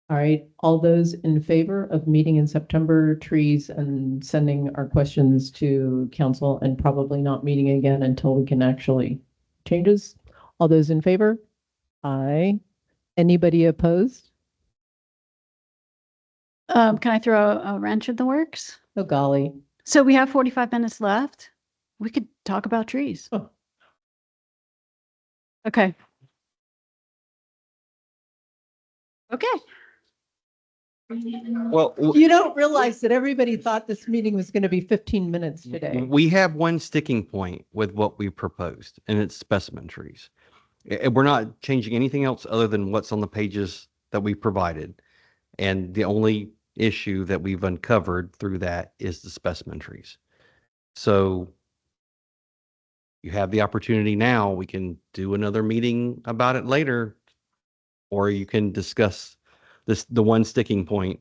All right, all those in favor of meeting in September, trees, and sending our questions to council and probably not meeting again until we can actually changes? All those in favor? Aye. Anybody opposed? Can I throw a wrench in the works? Oh, golly. So we have 45 minutes left. We could talk about trees. Oh. Okay. Okay. Well, You don't realize that everybody thought this meeting was going to be 15 minutes today. we have one sticking point with what we proposed, and it's specimen trees. We're not changing anything else other than what's on the pages that we provided. And the only issue that we've uncovered through that is the specimen trees. So you have the opportunity now. We can do another meeting about it later, or you can discuss the one sticking point.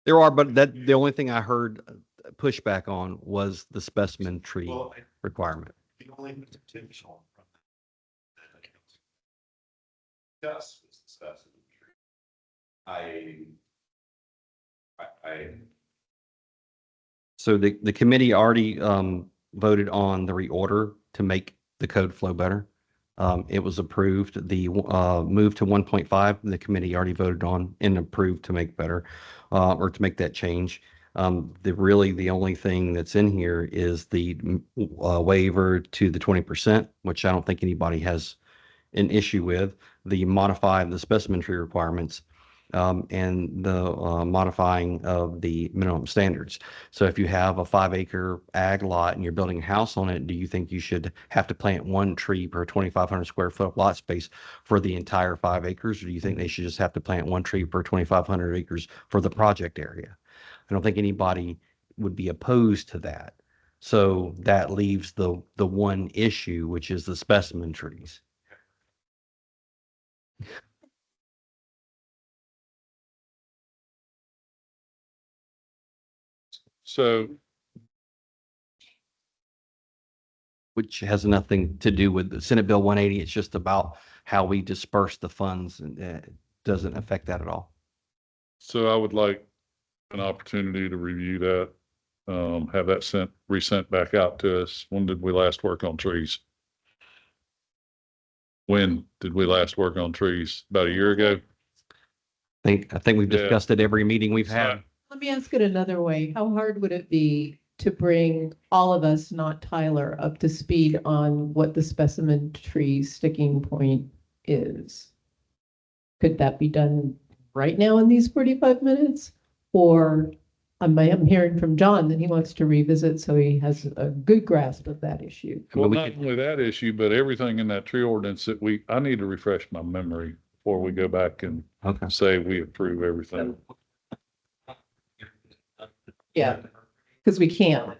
There are, but the only thing I heard pushback on was the specimen tree requirement. The only potential from that discuss was the specimen tree. So the committee already voted on the reorder to make the code flow better. It was approved. The move to 1.5, the committee already voted on and approved to make better, or to make that change. The only thing that's in here is the waiver to the 20%, which I don't think anybody has an issue with. The modify the specimen tree requirements, and the modifying of the minimum standards. So if you have a 5-acre ag lot and you're building a house on it, do you think you should have to plant one tree per 2,500 square foot lot space for the entire 5 acres? Or do you think they should just have to plant one tree per 2,500 acres for the project area? I don't think anybody would be opposed to that. So that leaves the one issue, which is the specimen trees. So, Which has nothing to do with the Senate Bill 180. It's just about how we disperse the funds, and it doesn't affect that at all. so I would like an opportunity to review that, have that resent back out to us. When did we last work on trees? When did we last work on trees? About a year ago? I think we've Yeah. discussed it every meeting we've had. Let me ask it another way. How hard would it be to bring all of us, not Tyler, up to speed on what the specimen tree sticking point is? Could that be done right now in these 45 minutes? Or I'm hearing from John that he wants to revisit, so he has a good grasp of that issue. Well, not only that issue, but everything in that tree ordinance that I need to refresh my memory before we go back and Okay. say we approve everything. Yeah, because we can't.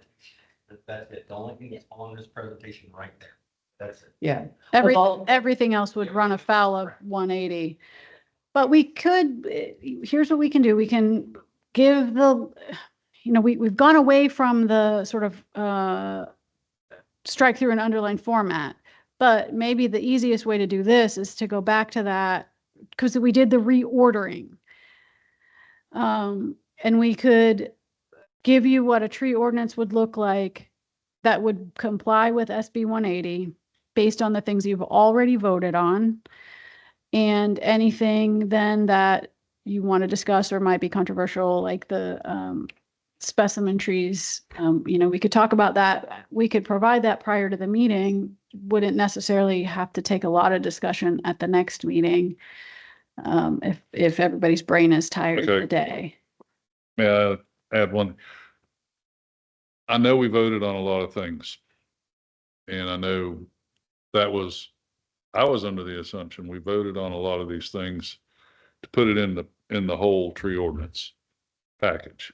That's it. The only thing that's on this presentation right there. That's it. Yeah. Everything else would run afoul of 180. But we could, here's what we can do. We can give we've gone away from the sort of strike through and underline format. But maybe the easiest way to do this is to go back to that because we did the reordering. And we could give you what a tree ordinance would look like that would comply with SB 180 based on the things you've already voted on. And anything then that you want to discuss or might be controversial, like the specimen trees, we could talk about that. We could provide that prior to the meeting. Wouldn't necessarily have to take a lot of discussion at the next meeting if everybody's brain is tired Okay. today. May I add one? I know we voted on a lot of things. And I know I was under the assumption we voted on a lot of these things to put it in the whole tree ordinance package.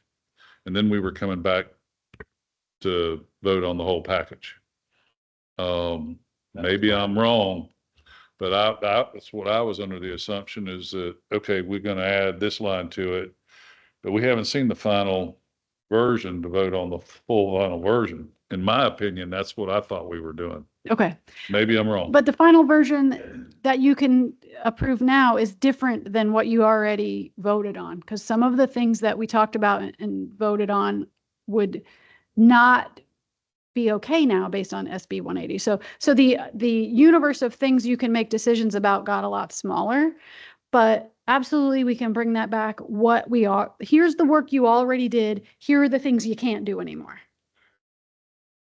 And then we were coming back to vote on the whole package. Maybe I'm wrong, but that's what I was under the assumption is that, okay, we're going to add this line to it, but we haven't seen the final version to vote on the full final version. In my opinion, that's what I thought we were doing. Okay. Maybe I'm wrong. But the final version that you can approve now is different than what you already voted on, because some of the things that we talked about and voted on would not be okay now based on SB 180. So the universe of things you can make decisions about got a lot smaller, but absolutely we can bring that back. Here's the work you already did. Here are the things you can't do anymore.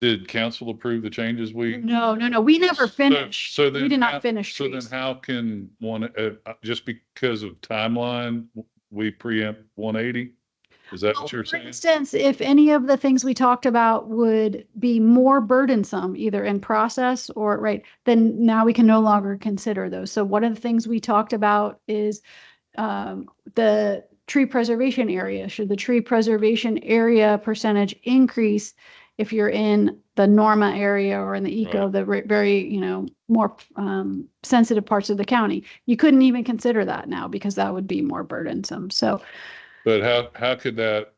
Did council approve the changes we? No. We never finished. So then We did how- not finish So then trees. how can just because of timeline, we preempt 180? Is that what you're For saying? instance, if any of the things we talked about would be more burdensome, either in process or then now we can no longer consider those. So one of the things we talked about is the tree preservation area. Should the tree preservation area percentage increase if you're in the Norma area or in the eco, Right. the very, more sensitive parts of the county? You couldn't even consider that now because that would be more burdensome. So But how could that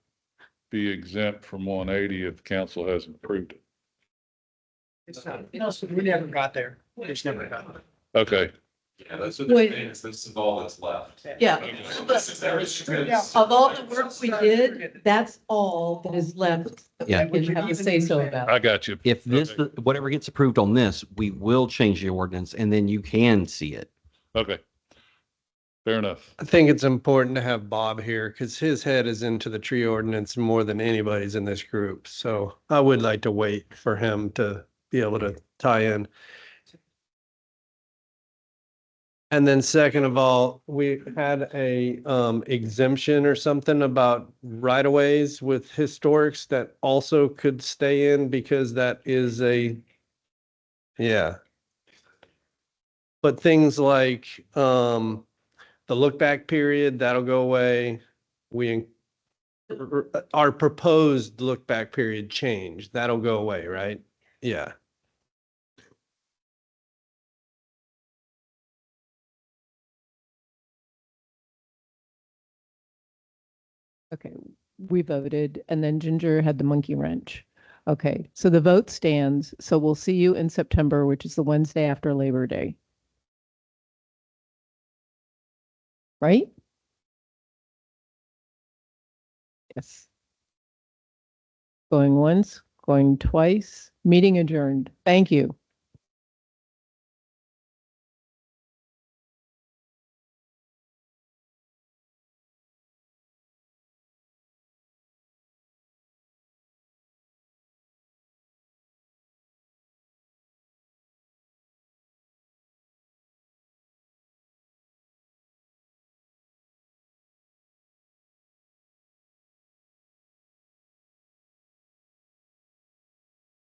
be exempt from 180 if council hasn't approved it? It's not, we never got there. We just never got there. Okay. Yeah, that's what Wait. they're saying is this is all that's left. Yeah. This is everything. Of all the work we did, that's all that is left. that Yeah. We can have a say so about. I got you. If this, Okay. whatever gets approved on this, we will change the ordinance and then you can see it. Okay. Fair enough. I think it's important to have Bob here because his head is into the tree ordinance more than anybody's in this group. So I would like to wait for him to be able to tie in. And then second of all, we had a exemption or something about right of ways with historics that also could stay in because that is yeah. But things like the look back period, that'll go away. Our proposed look back period change, that'll go away, right? Yeah. Okay, we voted and then Ginger had the monkey wrench. Okay, so the vote stands. So we'll see you in September, which is the Wednesday after Labor Day. Right? Yes. Going once, going twice, meeting adjourned. Thank you.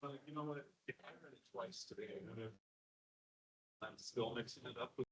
You know what? If I read it twice today, I'm still mixing it up with